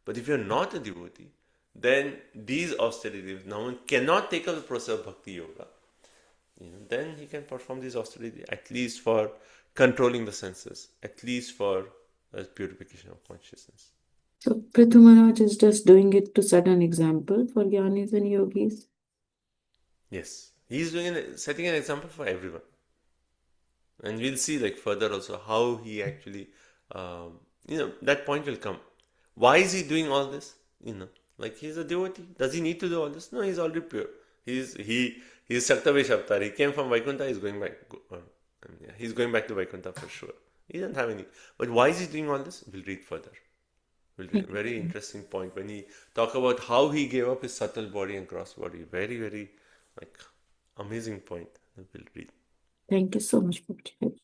But if you're not a devotee, then these austerities, now one cannot take up the process of bhakti yoga, then he can perform these austerities, at least for controlling the senses, at least for purification of consciousness. So Prithu Maharaj is just doing it to set an example for Jnanis and Yogis. Yes, he's setting an example for everyone. And we'll see like further also how he actually, that point will come. Why is he doing all this? Like he's a devotee. Does he need to do all this? No, he's already pure. He's Saktavesh Avatar. He came from Vaikuntha. He's going back. He's going back to Vaikuntha for sure. He doesn't have any. But why is he doing all this? We'll read further. Very interesting point when he talk about how he gave up his subtle body and gross body. Very, very amazing point. We'll read. Thank you so much, Prabhuji.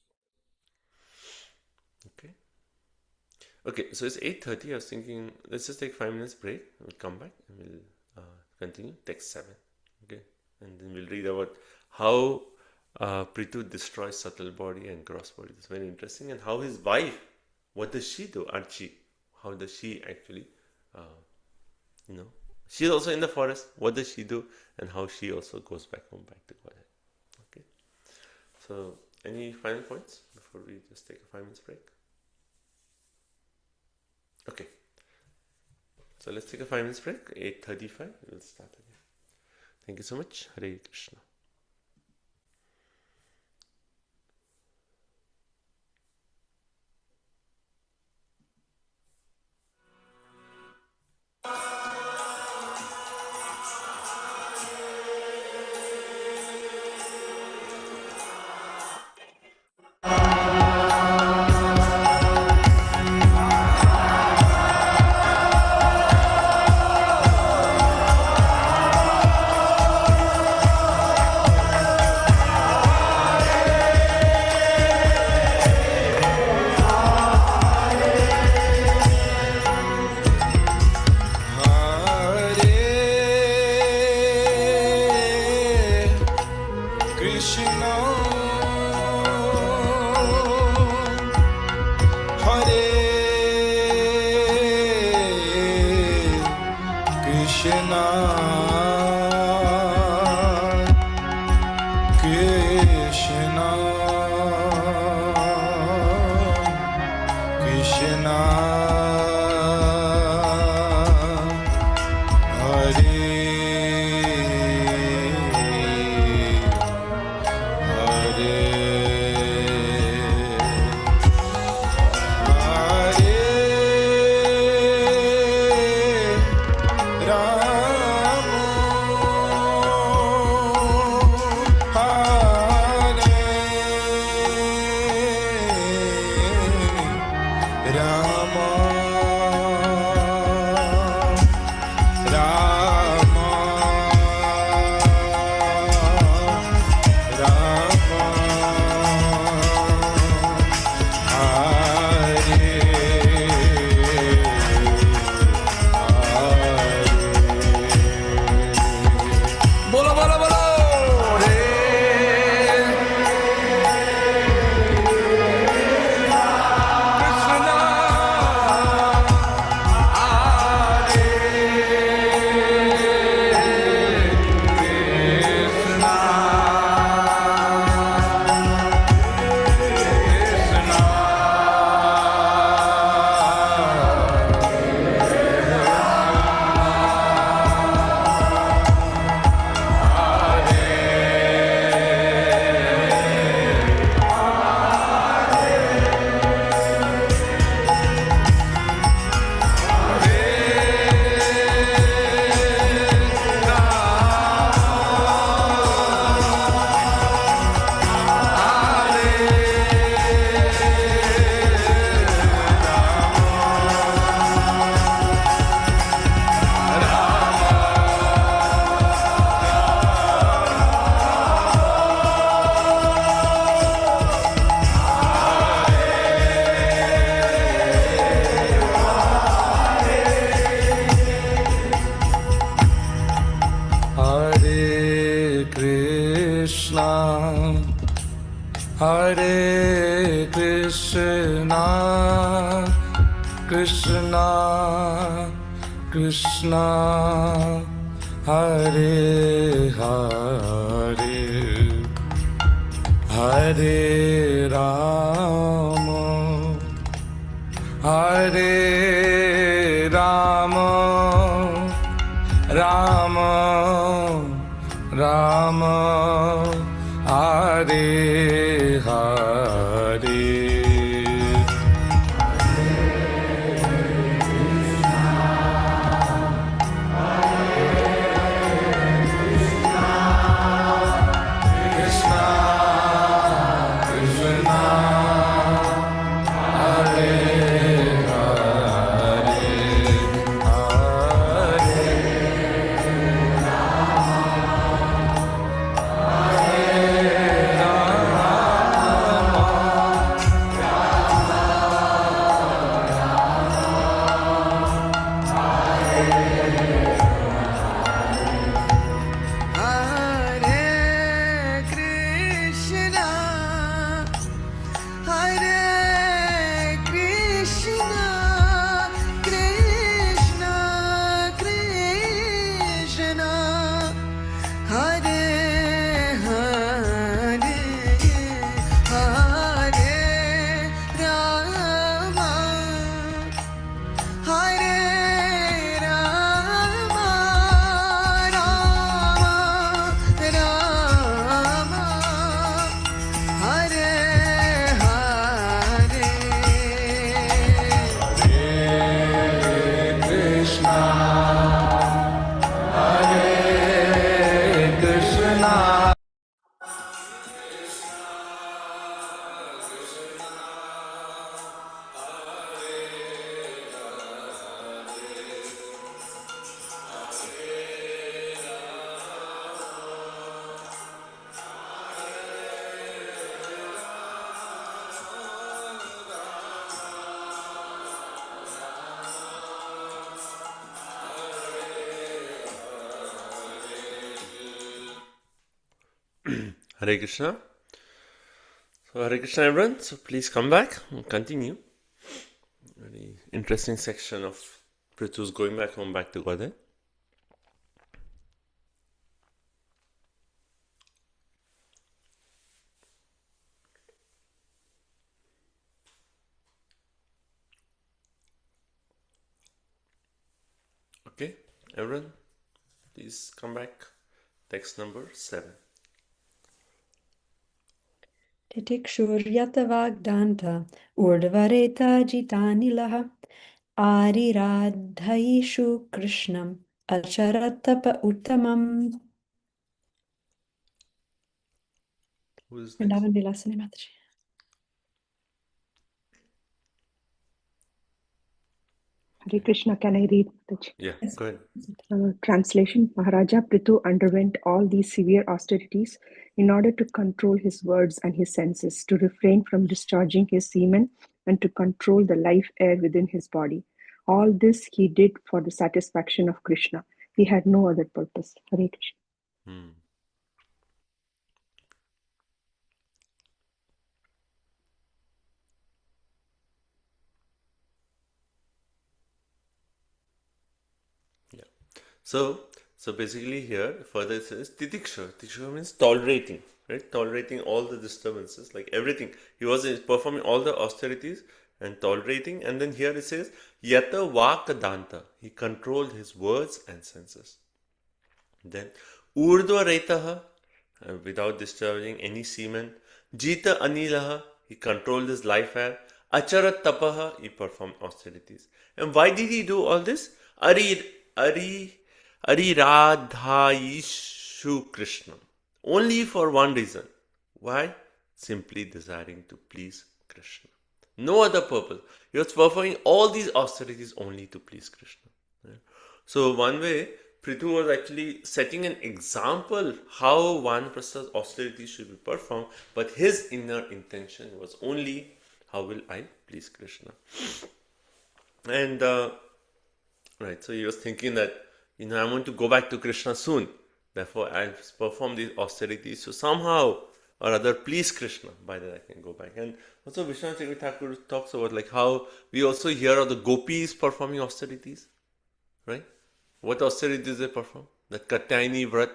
Okay, so it's 8:30. I was thinking, let's just take 5 minutes break. We'll come back and we'll continue. Text 7. Okay, and then we'll read about how Prithu destroys subtle body and gross body. It's very interesting. And how his wife, what does she do? Archie, how does she actually, She's also in the forest. What does she do? And how she also goes back home, back to Godhead. Okay. So, any final points before we just take a 5 minutes break? Okay. So let's take a 5 minutes break. 8:35. We'll start again. Thank you so much. Hare Krishna. Hare Krishna, Krishna Krishna, Hare Hare, Hare Rama, Hare Rama, Rama Rama, Hare Hare. Hare Hare Krishna. So Hare Krishna everyone. So please come back and continue. Very interesting section of Prithu's going back home, back to Godhead. Okay, everyone, please come back. Text number 7. Titikshurya Vagdanta Urdvareta Jitanilaha Ariradhaishu Krishnam Acharatapa Uttamam. Who is next? Vrindavan Vilasani Mataji. Hare Krishna, can I read? Mataji? Yeah, go ahead. Translation. Maharaja Prithu underwent all these severe austerities in order to control his words and his senses, to refrain from discharging his semen, and to control the life air within his body. All this he did for the satisfaction of Krishna. He had no other purpose. Hare Krishna. Yeah. So basically here further it says Titiksha. Titiksha means tolerating, right? Tolerating all the disturbances, like everything. He was performing all the austerities and tolerating. And then here it says Yata Vakadanta. He controlled his words and senses. Then Urdhva Retaha, without disturbing any semen. Jita Anilaha, he controlled his life air. Acharat Tapaha, he performed austerities. And why did he do all this? Ariradhaishu Krishna. Only for one reason. Why? Simply desiring to please Krishna. No other purpose. He was performing all these austerities only to please Krishna. So one way, Prithu was actually setting an example how Vanaprasta's austerities should be performed, but his inner intention was only, how will I please Krishna? And right, so he was thinking that, I want to go back to Krishna soon. Therefore, I'll perform these austerities to somehow or other please Krishna. By that I can go back. And also Vishwanath Chakravarti Thakur talks about like how we also hear of the gopis performing austerities, right? What austerities they perform? That Katyayani Vrat,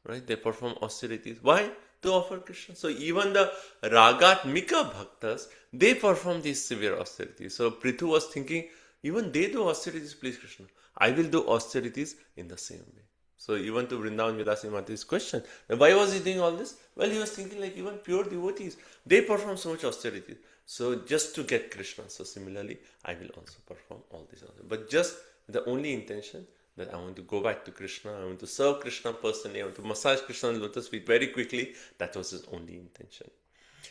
right? They perform austerities. Why? To offer Krishna. So even the Ragatmika Bhaktas, they perform these severe austerities. So Prithu was thinking, even they do austerities, please Krishna. I will do austerities in the same way. So even to Vrindavan Vilasi Mata's question, why was he doing all this? Well, he was thinking like even pure devotees, they perform so much austerity. So just to get Krishna. So similarly, I will also perform all these. But just the only intention that I want to go back to Krishna, I want to serve Krishna personally, I want to massage Krishna's lotus feet very quickly. That was his only intention.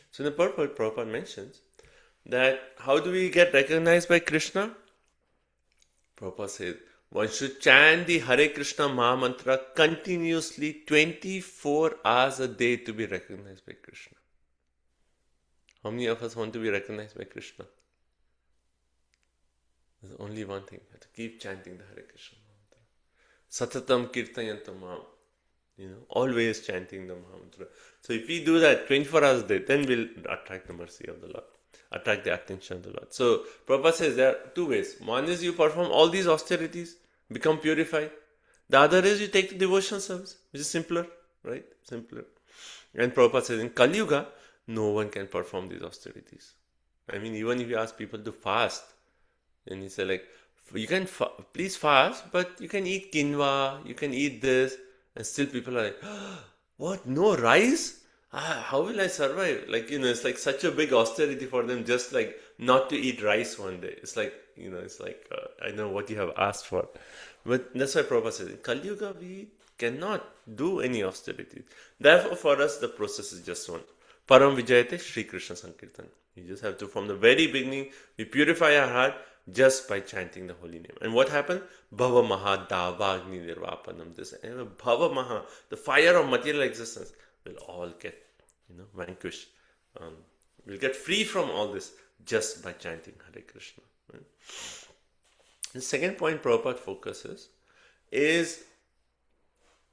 So in the purport, Prabhupada mentions that how do we get recognized by Krishna? Prabhupada says, one should chant the Hare Krishna Maha Mantra continuously 24 hours a day to be recognized by Krishna. How many of us want to be recognized by Krishna? There's only one thing, you have to keep chanting the Hare Krishna Mantra. Satatam Kirtayantam Mam. Always chanting the Maha Mantra. So if we do that 24 hours a day, then we'll attract the mercy of the Lord, attract the attention of the Lord. So Prabhupada says there are two ways. One is you perform all these austerities, become purified. The other is you take the devotion service, which is simpler, right? Simpler. And Prabhupada says in Kali Yuga, no one can perform these austerities. I mean, even if you ask people to fast, then he said like, you can please fast, but you can eat quinoa, you can eat this, and still people are like, what? No rice? How will I survive? Like, it's like such a big austerity for them just like not to eat rice one day. It's like, it's like, I know what you have asked for. But that's why Prabhupada says, in Kali Yuga, we cannot do any austerity. Therefore, for us, the process is just one. Param Vijayate Shri Krishna Sankirtan. You just have to, from the very beginning, we purify our heart just by chanting the holy name. And what happened? Bhava Maha Davagni Nirvapanam. This Bhava Maha, the fire of material existence, will all get vanquished. We'll get free from all this just by chanting Hare Krishna. Right? The second point Prabhupada focuses is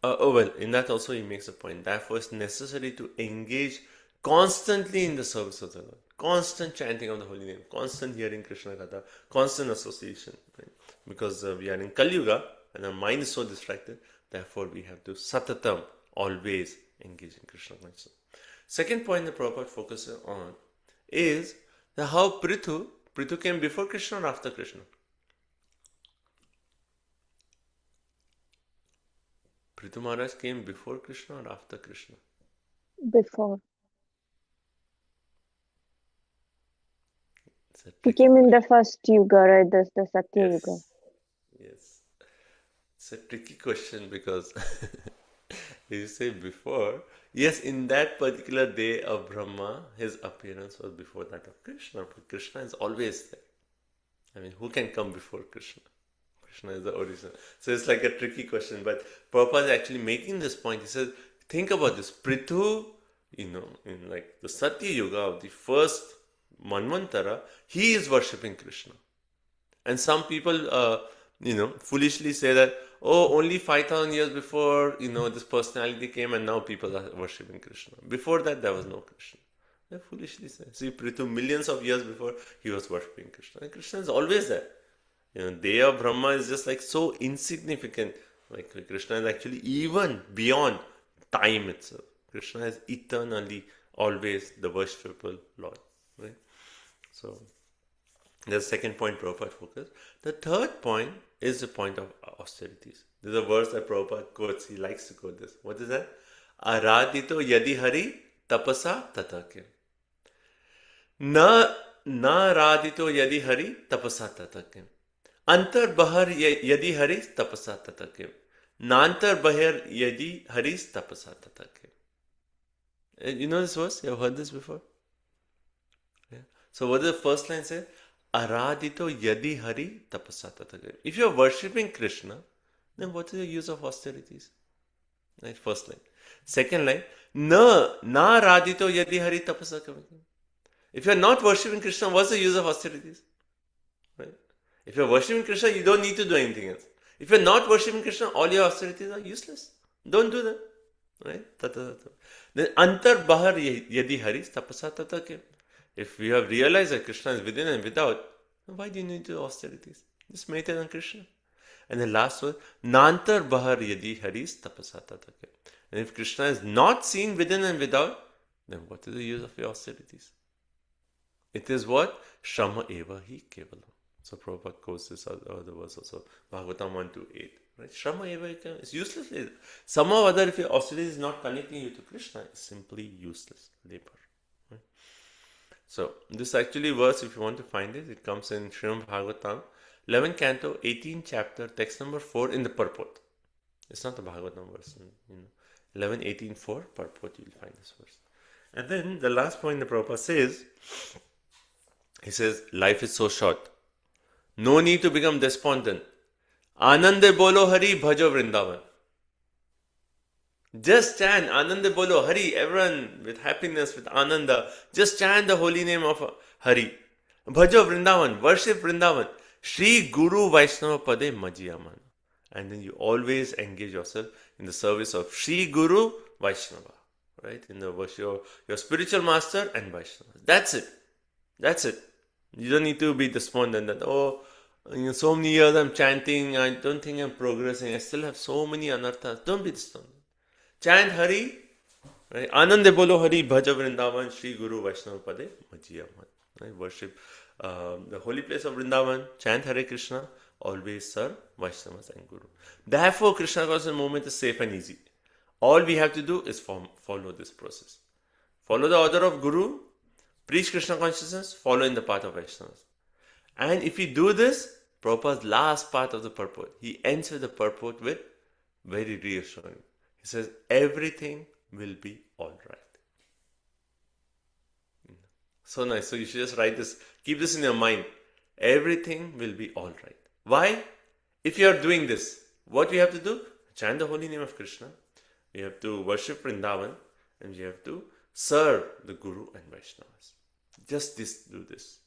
Well, in that also he makes a point. Therefore, it's necessary to engage constantly in the service of the Lord. Constant chanting of the holy name, constant hearing Krishna Katha, constant association. Right? Because we are in Kali Yuga and our mind is so distracted, therefore we have to satatam, always engage in Krishna consciousness. Second point the Prabhupada focuses on is the how Prithu came before Krishna or after Krishna? Prithu Maharaj came before Krishna or after Krishna? Before. He came in the first Yuga, right? The Satya Yuga. Yes. It's a tricky question because you say before, yes, in that particular day of Brahma, his appearance was before that of Krishna. But Krishna is always there. I mean, who can come before Krishna? Krishna is the original. So it's like a tricky question. But Prabhupada is actually making this point. He says, think about this. Prithu, in like the Satya Yuga of the first Manvantara, he is worshipping Krishna. And some people, foolishly say that, oh, only 5,000 years before, this personality came and now people are worshipping Krishna. Before that, there was no Krishna. They foolishly say. See, Prithu, millions of years before, he was worshipping Krishna. And Krishna is always there. Day of Brahma is just like so insignificant. Like Krishna is actually even beyond time itself. Krishna is eternally always the worshipable Lord. Right? So, that's the second point Prabhupada focused. The third point is the point of austerities. There's a verse that Prabhupada quotes. He likes to quote this. What is that? Aradito yadi hari tapasa tatake. Na radito yadi hari tapasa tatake. Antar bahar yadi haris tapasa tatake. Nantar bahar yadi haris tapasa tatake. You know this verse? You have heard this before? Yeah. So what does the first line say? Aradito yadi hari tapasa tatake. If you are worshipping Krishna, then what is the use of austerities? Right, first line. Second line, na radito yadi hari tapasa tatake. If you are not worshipping Krishna, what's the use of austerities? Right? If you are worshipping Krishna, you don't need to do anything else. If you are not worshipping Krishna, all your austerities are useless. Don't do that. Right? Then antar bahar yadi haris tapasa tatake. If you have realized that Krishna is within and without, then why do you need to do austerities? Just meditate on Krishna. And the last one, nantar bahar yadi haris tapasa tatake. And if Krishna is not seen within and without, then what is the use of your austerities? It is what? Shrama eva hi kevalam. So Prabhupada quotes this other verse also, Bhagavatam 1-8. Right? Shrama eva hi kevalam. It's useless. Somehow or other, if your austerity is not connecting you to Krishna, it's simply useless labor. Right? So this actually verse, if you want to find it comes in Srimad Bhagavatam, 11th canto, 18th chapter, text number 4 in the purport. It's not the Bhagavatam verse. 11, 18, 4, purport, you will find this verse. And then the last point the Prabhupada says, he says, life is so short. No need to become despondent. Anande bolo Hari, bhajo Vrindavan. Just chant Anande bolo Hari, everyone with happiness, with Ananda. Just chant the holy name of Hari. Bhajo Vrindavan, worship Vrindavan. Shri Guru Vaishnava Pade Majiyaman. And then you always engage yourself in the service of Shri Guru Vaishnava. Right? In the worship of your spiritual master and Vaishnava. That's it. That's it. You don't need to be despondent that, so many years I'm chanting, I don't think I'm progressing, I still have so many anarthas. Don't be despondent. Chant Hari, right? Anande bolo Hari, bhaja Vrindavan, Shri Guru Vaishnava Pade, Majiyaman. Right? Worship the holy place of Vrindavan, chant Hare Krishna, always serve Vaishnavas and Guru. Therefore, Krishna consciousness movement is safe and easy. All we have to do is follow this process. Follow the order of Guru, preach Krishna consciousness, follow in the path of Vaishnavas. And if we do this, Prabhupada's last part of the purport, he ends with the purport with very reassuring. He says, everything will be alright. So nice. So you should just write this, keep this in your mind. Everything will be alright. Why? If you are doing this, what we have to do? Chant the holy name of Krishna. We have to worship Vrindavan, and we have to serve the Guru and Vaishnavas. Just do this.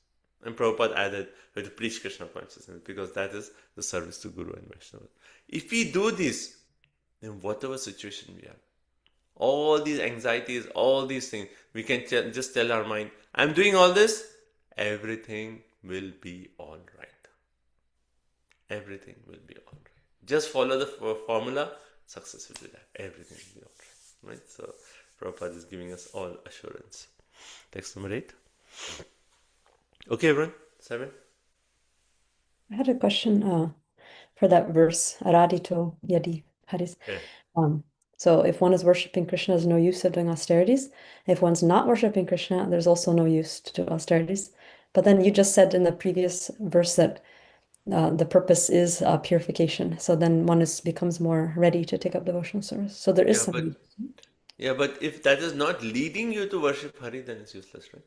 And Prabhupada added, we have to preach Krishna consciousness, because that is the service to Guru and Vaishnavas. If we do this, in whatever situation we are. All these anxieties, all these things, we can just tell our mind, I'm doing all this, everything will be all right. Everything will be all right. Just follow the formula, success will be there. Everything will be all right. Right? So, Prabhupada is giving us all assurance. Text number 8. Okay, everyone. 7. I had a question for that verse, Aradito Yadi Haris. Yeah. So if one is worshipping Krishna, there's no use of doing austerities. If one's not worshipping Krishna, there's also no use to do austerities. But then you just said in the previous verse that the purpose is purification. So then one becomes more ready to take up devotional service. So there is some use. But if that is not leading you to worship Hari, then it's useless, right?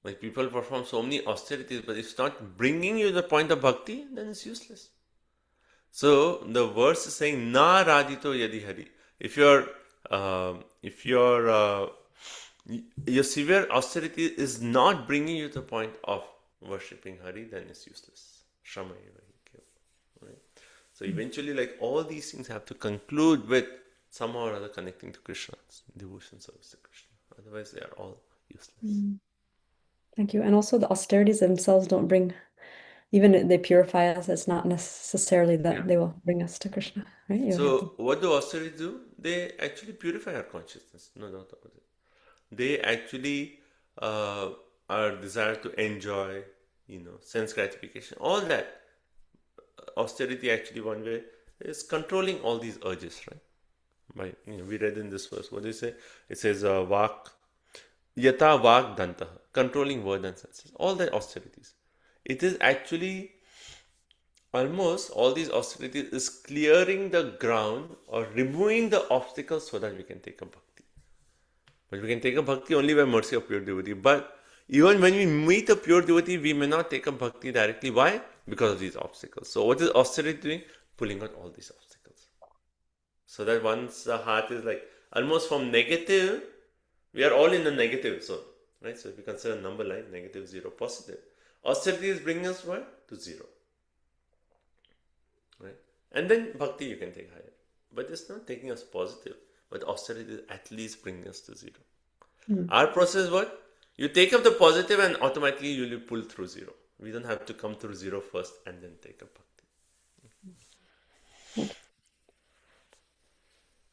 Like people perform so many austerities, but if it's not bringing you to the point of bhakti, then it's useless. So the verse is saying, "Na radito yadi hari." If your severe austerity is not bringing you to the point of worshipping Hari, then it's useless. Shrama eva hi keva. Right? So eventually, like all these things have to conclude with somehow or other connecting to Krishna, devotion service to Krishna. Otherwise, they are all useless. Thank you. And also the austerities themselves don't bring, even they purify us, it's not necessarily that they will bring us to Krishna, right? So what do austerities do? They actually purify our consciousness, no doubt about it. They actually our desire to enjoy, sense gratification, all that. Austerity actually one way is controlling all these urges, right? We read in this verse, what do you say? It says vak, yata vak danta, controlling word and senses. All that austerities. It is actually almost all these austerities is clearing the ground or removing the obstacles so that we can take a bhakti. But we can take a bhakti only by mercy of pure devotee. But even when we meet a pure devotee, we may not take a bhakti directly. Why? Because of these obstacles. So what is austerity doing? Pulling out all these obstacles. So that once the heart is like almost from negative, we are all in the negative zone. Right? So if you consider a number line, negative, 0, positive. Austerity is bringing us what? To 0. Right? And then bhakti you can take higher. But it's not taking us positive. But austerity is at least bringing us to 0. Our process is what? You take up the positive and automatically you will be pulled through 0. We don't have to come through 0 first and then take up bhakti.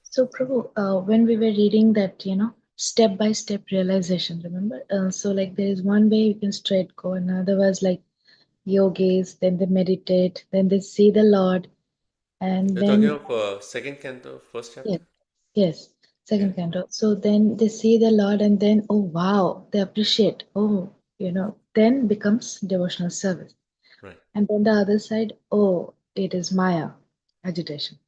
So, Prabhu, when we were reading that, step-by-step realization, remember? So, like, there is one way you can straight go, and another was like yogis, then they meditate, then they see the Lord, and You're then... talking of second canto, first chapter? Yes, second canto. So then they see the Lord, and then, oh, wow, they appreciate. Oh, then becomes devotional service. Right. And then the other side, oh, it is Maya, agitation.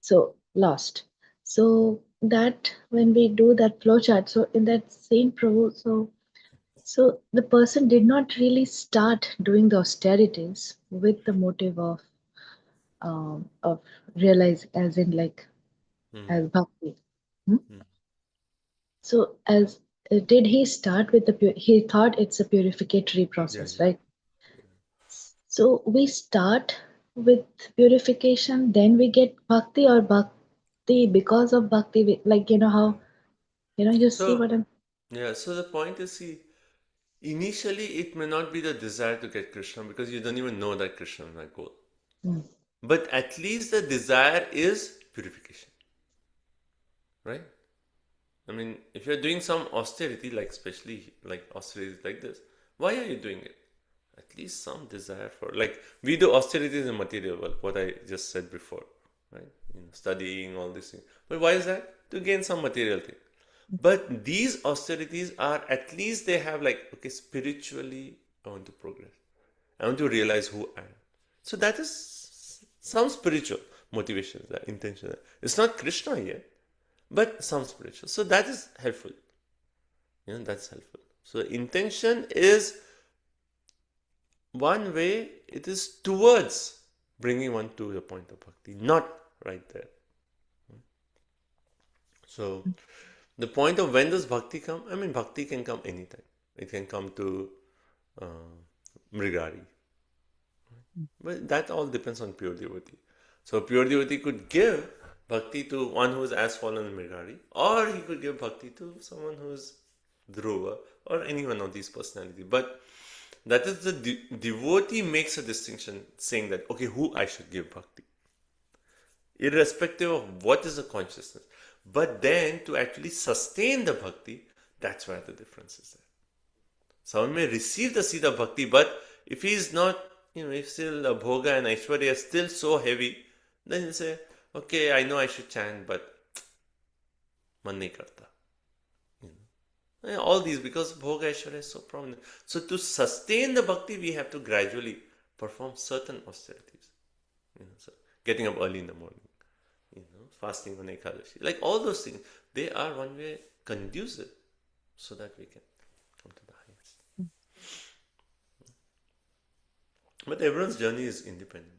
So lost. So that when we do that flowchart, so in that same Prabhu, so the person did not really start doing the austerities with the motive of realize, as in like as bhakti. So as did he start with he thought it's a purificatory process, right? So we start with purification, then we get bhakti, or bhakti because of bhakti, like how you see what I'm... Yeah, so the point is, see, initially it may not be the desire to get Krishna because you don't even know that Krishna is my goal. But at least the desire is purification. Right? I mean, if you're doing some austerity, like especially like austerities like this, why are you doing it? At least some desire for, like, we do austerities in material world, what I just said before, right? Studying all these things. But why is that? To gain some material thing. But these austerities are, at least they have like, okay, spiritually, I want to progress. I want to realize who I am. So that is some spiritual motivation, that intention. It's not Krishna yet, but some spiritual. So that is helpful. That's helpful. So intention is one way, it is towards bringing one to the point of bhakti, not right there. So the point of when does bhakti come? I mean, bhakti can come anytime. It can come to Mrigari. But that all depends on pure devotee. So pure devotee could give bhakti to one who is as fallen as Mrigari, or he could give bhakti to someone who is Dhruva, or any one of these personalities. But that is the devotee makes a distinction saying that, okay, who I should give bhakti, irrespective of what is the consciousness. But then to actually sustain the bhakti, that's where the difference is there. Someone may receive the seed of bhakti, but if he is not, if still bhoga and aishwarya is still so heavy, then he'll say, okay, I know I should chant, but man nahi karta. All these, because bhoga aishwarya is so prominent. So to sustain the bhakti, we have to gradually perform certain austerities. So getting up early in the morning, fasting on Ekadashi, like all those things, they are one way conducive so that we can come to the highest. But everyone's journey is independent,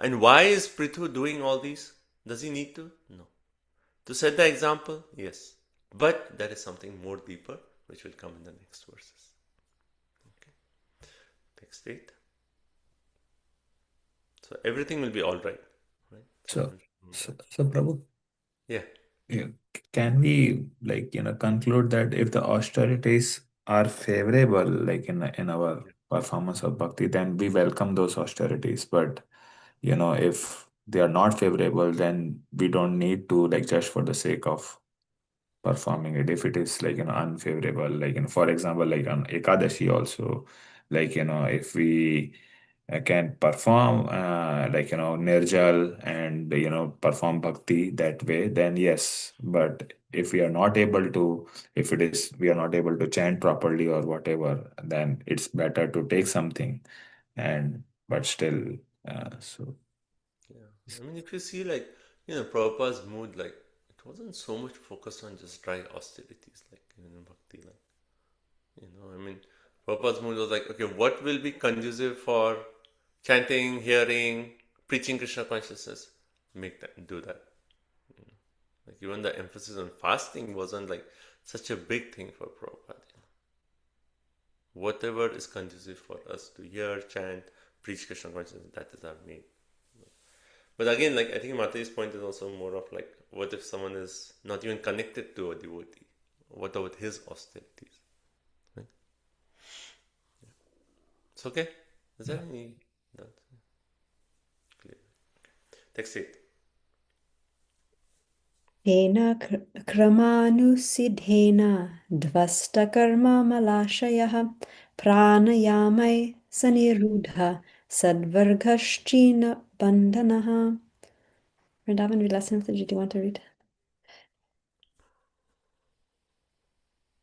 And why is Prithu doing all these? Does he need to? No. To set the example? Yes. But there is something more deeper, which will come in the next verses. Okay. Text 8. So everything will be all right. So Prabhu, Yeah. can we conclude that if the austerities are favorable, like in our performance of bhakti, then we welcome those austerities. But if they are not favorable, then we don't need to, like, just for the sake of performing it. If it is unfavorable, for example, like on Ekadashi also, if we can perform nirjal and perform bhakti that way, then yes. But if we are not able to, if it is we are not able to chant properly or whatever, then it's better to take something. But still, so Yeah. I mean, if you see, Prabhupada's mood, it wasn't so much focused on just dry austerities, bhakti, I mean, Prabhupada's mood was like, okay, what will be conducive for chanting, hearing, preaching Krishna consciousness? Do that. Like even the emphasis on fasting wasn't like such a big thing for Prabhupada. Whatever is conducive for us to hear, chant, preach Krishna consciousness, that is our main. But again, I think Mataji's point is also more of what if someone is not even connected to a devotee? What about his austerities? Right? Yeah. It's okay? Is there any doubt? Clear. Text 8. Ena kramanusidhena dvastakarma malashayah pranayamai sanirudha sadvargashchina bandhanaha. Vrindavan Vilasanatha, do you want to read?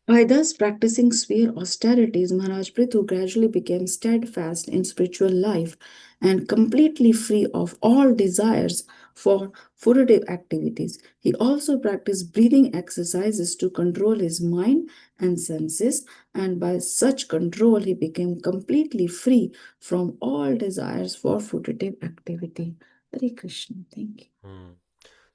By thus practicing severe austerities, Maharaj Prithu gradually became steadfast in spiritual life and completely free of all desires for fruitive activities. He also practiced breathing exercises to control his mind and senses, and by such control, he became completely free from all desires for fruitive activity. Hare Krishna, thank you.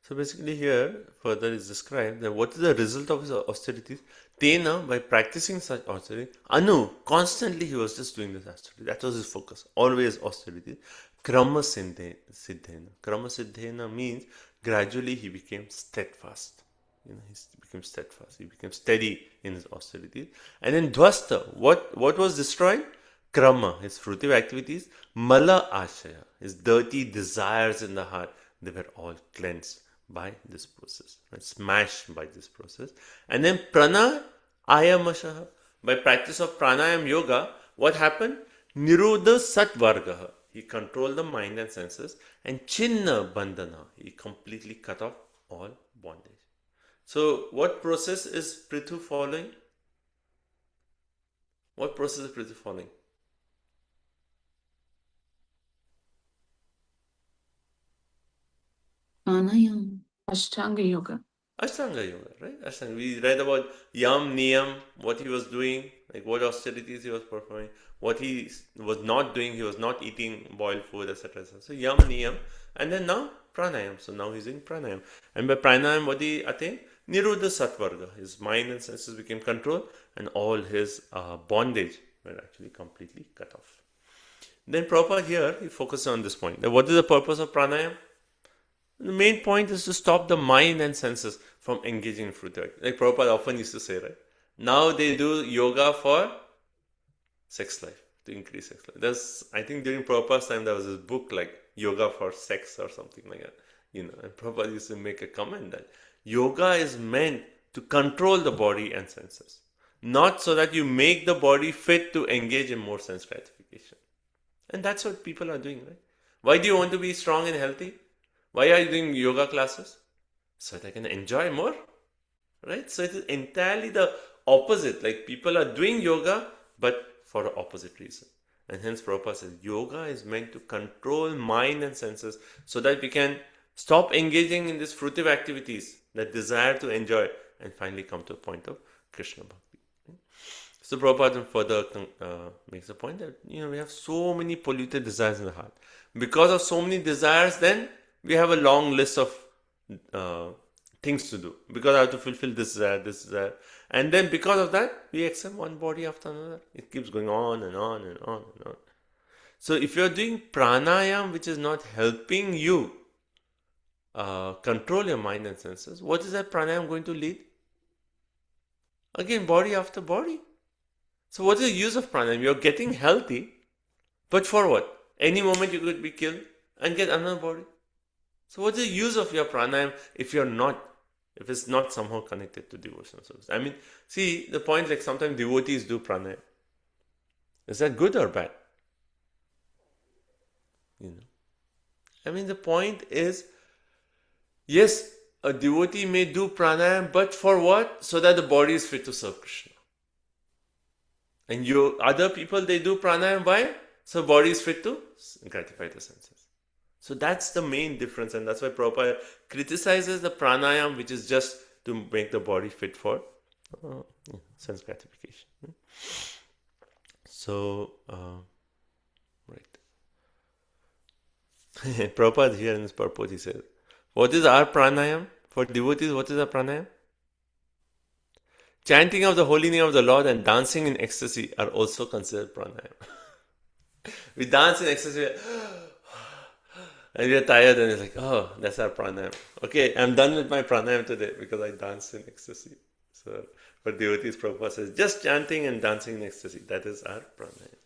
So basically here further is described that what is the result of his austerities. Tena, by practicing such austerity, Anu, constantly he was just doing this austerity. That was his focus. Always austerity. Krama siddhena. Krama siddhena means gradually he became steadfast. He became steadfast. He became steady in his austerities. And then dvasta, what was destroyed? Krama, his fruitive activities. Mala ashaya, his dirty desires in the heart, they were all cleansed by this process, smashed by this process. And then pranayamasaha, by practice of pranayam yoga, what happened? Nirodha satvargaha, he controlled the mind and senses, and chinna bandhana, he completely cut off all bondage. So what process is Prithu following? What process is Prithu following? Pranayam. Ashtanga Yoga. Ashtanga yoga, right? Ashtanga. We read about Yam, Niyam, what he was doing, like what austerities he was performing, what he was not doing, he was not eating boiled food, etc. So Yam, Niyam, and then now Pranayam. So now he's doing Pranayam. And by Pranayam, what he attained? Nirodha Satvarga. His mind and senses became controlled, and all his bondage were actually completely cut off. Then Prabhupada here, he focuses on this point. That what is the purpose of pranayama? The main point is to stop the mind and senses from engaging in fruitive activity. Like Prabhupada often used to say, right? Now they do yoga for sex life, to increase sex life. I think during Prabhupada's time, there was this book like Yoga for Sex or something like that. And Prabhupada used to make a comment that yoga is meant to control the body and senses, not so that you make the body fit to engage in more sense gratification. And that's what people are doing, right? Why do you want to be strong and healthy? Why are you doing yoga classes? So that I can enjoy more, right? So it is entirely the opposite. Like people are doing yoga, but for the opposite reason. And hence Prabhupada says, yoga is meant to control mind and senses so that we can stop engaging in these fruitive activities that desire to enjoy and finally come to a point of Krishna Bhakti. So Prabhupada further makes the point that we have so many polluted desires in the heart. Because of so many desires, then we have a long list of things to do. Because I have to fulfill this desire. And then because of that, we accept one body after another. It keeps going on and on and on and on. So if you're doing pranayam, which is not helping you control your mind and senses, what is that pranayam going to lead? Again, body after body. So what is the use of pranayam? You're getting healthy, but for what? Any moment you could be killed and get another body. So what's the use of your pranayam if it's not somehow connected to devotional service? I mean, see, the point like sometimes devotees do pranayam. Is that good or bad? I mean, the point is, yes, a devotee may do pranayam, but for what? So that the body is fit to serve Krishna. And other people, they do pranayam, why? So body is fit to gratify the senses. So that's the main difference, and that's why Prabhupada criticizes the pranayam, which is just to make the body fit for sense gratification. So, right. Prabhupada here in his purport, he says, what is our pranayam? For devotees, what is our pranayam? Chanting of the holy name of the Lord and dancing in ecstasy are also considered pranayam. We dance in ecstasy, and we are tired, and it's like, oh, that's our pranayam. Okay, I'm done with my pranayam today because I danced in ecstasy. So, for devotees, Prabhupada says, just chanting and dancing in ecstasy, that is our pranayam.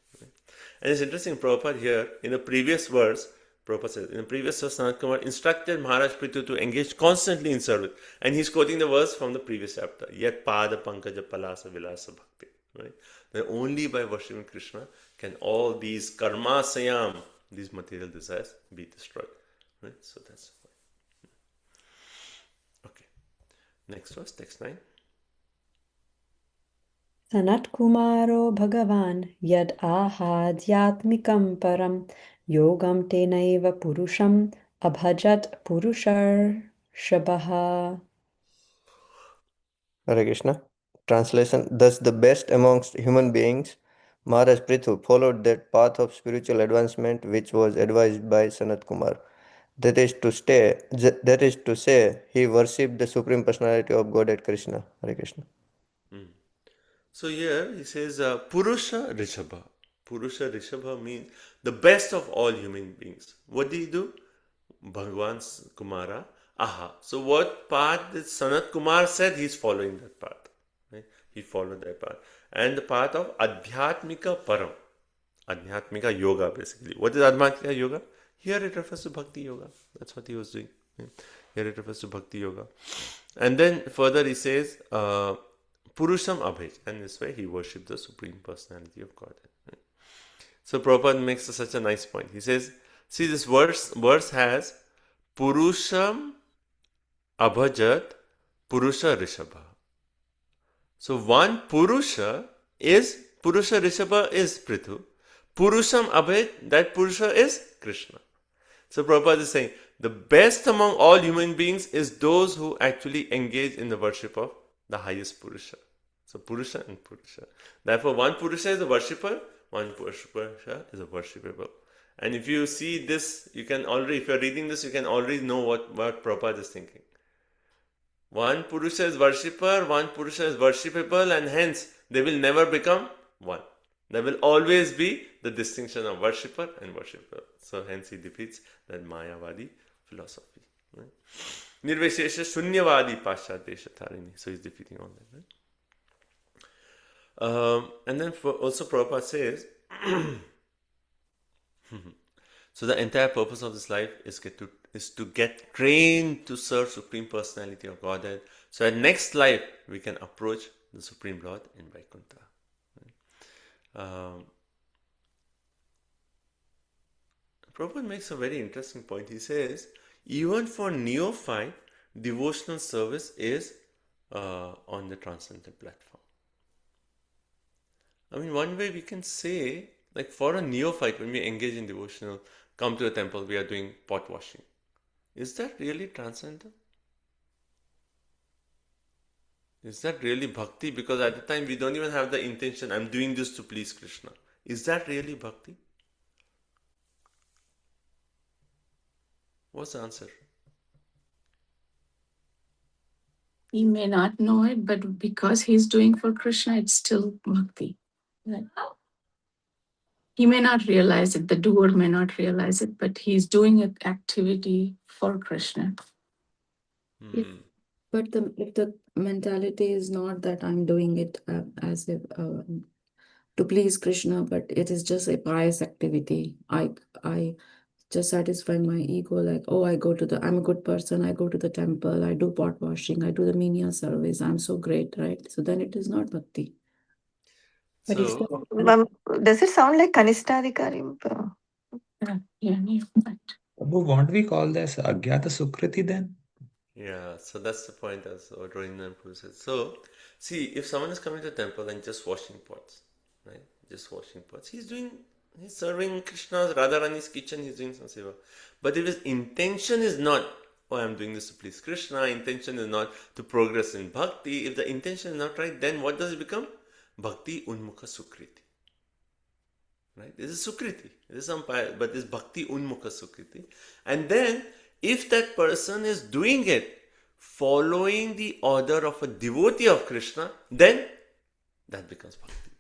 And it's interesting, Prabhupada here, in the previous verse, Prabhupada says, in the previous verse, Sanat Kumar instructed Maharaj Prithu to engage constantly in service. And he's quoting the verse from the previous chapter, Yat Pada Pankaja Palasa Vilasa Bhakti. Right? That only by worshipping Krishna can all these karma sayam, these material desires, be destroyed. Right? So that's the point. Okay. Next verse, text 9. Sanat Kumaro Bhagavan Yad Ahadhyatmikam Param Yogam Tenaiva Purusham Abhajat Purushar Shabaha. Hare Krishna. Translation: thus the best amongst human beings, Maharaj Prithu, followed that path of spiritual advancement which was advised by Sanat Kumar. That is to say, he worshipped the Supreme Personality of Godhead Krishna. Hare Krishna. So here he says Purusha Rishabha. Purusha Rishabha means the best of all human beings. What did he do? Bhagwan Kumara. Aha. So what path that Sanat Kumar said, he's following that path. Right? He followed that path. And the path of Adhyatmika Param. Adhyatmika Yoga basically. What is Adhyatmika Yoga? Here it refers to Bhakti Yoga. That's what he was doing. Here it refers to Bhakti Yoga. And then further he says Purusham Abhej. And this way he worshipped the Supreme Personality of Godhead. Right? So Prabhupada makes such a nice point. He says, see, this verse has Purusham Abhajat Purusha Rishabha. So one Purusha Rishabha is Prithu. Purusham Abhaj, that Purusha is Krishna. So Prabhupada is saying, the best among all human beings is those who actually engage in the worship of the highest Purusha. So Purusha and Purusha. Therefore, one Purusha is a worshipper, one Purusha is a worshipable. And if you see this, if you're reading this, you can already know what Prabhupada is thinking. One Purusha is worshipper, one Purusha is worshipable, and hence they will never become one. There will always be the distinction of worshipper and worshipper. So hence he defeats that Mayavadi philosophy. Right? Nirvishesha Shunyavadi Paschadesha Tarini. So he's defeating all that. Right? And then also Prabhupada says, so the entire purpose of this life is to get trained to serve Supreme Personality of Godhead. So at next life, we can approach the Supreme Lord in Vaikuntha. Prabhupada makes a very interesting point. He says, even for neophyte, devotional service is on the transcendental platform. I mean, one way we can say, like for a neophyte, when we engage in devotional, come to a temple, we are doing pot washing. Is that really transcendental? Is that really bhakti? Because at the time we don't even have the intention, I'm doing this to please Krishna. Is that really bhakti? What's the answer? He may not know it, but because he's doing for Krishna, it's still bhakti. Right? He may not realize it, the doer may not realize it, but he's doing an activity for Krishna. If, but if the mentality is not that I'm doing it as if to please Krishna, but it is just a pious activity. I just satisfy my ego, like, oh, I'm a good person, I go to the temple, I do pot washing, I do the menial service, I'm so great, right? So then it is not bhakti. But it's Does it sound like Kanistadhikari? Won't we call this Agyata Sukriti then? Yeah, so that's the point as what Rohindan said. So, see, if someone is coming to the temple and just washing pots, right? Just washing pots, he's serving Krishna's Radharani's kitchen, he's doing some seva. But if his intention is not, oh, I'm doing this to please Krishna, intention is not to progress in bhakti, if the intention is not right, then what does it become? Bhakti Unmukha Sukriti. Right? This is Sukriti. This is some but this Bhakti Unmukha Sukriti. And then, if that person is doing it following the order of a devotee of Krishna, then that becomes bhakti.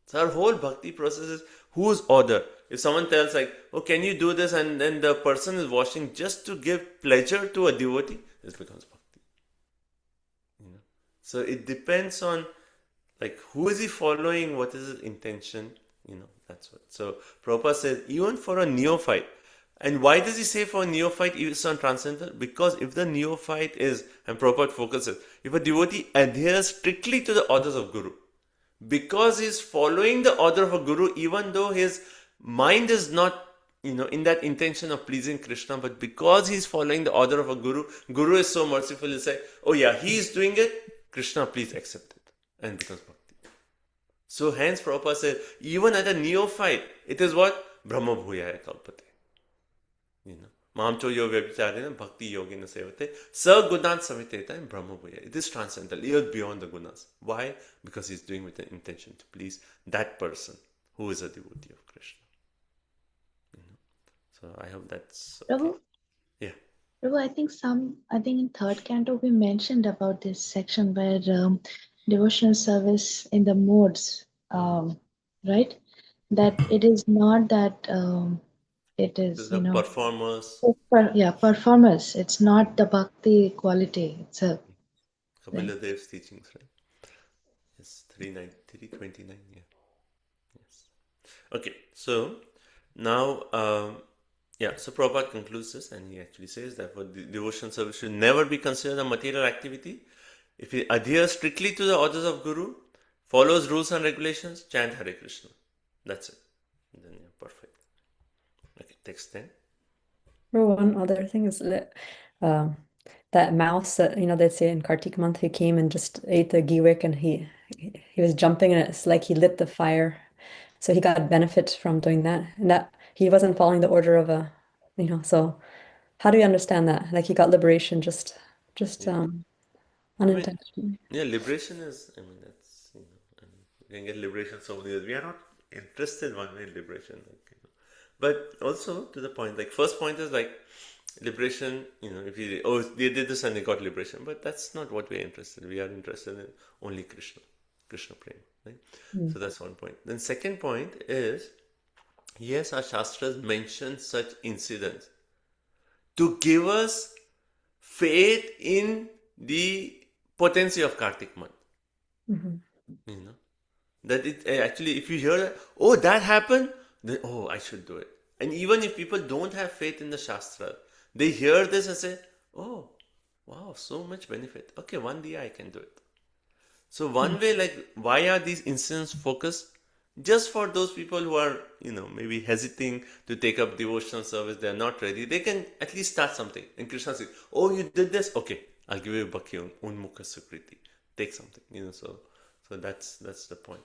So our whole bhakti process is whose order. If someone tells like, oh, can you do this, and then the person is washing just to give pleasure to a devotee, this becomes bhakti. So it depends on like who is he following, what is his intention, that's what. So Prabhupada says even for a neophyte. And why does he say for a neophyte it's on transcendental? Because if the neophyte is, and Prabhupada focuses, if a devotee adheres strictly to the orders of Guru, because he's following the order of a Guru, even though his mind is not, in that intention of pleasing Krishna, but because he's following the order of a Guru, Guru is so merciful, he'll say, oh yeah, he is doing it, Krishna, please accept it. And it becomes bhakti. So hence Prabhupada says, even at a neophyte, it is what? Brahma bhuyaya kalpate. Mamcho yo vyabhicharena bhakti yogina sevate sa gunan samiteta and brahma bhuya. It is transcendental, even beyond the gunas. Why? Because he's doing with the intention to please that person who is a devotee of Krishna. So I hope that's okay. Prabhu? Yeah. Prabhu, I think in third canto we mentioned about this section where devotional service in the modes, right? That it is not that it is, the performers. Performers. It's not the bhakti quality itself. Kapila Dev's teachings, right? Yes, 329, yeah. Yes. Okay, so now, so Prabhupada concludes this and he actually says that for devotional service should never be considered a material activity. If he adheres strictly to the orders of Guru, follows rules and regulations, chant Hare Krishna. That's it. And then you're perfect. Okay, text 10. One other thing is that mouse that they say in Kartik month he came and just ate the ghee wick and he was jumping and it's like he lit the fire, so he got benefit from doing that, and that he wasn't following the order of a so how do you understand that, like he got liberation just unintentionally? Liberation is, that's, you can get liberation so many ways. We are not interested one way in liberation, but also to the point, like first point is like liberation, if they did this and they got liberation, but that's not what we are interested in. We are interested in only Krishna. Krishna Prem, right? So that's one point. Then second point is, yes, our Shastras mention such incidents to give us faith in the potency of Kartik month. You know, that it actually, if you hear that, oh, that happened, then oh, I should do it. And even if people don't have faith in the Shastra, they hear this and say, oh, wow, so much benefit. Okay, one day I can do it. So one way, like, why are these incidents focused? Just for those people who are, maybe hesitating to take up devotional service, they are not ready. They can at least start something. And Krishna says, "Oh, you did this? Okay, I'll give you Bhakti Unmukha Sukriti. Take something." So that's the point.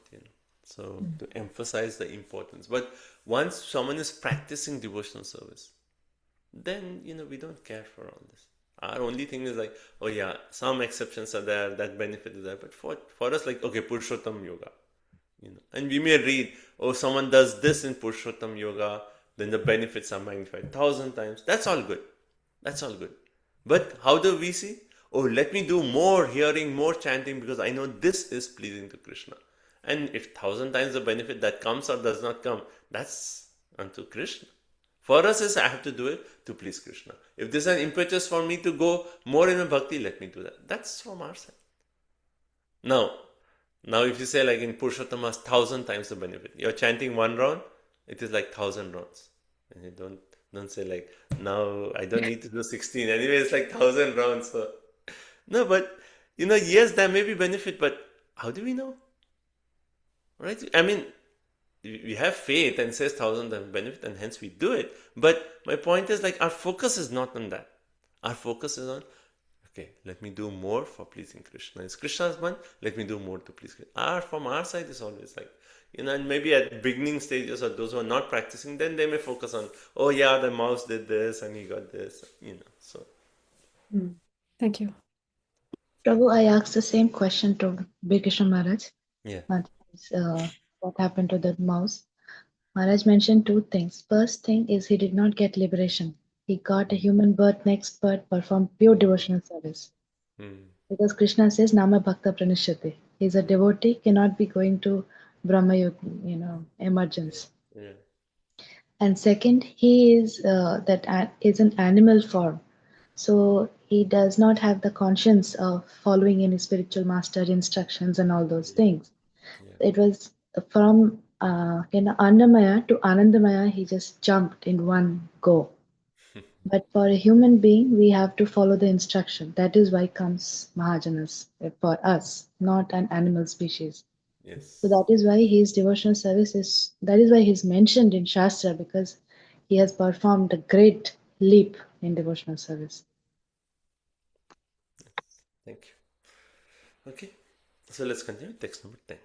So to emphasize the importance. But once someone is practicing devotional service, then we don't care for all this. Our only thing is like, oh yeah, some exceptions are there, that benefit is there, but for us, like, okay, Purushottam Yoga, and we may read, oh, someone does this in Purushottam Yoga, then the benefits are magnified 1,000 times. That's all good. But how do we see? Oh, let me do more hearing, more chanting, because I know this is pleasing to Krishna. And if 1,000 times the benefit that comes or does not come, that's unto Krishna. For us is I have to do it to please Krishna. If there's an impetus for me to go more in a bhakti, let me do that. That's from our side. Now if you say like in Purushottama's 1,000 times the benefit, you're chanting one round, it is like 1,000 rounds. And you don't say like, now I don't need to do 16. Anyway, it's like 1,000 rounds. So. No, but yes, there may be benefit, but how do we know? Right? I mean, we have faith and says 1,000 times benefit, and hence we do it. But my point is, like, our focus is not on that. Our focus is on, okay, let me do more for pleasing Krishna. It's Krishna's month, let me do more to please Krishna. From our side is always like, and maybe at beginning stages or those who are not practicing, then they may focus on, oh yeah, the mouse did this and he got this, so. Thank you. Prabhu, I asked the same question to Bhikisha Maharaj. Yeah. What happened to the mouse? Maharaj mentioned two things. First thing is he did not get liberation. He got a human birth, next birth, performed pure devotional service. Because Krishna says, Nama Bhakta Pranishyate. He's a devotee, cannot be going to Brahma Yoga, emergence. Yeah. And second, he is is an animal form. So he does not have the conscience of following any spiritual master instructions and all those things. It was from Annamaya to Anandamaya, he just jumped in one go. But for a human being, we have to follow the instruction. That is why comes Mahajanas for us, not an animal species. Yes. So that is why his devotional service that is why he's mentioned in Shastra, because he has performed a great leap in devotional service. Thank you. Okay, so let's continue. Text number 10.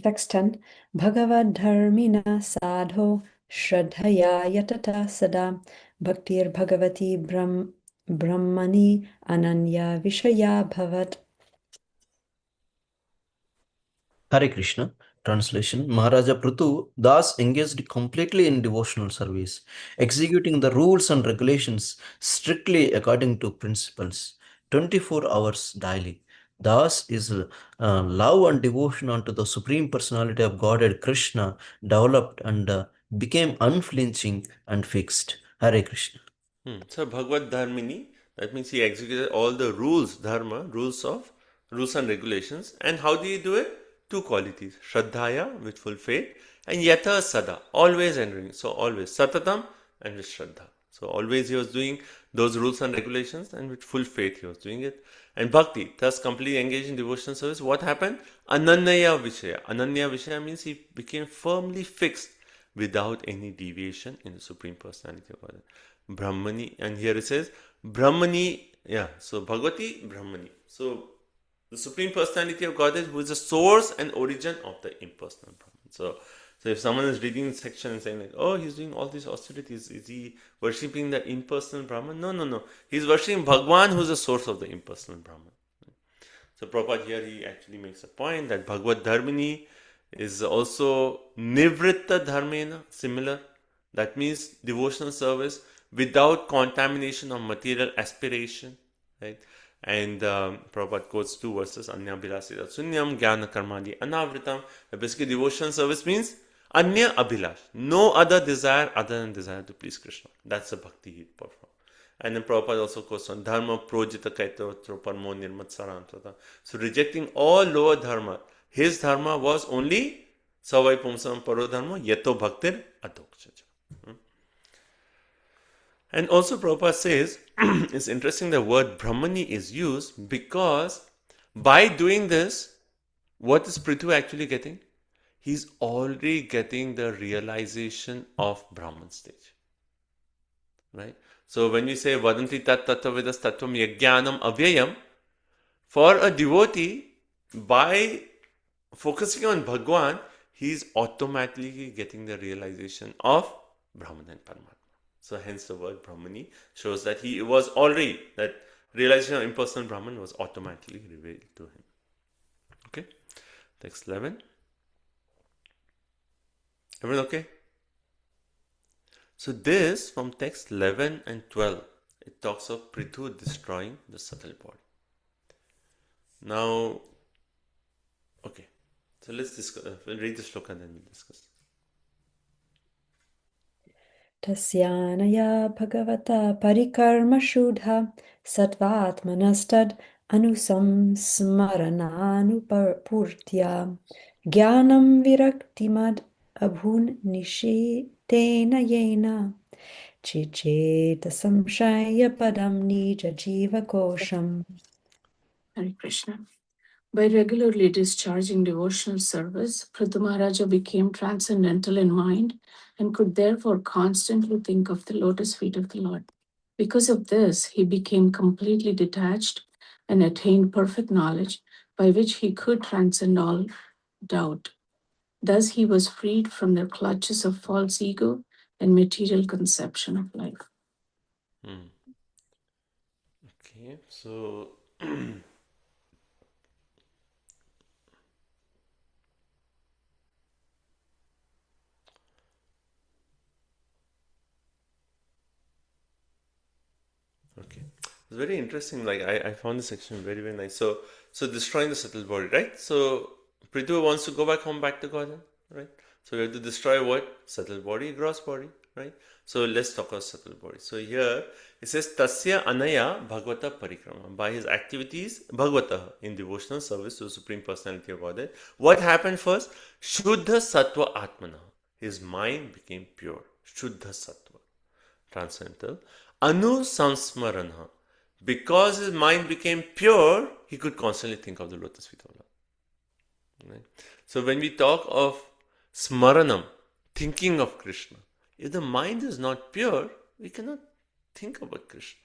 Text 10. Bhagavad Dharmina Sadho Shraddhaya Yatata Sada Bhaktir Bhagavati Brahmani Ananya Vishaya Bhavat. Hare Krishna. Translation: Maharaja Prithu thus engaged completely in devotional service, executing the rules and regulations strictly according to principles, 24 hours daily. Thus is love and devotion unto the Supreme Personality of Godhead Krishna developed and became unflinching and fixed. Hare Krishna. So Bhagavad Dharmini, that means he executed all the rules, dharma, rules and regulations. And how did he do it? Two qualities: Shraddhaya, with full faith, and Yatha Sada, always entering. So always Satatam and with Shraddha. So always he was doing those rules and regulations, and with full faith he was doing it. And Bhakti, thus completely engaged in devotional service. What happened? Ananya Vishaya. Ananya Vishaya means he became firmly fixed without any deviation in the Supreme Personality of God. Brahmani, and here it says Brahmani, so Bhagavati Brahmani. So the Supreme Personality of Godhead, who is the source and origin of the impersonal Brahman. So if someone is reading this section and saying like, oh, he's doing all these austerities, is he worshipping the impersonal Brahman? No. He's worshipping Bhagwan, who is the source of the impersonal Brahman. So Prabhupada here, he actually makes a point that Bhagavad Dharmini is also Nivritta Dharmena, similar. That means devotional service without contamination of material aspiration, right? And Prabhupada quotes two verses, Anya Abhilasita Sunyam Jnana Karmadi Anavritam. Basically, devotional service means Anya Abhilash, no other desire other than desire to please Krishna. That's the bhakti he performed. And then Prabhupada also quotes on Dharma Projita Kaitavatra Parmo Nirmat Sarantata. So rejecting all lower dharma, his dharma was only Savai Pumsam Paro Dharma Yato Bhaktir Adokchaja. And also Prabhupada says, it's interesting the word Brahmani is used because by doing this, what is Prithu actually getting? He's already getting the realization of Brahman stage. Right? So when we say Vadanti tat tattvavidas tattvam yajnanam avyayam, for a devotee, by focusing on Bhagwan, he's automatically getting the realization of Brahman and Paramatma. So hence the word Brahmani shows that he was already, that realization of impersonal Brahman was automatically revealed to him. Okay? Text 11. Everyone okay? So this, from text 11 and 12, it talks of Prithu destroying the subtle body. Now, okay. So let's discuss. We'll read the shloka and then we'll discuss. Tasyanaya bhagavata parikarma shudha sattvatmanastad anusam smarananupurtya jnanam viraktimad abhun nishetena yena chicheta samshaya padam nija jiva kosham. Hare Krishna. By regularly discharging devotional service, Prithu Maharaja became transcendental in mind and could therefore constantly think of the lotus feet of the Lord. Because of this, he became completely detached and attained perfect knowledge by which he could transcend all doubt. Thus, he was freed from the clutches of false ego and material conception of life. Okay, so okay, it's very interesting. Like I found this section very, very nice. So destroying the subtle body, right? So Prithu wants to go back home, back to Godhead, right? So we have to destroy what? Subtle body, gross body, right? So let's talk about subtle body. So here it says Tasya Anaya Bhagavata Parikrama. By his activities, Bhagavata, in devotional service to the Supreme Personality of Godhead. What happened first? Shuddha Sattva Atmana. His mind became pure. Shuddha Sattva. Transcendental. Anu Samsmarana. Because his mind became pure, he could constantly think of the lotus feet of Lord. Right? So when we talk of Smaranam, thinking of Krishna, if the mind is not pure, we cannot think about Krishna.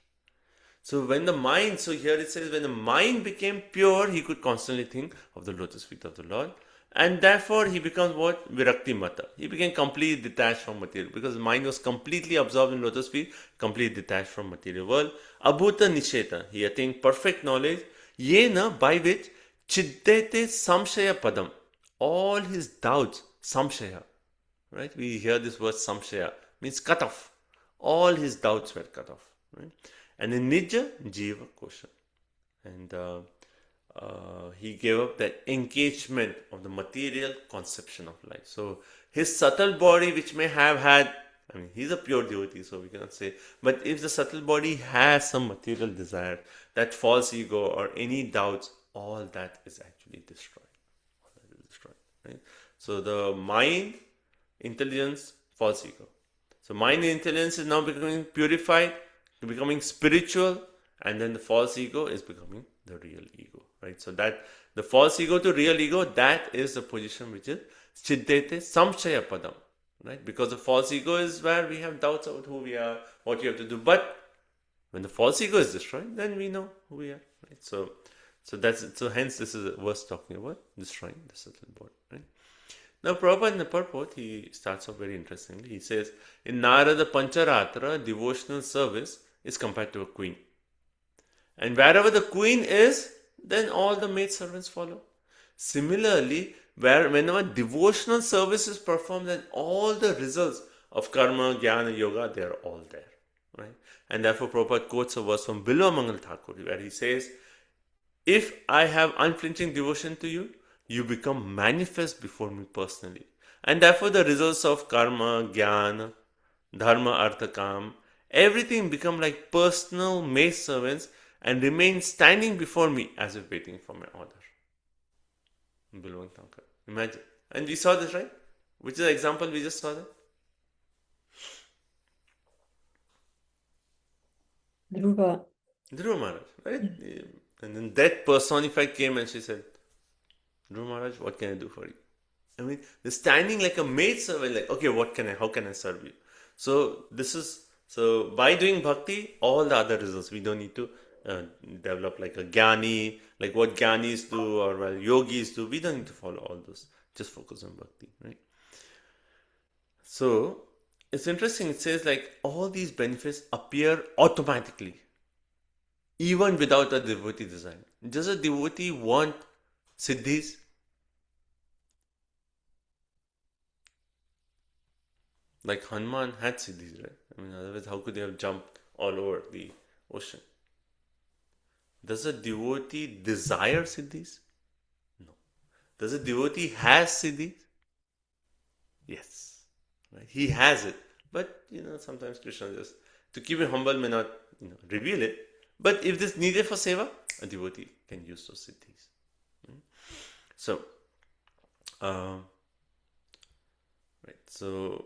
So when the mind, so here it says, when the mind became pure, he could constantly think of the lotus feet of the Lord. And therefore he becomes what? Virakti Mata. He became completely detached from material because his mind was completely absorbed in lotus feet, completely detached from material world. Abhuta Nisheta. He attained perfect knowledge. Yena, by which Chiddete Samshaya Padam. All his doubts, Samshaya. Right? We hear this word Samshaya, means cut off. All his doubts were cut off. Right? And in Nija Jiva Kosha. And he gave up that engagement of the material conception of life. So his subtle body, which may have had, I mean, he's a pure devotee, so we cannot say, but if the subtle body has some material desire, that false ego or any doubts, all that is actually destroyed. All that is destroyed. Right? So the mind, intelligence, false ego. So mind and intelligence is now becoming purified, becoming spiritual, and then the false ego is becoming the real ego, right? So that the false ego to real ego, that is the position which is Chiddete Samshaya Padam, right? Because the false ego is where we have doubts about who we are, what you have to do. But when the false ego is destroyed, then we know who we are, right? So hence this is a verse talking about destroying the subtle body, right? Now, Prabhupada in the purport, he starts off very interestingly. He says, in Narada Pancharatra, devotional service is compared to a queen. And wherever the queen is, then all the maid servants follow. Similarly, whenever devotional service is performed, then all the results of karma, jnana, yoga, they are all there. Right? And therefore, Prabhupada quotes a verse from Bilva Mangal Thakur, where he says, If I have unflinching devotion to you, you become manifest before me personally. And therefore the results of karma, jnana, dharma, artha, kam, everything become like personal maid servants and remain standing before me as if waiting for my order. Imagine. And we saw this, right? Which is the example we just saw there? Dhruva. Dhruva Maharaj, right? And then that personified came and she said, Dhruva Maharaj, what can I do for you? I mean, they're standing like a maid servant, like, okay, how can I serve you? So by doing bhakti, all the other results, we don't need to develop like a jnani, like what jnanis do or well, yogis do. We don't need to follow all those. Just focus on bhakti, right? So it's interesting. It says like all these benefits appear automatically, even without a devotee design. Does a devotee want siddhis? Like Hanuman had siddhis, right? I mean, otherwise, how could they have jumped all over the ocean? Does a devotee desire siddhis? No. Does a devotee has siddhis? Yes. Right? He has it. But, sometimes Krishna just, to keep him humble, may not, reveal it. But if this needed for seva, a devotee can use those siddhis. So, right. So,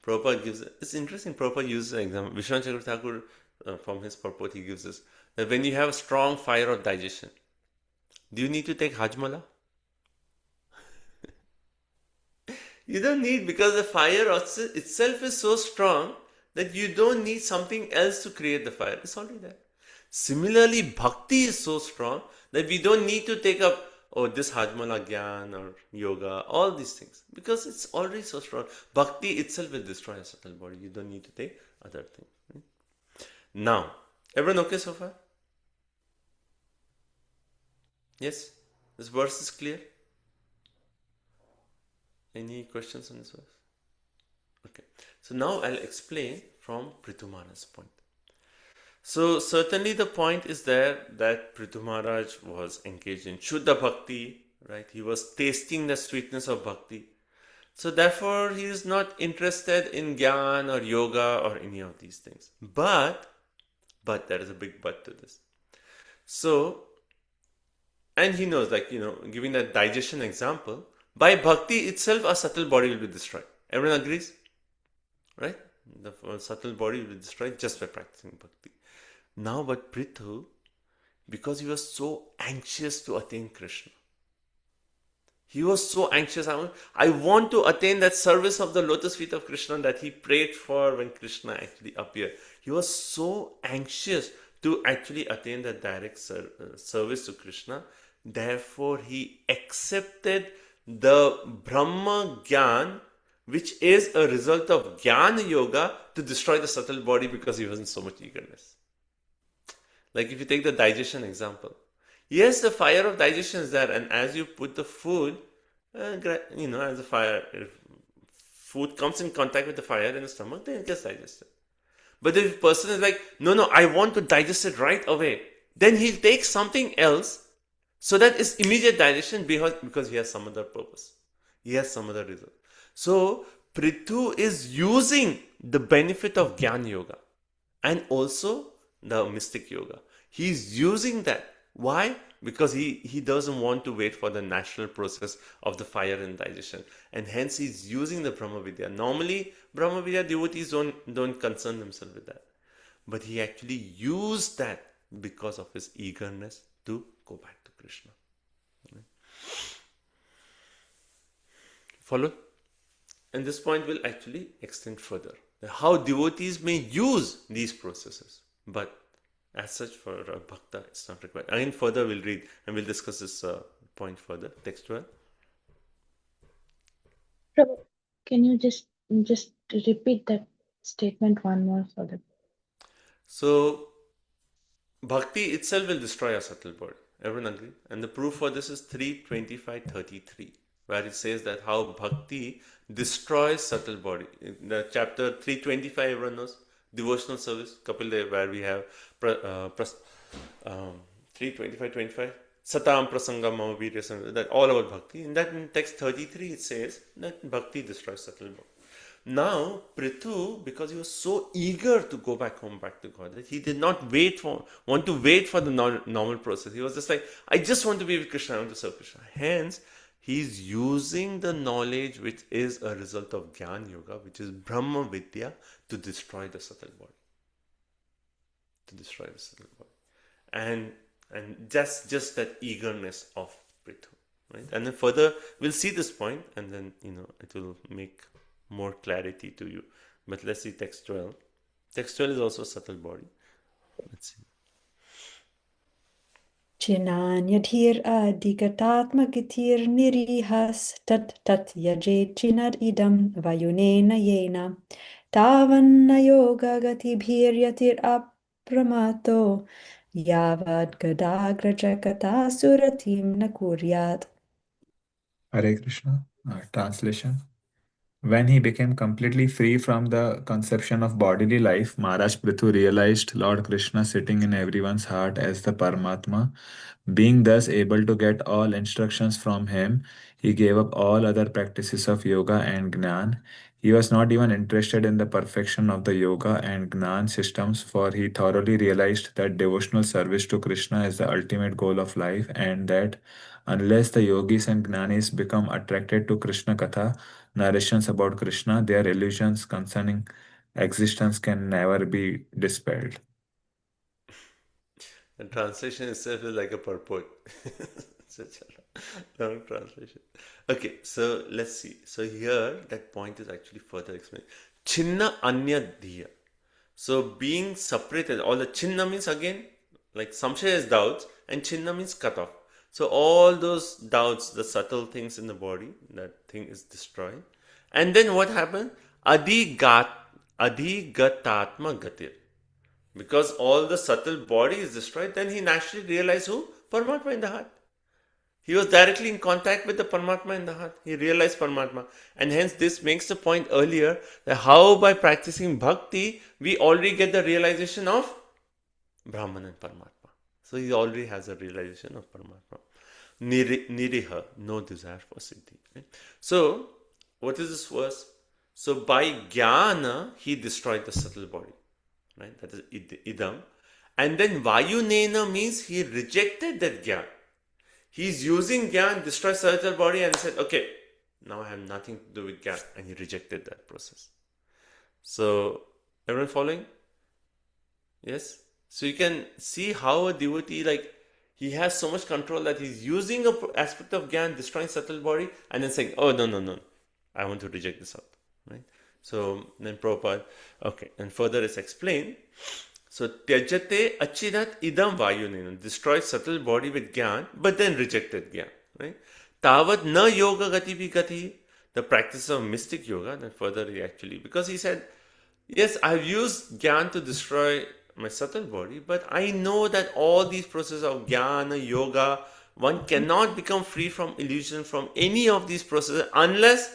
Prabhupada gives, it's interesting, Prabhupada uses an example. Vishwanath Chakravarti Thakur, from his purport, he gives us that when you have a strong fire of digestion, do you need to take Hajmala? You don't need, because the fire itself is so strong that you don't need something else to create the fire. It's already there. Similarly, bhakti is so strong that we don't need to take up this Hajmala Gyan or yoga, all these things, because it's already so strong. Bhakti itself will destroy a subtle body. You don't need to take other things. Right? Now, everyone okay so far? Yes? This verse is clear? Any questions on this verse? Okay. So now I'll explain from Prithu Maharaj's point. So certainly the point is there that Prithu Maharaj was engaged in Shuddha Bhakti, right? He was tasting the sweetness of Bhakti. So therefore he is not interested in Gyan or Yoga or any of these things. But there is a big but to this. So, and he knows, like, giving that digestion example, by Bhakti itself a subtle body will be destroyed. Everyone agrees? Right? The subtle body will be destroyed just by practicing Bhakti. Now, but Prithu, because he was so anxious to attain Krishna, he was so anxious. I want to attain that service of the lotus feet of Krishna that he prayed for when Krishna actually appeared. He was so anxious to actually attain that direct service to Krishna. Therefore, he accepted the Brahma Gyan, which is a result of Jnana Yoga, to destroy the subtle body because he was in so much eagerness. Like if you take the digestion example. Yes, the fire of digestion is there, and as you put the food, as the fire, if food comes in contact with the fire in the stomach, then it gets digested. But if the person is like, no, I want to digest it right away, then he'll take something else so that it's immediate digestion because he has some other purpose. He has some other result. So, Prithu is using the benefit of Jnana Yoga and also the mystic yoga. He's using that. Why? Because he doesn't want to wait for the natural process of the fire and digestion. And hence he's using the Brahma Vidya. Normally, Brahma Vidya devotees don't concern themselves with that. But he actually used that because of his eagerness to go back to Krishna. Follow? And this point will actually extend further. How devotees may use these processes. But as such, for a bhakta, it's not required. Again, further we'll read and we'll discuss this point further. Textual. Prabhu, can you just repeat that statement one more for the... So, bhakti itself will destroy a subtle body. Everyone agree? And the proof for this is 3:25:33, where it says that how bhakti destroys subtle body. In the chapter 3:25, everyone knows, devotional service, Kapil Dev, where we have 3:25-25. Satam prasangam mama virya, that all about bhakti. In that, in text 33, it says that bhakti destroys subtle body. Now, Prithu, because he was so eager to go back home, back to God, that he did not want to wait for the normal process. He was just like, I just want to be with Krishna, I want to serve Krishna. Hence, he's using the knowledge which is a result of Jnana Yoga, which is Brahma Vidya, to destroy the subtle body. To destroy the subtle body. And just that eagerness of Prithu. Right? And then further, we'll see this point, and then, it will make more clarity to you. But let's see text 12. Text 12 is also a subtle body. Let's see. Chinanyadhir adhikatatmagatir nirihas tat yajet chinar idam vayunena yena tavanna yoga gatibhir yatir apramato yavad gadagrajagata suratim nakuryat. Hare Krishna. Translation. When he became completely free from the conception of bodily life, Maharaj Prithu realized Lord Krishna sitting in everyone's heart as the Paramatma. Being thus able to get all instructions from him, he gave up all other practices of yoga and Gnan. He was not even interested in the perfection of the yoga and Gnan systems, for he thoroughly realized that devotional service to Krishna is the ultimate goal of life, and that unless the yogis and Gnanis become attracted to Krishna Katha, narrations about Krishna, their illusions concerning existence can never be dispelled. The translation itself is like a purport. Such a long translation. Okay, so let's see. So here, that point is actually further explained. Chinna anya dhiya. So being separated, all the chinna means again, like samshaya is doubts, and chinna means cut off. So all those doubts, the subtle things in the body, that thing is destroyed. And then what happened? Adhigatatma gatir. Because all the subtle body is destroyed, then he naturally realized who? Paramatma in the heart. He was directly in contact with the Paramatma in the heart. He realized Paramatma. And hence this makes the point earlier that how by practicing bhakti, we already get the realization of Brahman and Paramatma. So he already has a realization of Paramatma. Niriha, no desire for siddhi. Right? So, what is this verse? So by jnana, he destroyed the subtle body. Right? That is idam. And then vayunena means he rejected that jnana. He's using jnana, destroy subtle body, and said, okay, now I have nothing to do with jnana. And he rejected that process. So, everyone following? Yes? So you can see how a devotee, like, he has so much control that he's using an aspect of jnana, destroying subtle body, and then saying, oh, no, I want to reject this out. Right? So then Prabhupada, okay, and further is explained. So tyajate achidat idam vayunena, destroys subtle body with jnana, but then rejected jnana. Right? Tavat na yoga gati bhi gati, the practice of mystic yoga. Then further he actually, because he said, yes, I've used jnana to destroy my subtle body, but I know that all these processes of jnana, yoga, one cannot become free from illusion from any of these processes unless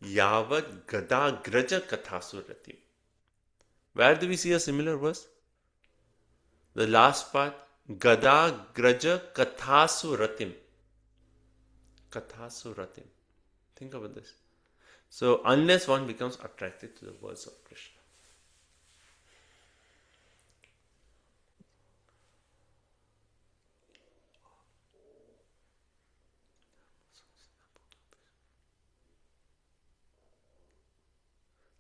yavat gada graja kathasurati. Where do we see a similar verse? The last part, gada graja kathasuratim. Kathasuratim. Think about this. So unless one becomes attracted to the words of Krishna.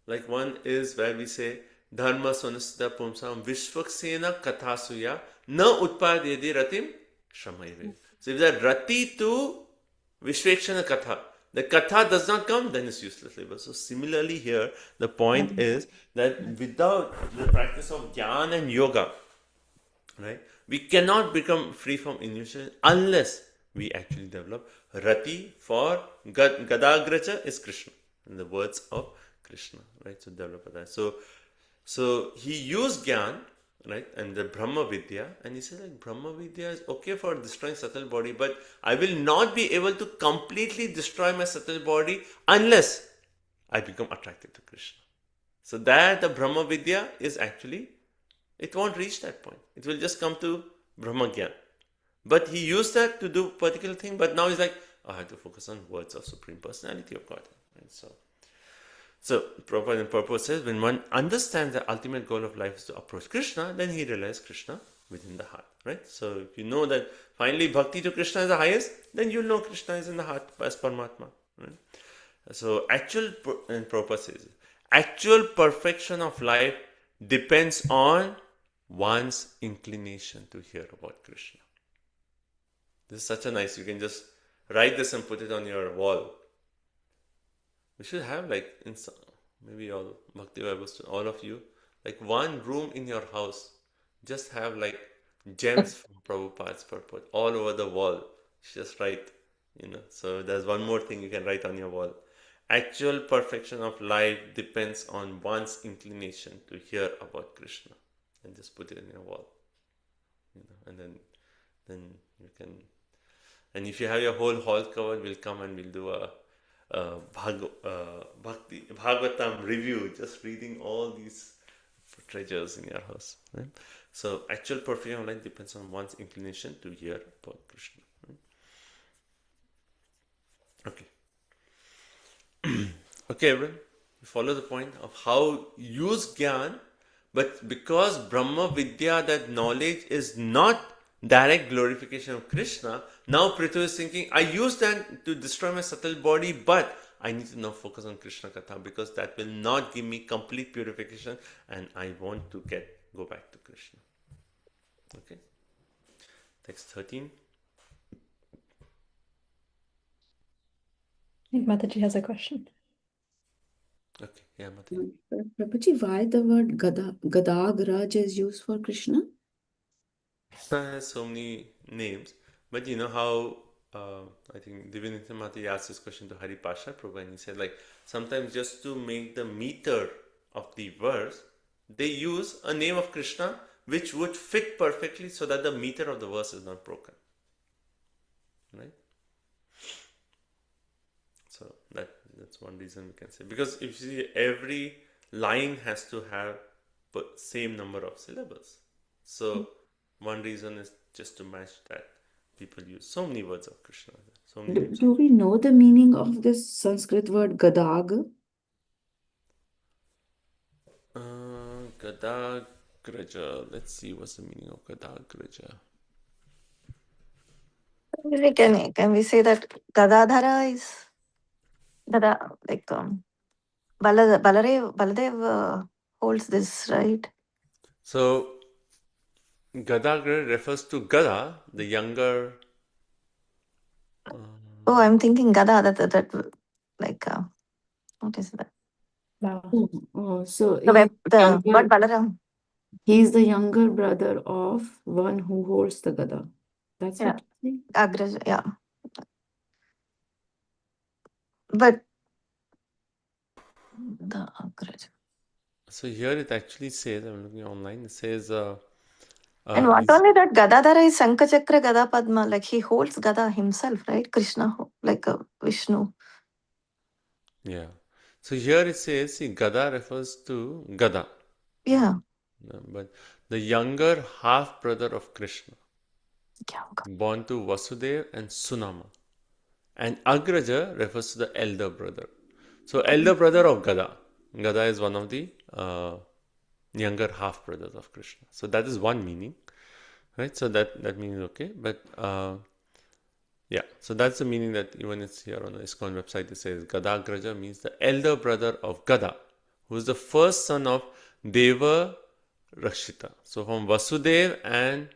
Like one is where we say, Dharma sonasita pumsam vishvaksena kathasuya na utpadyedi ratim shamayve. So if that rati to vishvakshana katha, the katha does not come, then it's useless labor. So similarly here, the point is that without the practice of jnana and yoga, right, we cannot become free from illusion unless we actually develop rati. For gadagraja is Krishna, in the words of Krishna, right? So develop that. So he used Gyan, right, and the Brahma Vidya, and he said like Brahma Vidya is okay for destroying subtle body, but I will not be able to completely destroy my subtle body unless I become attracted to Krishna. So that the Brahma Vidya is actually, it won't reach that point. It will just come to Brahma Gyan. But he used that to do particular thing, but now he's like, I have to focus on words of Supreme Personality of God. Right? So Prabhupada in purpose says, when one understands the ultimate goal of life is to approach Krishna, then he realizes Krishna within the heart. Right? So if you know that finally bhakti to Krishna is the highest, then you'll know Krishna is in the heart as Paramatma. Right? So and Prabhupada says, actual perfection of life depends on one's inclination to hear about Krishna. This is such a nice, you can just write this and put it on your wall. We should have like, in some, maybe all Bhakti Vaibhava, all of you, like one room in your house, just have like gems from Prabhupada's purport all over the wall. Just write, so there's one more thing you can write on your wall. Actual perfection of life depends on one's inclination to hear about Krishna. And just put it in your wall. And then you can. And if you have your whole hall covered, we'll come and we'll do a Bhakti Bhagavatam review, just reading all these treasures in your house. Right? So actual perfection of life depends on one's inclination to hear about Krishna. Right? Okay. Okay, everyone. You follow the point of how use Gyan, but because Brahma Vidya, that knowledge is not direct glorification of Krishna, now Prithu is thinking, I use that to destroy my subtle body, but I need to now focus on Krishna Katha because that will not give me complete purification and I want to go back to Krishna. Okay. Text 13. I think Mataji has a question. Okay, yeah, Mataji. Prabhuji, why the word Gadagraj is used for Krishna? Krishna has so many names, but you know how I think Divinitya Mataji asked this question to Hari Pasha Prabhu, and he said, like, sometimes just to make the meter of the verse, they use a name of Krishna which would fit perfectly so that the meter of the verse is not broken. Right? So that's one reason we can say. Because if you see, every line has to have same number of syllables. So one reason is just to match that. People use so many words of Krishna. So many names. Do we know the meaning of this Sanskrit word Gadag? Gadagraja. Let's see what's the meaning of Gadagraja. Can we say that Gadadhara is like Baladev holds this, right? So Gadagra refers to Gada, the younger. Oh, I'm thinking Gada. That like what is that? So But Balaram. He's the younger brother of one who holds the Gada. That's what you say? Agraj, yeah. But the Agraj. So here it actually says, I'm looking online, it says and what only that Gadadhara is Shankachakra Gada Padma, like he holds Gada himself, right? Krishna, like Vishnu. Yeah. So here it says, see, Gada refers to Gada. Yeah. But the younger half brother of Krishna, born to Vasudeva and Sunama. And Agraja refers to the elder brother. So elder brother of Gada. Gada is one of the younger half brothers of Krishna. So that is one meaning. Right? So that means okay. But yeah, so that's the meaning that even it's here on the ISKCON website. It says Gadagraja means the elder brother of Gada, who is the first son of Deva Rakshita. So from Vasudev and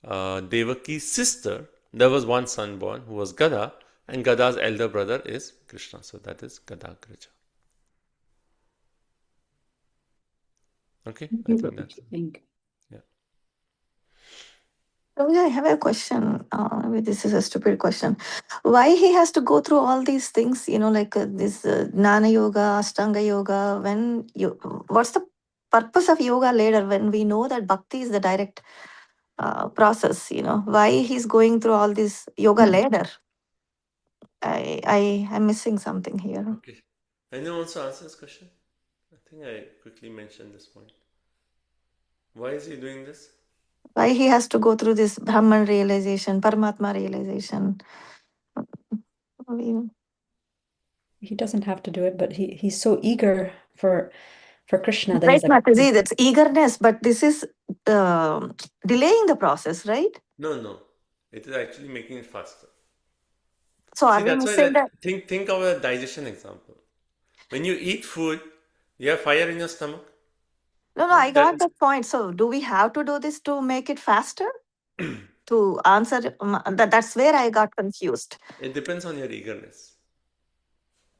Devaki's sister, there was one son born who was Gada, and Gada's elder brother is Krishna. So that is Gadagraja. Okay, I think that's it. Thank you. I have a question. Maybe this is a stupid question. Why he has to go through all these things? Like this Jnana Yoga, Ashtanga Yoga. What's the purpose of yoga later when we know that bhakti is the direct process? Why he's going through all this yoga later? I'm missing something here. Okay. Anyone wants to answer this question? I think I quickly mentioned this point. Why is he doing this? Why he has to go through this Brahman realization, Paramatma realization? He doesn't have to do it, but he's so eager for Krishna that Right, he's like, Mataji, that's eagerness, but this is delaying the process, right? No. It is actually making it faster. So See, are we that's why missing that? think of a digestion example. When you eat food, you have fire in your stomach. No, Right? I got that point. So do we have to do this to make it faster? To answer, that's where I got confused. It depends on your eagerness.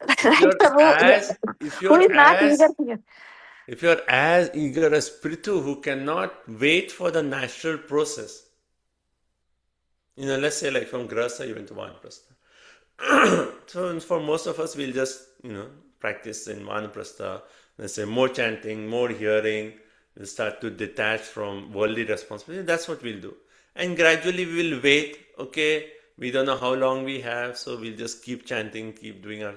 If Right? you're as if Who you're is not as eager here? if you're as eager as Prithu who cannot wait for the natural process, let's say like from Grasa you went to Vanaprastha. So for most of us, we'll just practice in Vanaprastha. Let's say more chanting, more hearing. We'll start to detach from worldly responsibility. That's what we'll do, and gradually we will wait. Okay, we don't know how long we have, so we'll just keep chanting, keep doing our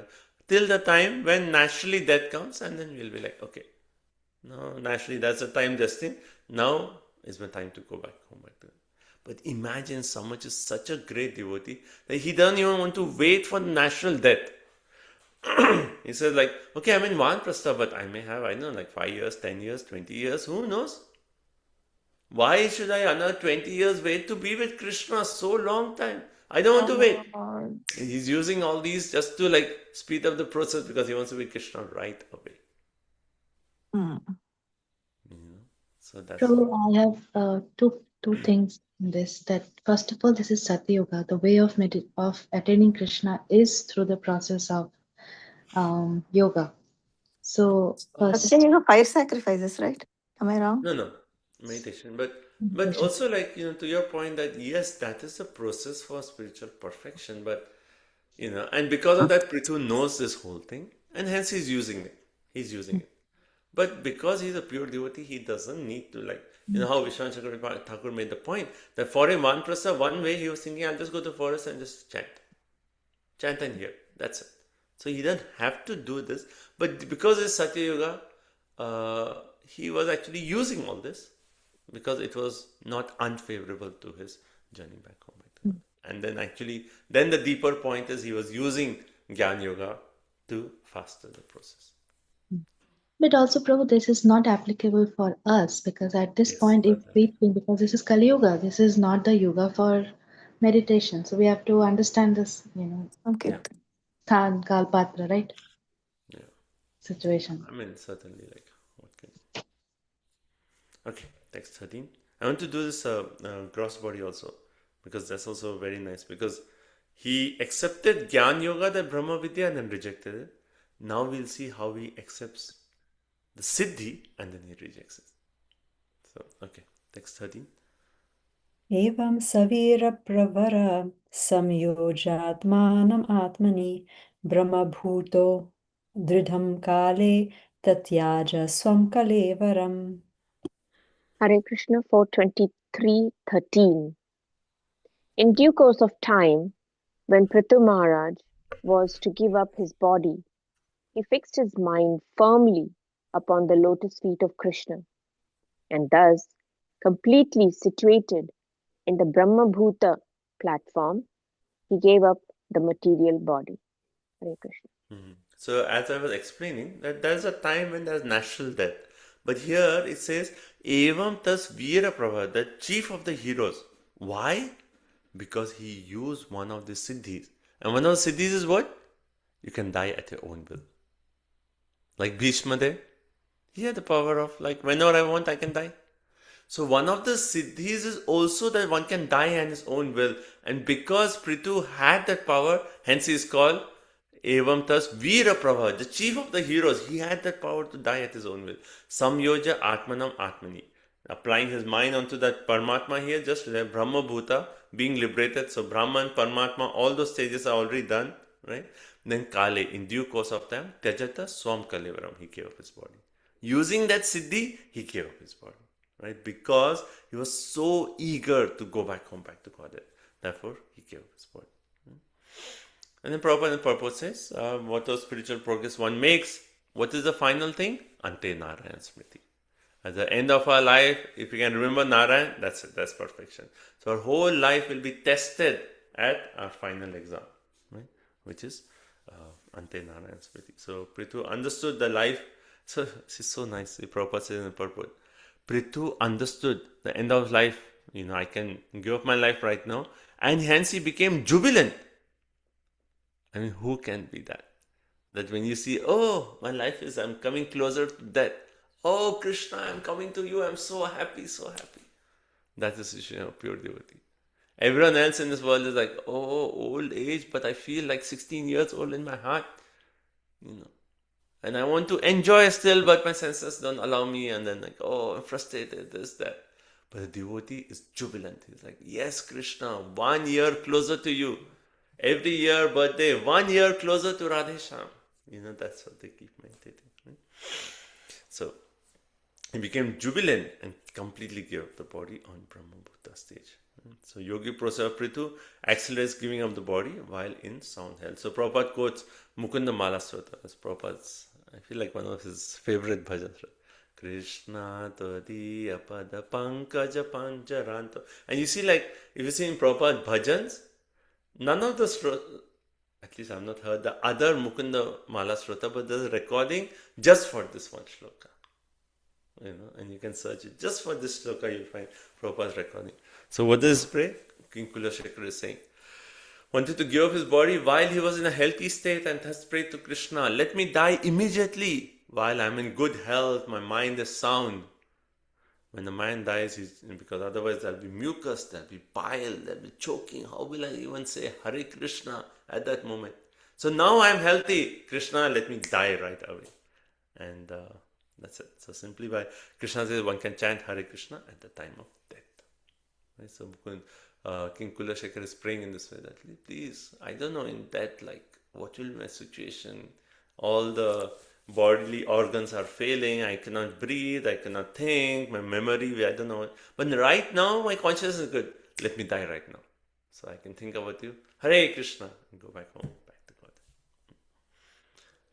till the time when naturally death comes, and then we'll be like, okay, no, naturally that's the time destined. Now is my time to go back home. But imagine someone is such a great devotee that he doesn't even want to wait for natural death. He says like, okay, I'm in Vanaprastha, but I may have, I don't know, like 5 years, 10 years, 20 years, who knows? Why should I another 20 years wait to be with Krishna so long time? I don't want to wait. He's using all these just to like speed up the process because he wants to be Krishna right away. So that's So I have two things in this. That first of all, this is Satya Yoga. The way of attaining Krishna is through the process of yoga. So first, Fire sacrifices, right? Am I wrong? No, meditation. But also like, to your point that yes, that is the process for spiritual perfection. But and because of that, Prithu knows this whole thing, and hence he's using it. He's using it. But because he's a pure devotee, he doesn't need to like how Vishwanath Chakravarti Thakur made the point that for him Vanaprastha, one way he was thinking, I'll just go to the forest and just chant and hear. That's it. So he doesn't have to do this. But because it's Satya Yoga, he was actually using all this because it was not unfavorable to his journey back home. And then the deeper point is he was using Gyan Yoga to faster the process. but also, Prabhu, this is not applicable for us because at this point, if we think, because this is Kali Yuga, this is not the yoga for meditation. So we have to understand this, Okay. Than Kalpatra, right? Yeah. Situation. I mean, certainly, like, what can. Okay, text 13. I want to do this gross body also because that's also very nice because he accepted Gyan Yoga, the Brahma Vidya, and then rejected it. Now we'll see how he accepts the Siddhi and then he rejects it. So, okay, text 13. Evam savira pravara samyojatmanam atmani brahma bhuto dridham kale tatyaja swam kalevaram. Hare Krishna 423:13. In due course of time, when Prithu Maharaj was to give up his body, he fixed his mind firmly upon the lotus feet of Krishna, and thus, completely situated in the Brahma-bhuta platform, he gave up the material body. Hare Krishna. So, as I was explaining, that there's a time when there's natural death. But here it says, Evam tas Veera Prabha, the chief of the heroes. Why? Because he used one of the siddhis. And one of the siddhis is what? You can die at your own will. Like Bhishma there, he had the power of like, whenever I want, I can die. So one of the siddhis is also that one can die at his own will. And because Prithu had that power, hence he is called Evam Tas Veera Prabha, the chief of the heroes. He had that power to die at his own will. Samyoja Atmanam Atmani. Applying his mind onto that Paramatma here, just like Brahma Bhuta being liberated. So Brahman, Paramatma, all those stages are already done, right? Then Kale, in due course of time, Tyajata Swam Kalevaram, he gave up his body. Using that Siddhi, he gave up his body, right? Because he was so eager to go back home, back to Godhead. Therefore, he gave up his body. And then Prabhupada purpose says, what was spiritual progress one makes? What is the final thing? Ante Narayana Smriti. At the end of our life, if we can remember Narayan, that's it, that's perfection. So our whole life will be tested at our final exam, right? Which is Ante Narayan Smriti. So Prithu understood the life. So she's so nice. The Prabhupada says in the purport, Prithu understood the end of life. I can give up my life right now, and hence he became jubilant. I mean, who can be that? That when you see, oh, my life is, I'm coming closer to death. Oh, Krishna, I'm coming to you. I'm so happy, so happy. That is the situation of pure devotee. Everyone else in this world is like, oh, old age, but I feel like 16 years old in my heart. And I want to enjoy still, but my senses don't allow me. And then like, oh, I'm frustrated, this, that. But the devotee is jubilant. He's like, yes, Krishna, 1 year closer to you. Every year, birthday, 1 year closer to Radhesham. That's what they keep meditating. Right? So, he became jubilant and completely gave up the body on Brahma Bhuta stage. So, Yogi Prasad Prithu accelerates giving up the body while in sound health. So, Prabhupada quotes Mukunda Mala Sota as Prabhupada's, I feel like one of his favorite bhajans. Krishna Tadiya Pada Pankaja Pancharanto. And you see, like, if you see in Prabhupada bhajans, none of the at least I've not heard the other Mukunda Mala Srota, but there's a recording just for this one shloka. And you can search it. Just for this shloka, you'll find Prabhupada's recording. So what does pray? King Kulashekar is saying, wanted to give up his body while he was in a healthy state and thus prayed to Krishna, let me die immediately while I'm in good health, my mind is sound. When the mind dies, because otherwise there'll be mucus, there'll be bile, there'll be choking. How will I even say Hare Krishna at that moment? So now I'm healthy. Krishna, let me die right away. And that's it. So simply by Krishna says one can chant Hare Krishna at the time of death. Right? So King Kulashekar is praying in this way that please, I don't know in death, like what will be my situation? All the bodily organs are failing, I cannot breathe, I cannot think, my memory, I don't know. But right now, my consciousness is good. Let me die right now. So I can think about you. Hare Krishna. And go back home, back to God.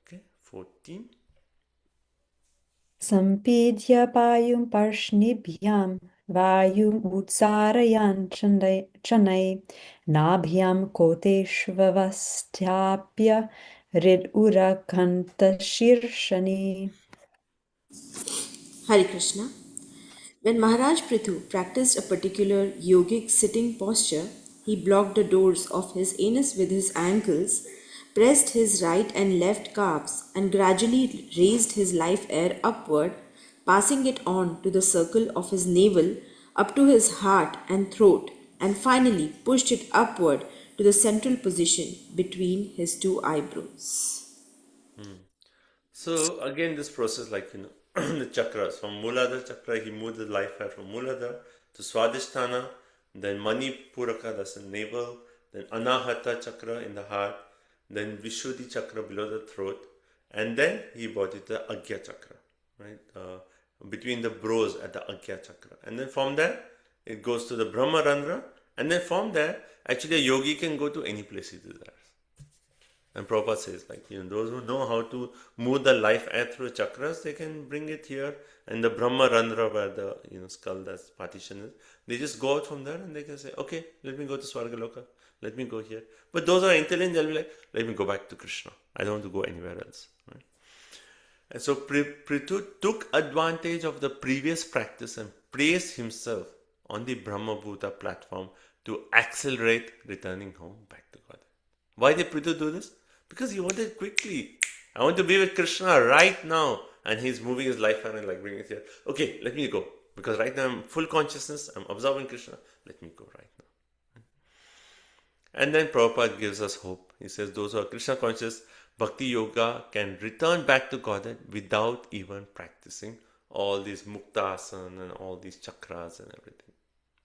Okay, 14. Sampidya payum parshnibhyam vayum utsarayan chanai nabhyam koteshvavastyapya rid urakanta shirshani. Hare Krishna. When Maharaj Prithu practiced a particular yogic sitting posture, he blocked the doors of his anus with his ankles, pressed his right and left calves, and gradually raised his life air upward, passing it on to the circle of his navel, up to his heart and throat, and finally pushed it upward to the central position between his two eyebrows. So again, this process, like the chakras, from Muladhara chakra, he moved the life air from Muladhara to Swadhisthana, then Manipuraka, that's the navel, then Anahata chakra in the heart, then Vishuddhi chakra below the throat, and then he brought it to the Agya chakra, right? Between the brows at the Agya chakra. And then from there, it goes to the Brahma Randra, and then from there, actually a yogi can go to any place he desires. And Prabhupada says, like, those who know how to move the life air through chakras, they can bring it here. And the Brahma Randra, where the skull, that's partition is, they just go out from there and they can say, okay, let me go to Swargaloka, let me go here. But those who are intelligent, they'll be like, let me go back to Krishna. I don't want to go anywhere else. Right? And so Prithu took advantage of the previous practice and placed himself on the Brahma Bhuta platform to accelerate returning home back to God. Why did Prithu do this? Because he wanted quickly. I want to be with Krishna right now. And he's moving his life around and like bringing it here. Okay, let me go. Because right now I'm full consciousness. I'm observing Krishna. Let me go right now. And then Prabhupada gives us hope. He says those who are Krishna conscious, Bhakti Yoga can return back to Godhead without even practicing all these muktasana and all these chakras and everything.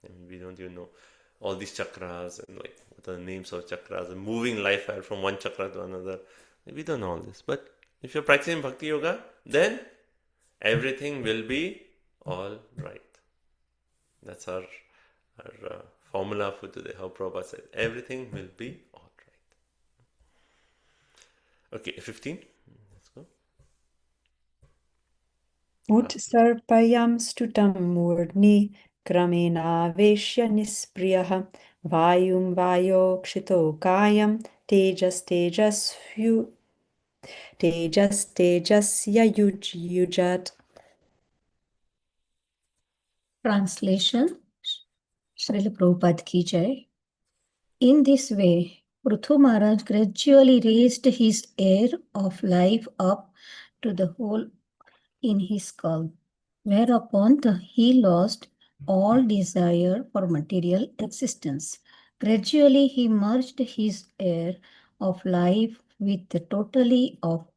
I mean, we don't even know all these chakras and like what are the names of chakras and moving life air from one chakra to another. We don't know all this. But if you're practicing Bhakti Yoga, then everything will be all right. That's our formula for today, how Prabhupada said. Everything will be all right. Okay, 15. Let's go. Utsarpayam stutam murni kramenaveshya nispriyah vayum vayokshito kayam tejasya yujat. Translation Srila Prabhupada Ki Jai. In this way, Prithu Maharaj gradually raised his air of life up to the hole in his skull, whereupon he lost all desire for material existence. Gradually, he merged his air of life with the totality of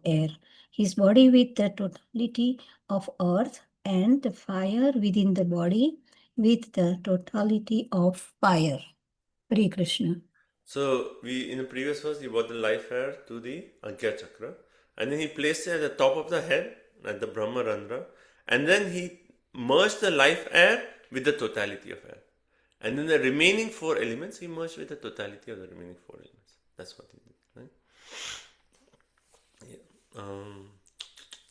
air, his body with the totality of earth, and the fire within the body with the totality of fire. Hare Krishna. So we in the previous verse he brought the life air to the Agya Chakra, and then he placed it at the top of the head at the Brahma Randra, and then he merged the life air with the totality of air, and then the remaining four elements he merged with the totality of the remaining four elements. That's what he did, right? Yeah.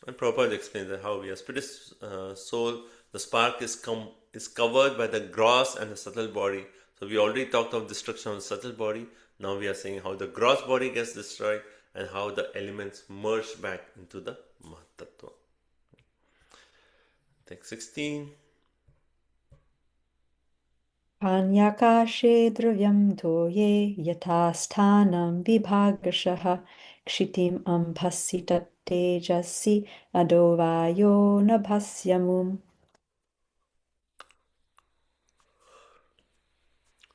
And Prabhupada explains that how we are spirit soul, the spark is covered by the gross and the subtle body. So we already talked of destruction of the subtle body. Now we are saying how the gross body gets destroyed and how the elements merge back into the Mahatattva. Text 16. Anyakashe dravyam toye yatasthanam vibhagashaha kshitim ambhasita tejasi adovayo nabhasyamum.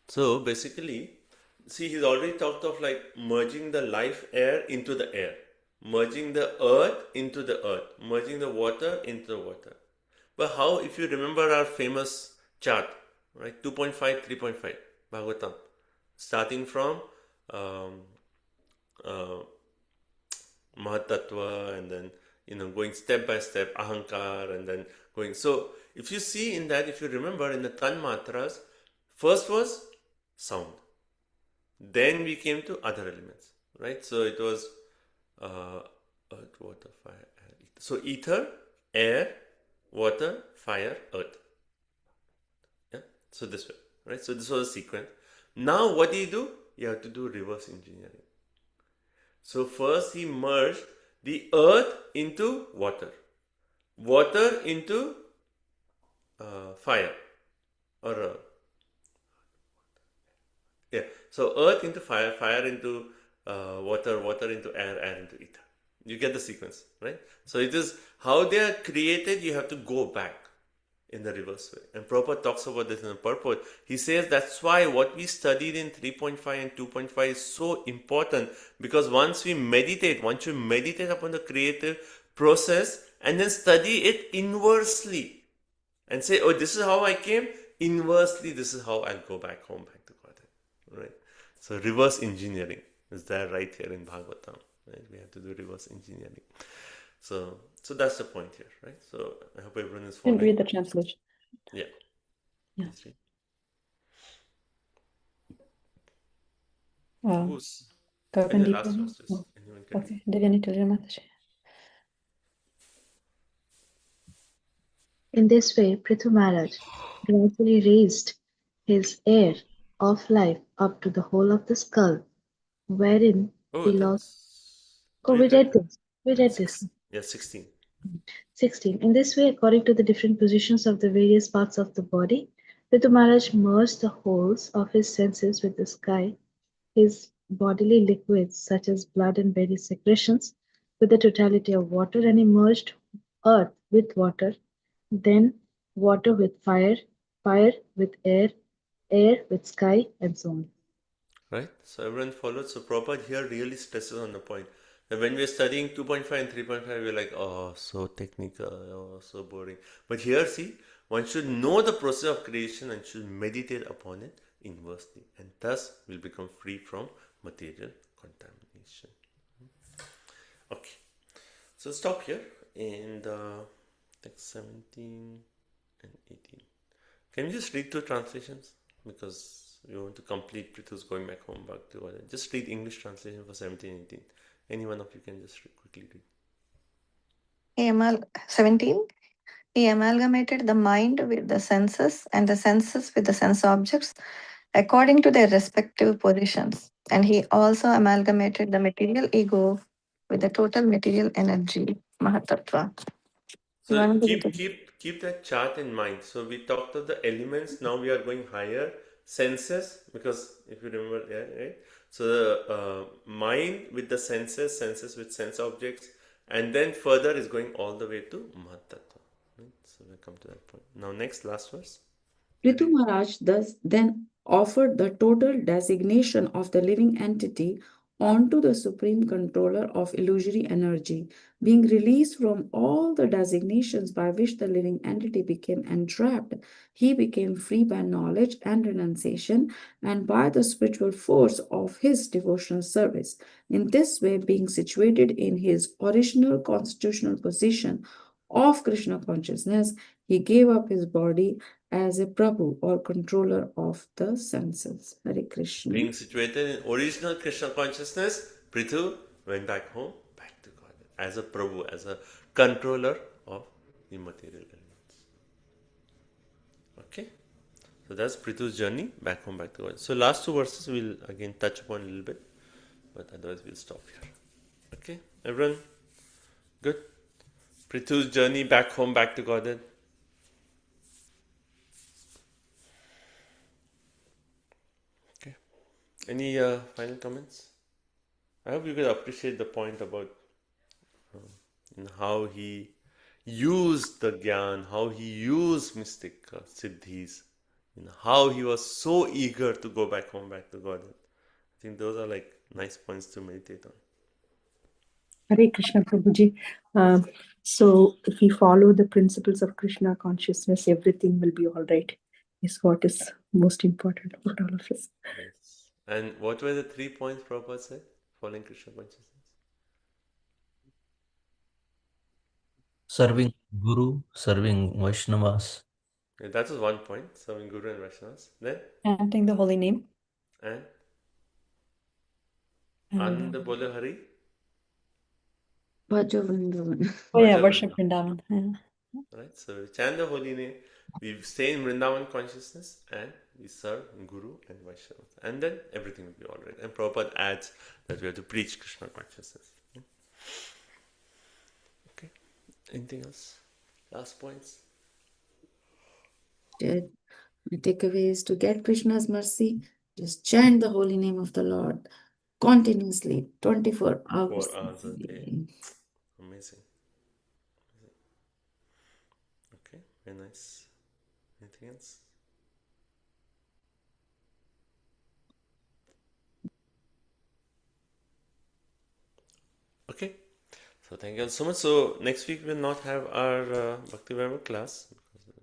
So basically, see, he's already talked of like merging the life air into the air, merging the earth into the earth, merging the water into the water. But how, if you remember our famous chart, right? 2.5, 3.5, Bhagavatam, starting from Mahatattva and then, going step by step, Ahankar, and then going. So, if you see in that, if you remember in the Tan Matras, first was sound. Then we came to other elements, right? So, it was earth, water, fire, air, ether. So, ether, air, water, fire, earth. Yeah. So this way, right? So this was a sequence. Now what do? You have to do reverse engineering. So first he merged the earth into water, water into fire, or yeah. So earth into fire, fire into water, water into air, air into ether. You get the sequence, right? So it is how they are created. You have to go back in the reverse way. And Prabhupada talks about this in the purport. He says that's why what we studied in 3.5 and 2.5 is so important, because once you meditate upon the creative process and then study it inversely and say, oh, this is how I came, inversely, this is how I'll go back home, back to Godhead, right? So reverse engineering is there right here in Bhagavatam, right? We have to do reverse engineering. So that's the point here, right? So I hope everyone is You can following. read the translation. Yeah. Yeah. Please read. Who's In the last verse, Oh, anyone can okay. Divyanita Mataji. In this way, Prithu Maharaj gradually raised his air of life up to the whole of the skull, wherein Oh, he lost. that's. Oh, we read this. We read That's this. Yeah, 16. 16. In this way, according to the different positions of the various parts of the body, Prithu Maharaj merged the holes of his senses with the sky, his bodily liquids such as blood and various secretions with the totality of water, and he merged earth with water, then water with fire, fire with air, air with sky, and so on. Right? So everyone followed. So Prabhupada here really stresses on the point that when we're studying 2.5 and 3.5, we're like, oh, so technical, oh, so boring. But here, see, one should know the process of creation and should meditate upon it inversely, and thus will become free from material contamination. Okay. So stop here in the text 17 and 18. Can you just read two translations? Because we want to complete Prithu's going back home, Bhakti Vaibhava. Just read English translation for 17 and 18. Any one of you can just quickly read. 17. He amalgamated the mind with the senses and the senses with the sense objects according to their respective positions. And he also amalgamated the material ego with the total material energy, Mahatattva. You So want me to read it? keep that chart in mind. So we talked of the elements. Now we are going higher, senses, because if you remember, yeah, right. So the mind with the senses, senses with sense objects, and then further is going all the way to Mahatattva. Right? So we come to that point. Now next, last verse. Prithu Maharaj thus then offered the total designation of the living entity onto the supreme controller of illusory energy, being released from all the designations by which the living entity became entrapped. He became free by knowledge and renunciation and by the spiritual force of his devotional service. In this way, being situated in his original constitutional position of Krishna consciousness, he gave up his body as a Prabhu or controller of the senses. Hare Krishna. Being situated in original Krishna consciousness, Prithu went back home, back to God, as a Prabhu, as a controller of the material elements. Okay? So that's Prithu's journey back home, back to God. So last two verses we'll again touch upon a little bit, but otherwise we'll stop here. Okay? Everyone? Good? Prithu's journey back home, back to Godhead. Okay. Any final comments? I hope you could appreciate the point about how he used the Gyan, how he used mystic siddhis, how he was so eager to go back home, back to Godhead. I think those are like nice points to meditate on. Hare Krishna, Prabhuji. So if we follow the principles of Krishna consciousness, everything will be all right, is what is most important for all of us. Yes. And what were the 3 points Prabhupada said? Following Krishna consciousness? Serving Guru, serving Vaishnavas. Yeah, that was 1 point, serving Guru and Vaishnavas. Then? Chanting the holy name. And? And Ananda Bole Hari? Bhaja Vrindavan. oh yeah, Bhaja worship Vrindavan. Vrindavan. Yeah. Right? So we chant the holy name, we stay in Vrindavan consciousness, and we serve Guru and Vaishnavas. And then everything will be alright. And Prabhupada adds that we have to preach Krishna consciousness. Okay. Anything else? Last points? My takeaway is to get Krishna's mercy, just chant the holy name of the Lord continuously, 24 hours. 4 hours a day. Amazing. Okay, very nice. Anything else? Okay, so thank you all so much. So next week we'll not have our Bhakti Vaibhava class because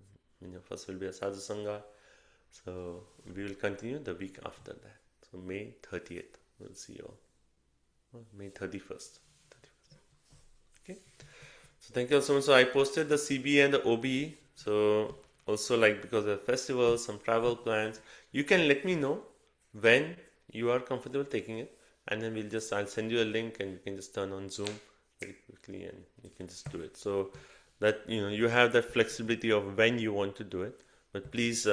many of us will be a Sadhu Sangha. So we will continue the week after that. So May 30th, we'll see you all. May 31st. Okay. So thank you all so much. So I posted the CB and the OBE. So also like because of festivals, some travel plans, you can let me know when you are comfortable taking it. And then I'll send you a link and you can just turn on Zoom very quickly and you can just do it. So that, you have that flexibility of when you want to do it. But please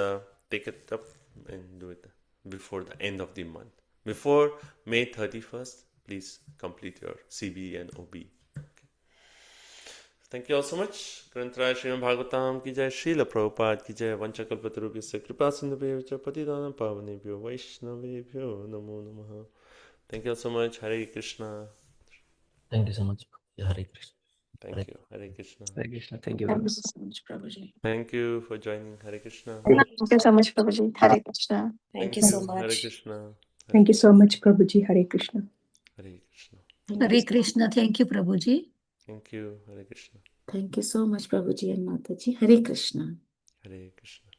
take it up and do it before the end of the month. Before May 31st, please complete your CB and OB. Okay. Thank you all so much. Grantraya Srimad Bhagavatam ki jai, Srila Prabhupada ki jai, Vanchakalpatarubhyasya kripa sindhubhyo patidanam pavanebhyo Vaishnavebhyo namo namaha. Thank you all so much. Hare Krishna. Thank you so much. Hare Krishna. Thank you. Hare Krishna. Hare Krishna. Thank you. Thank you so much, Prabhuji. Thank you for joining. Hare Krishna. Thank you so much, Prabhuji. Hare Krishna. Thank you so much. Hare Krishna. Thank you so much, Prabhuji. Hare Krishna. Hare Krishna. Hare Krishna. Thank you, Prabhuji. Thank you. Hare Krishna. Thank you so much, Prabhuji and Mataji. Hare Krishna. Hare Krishna.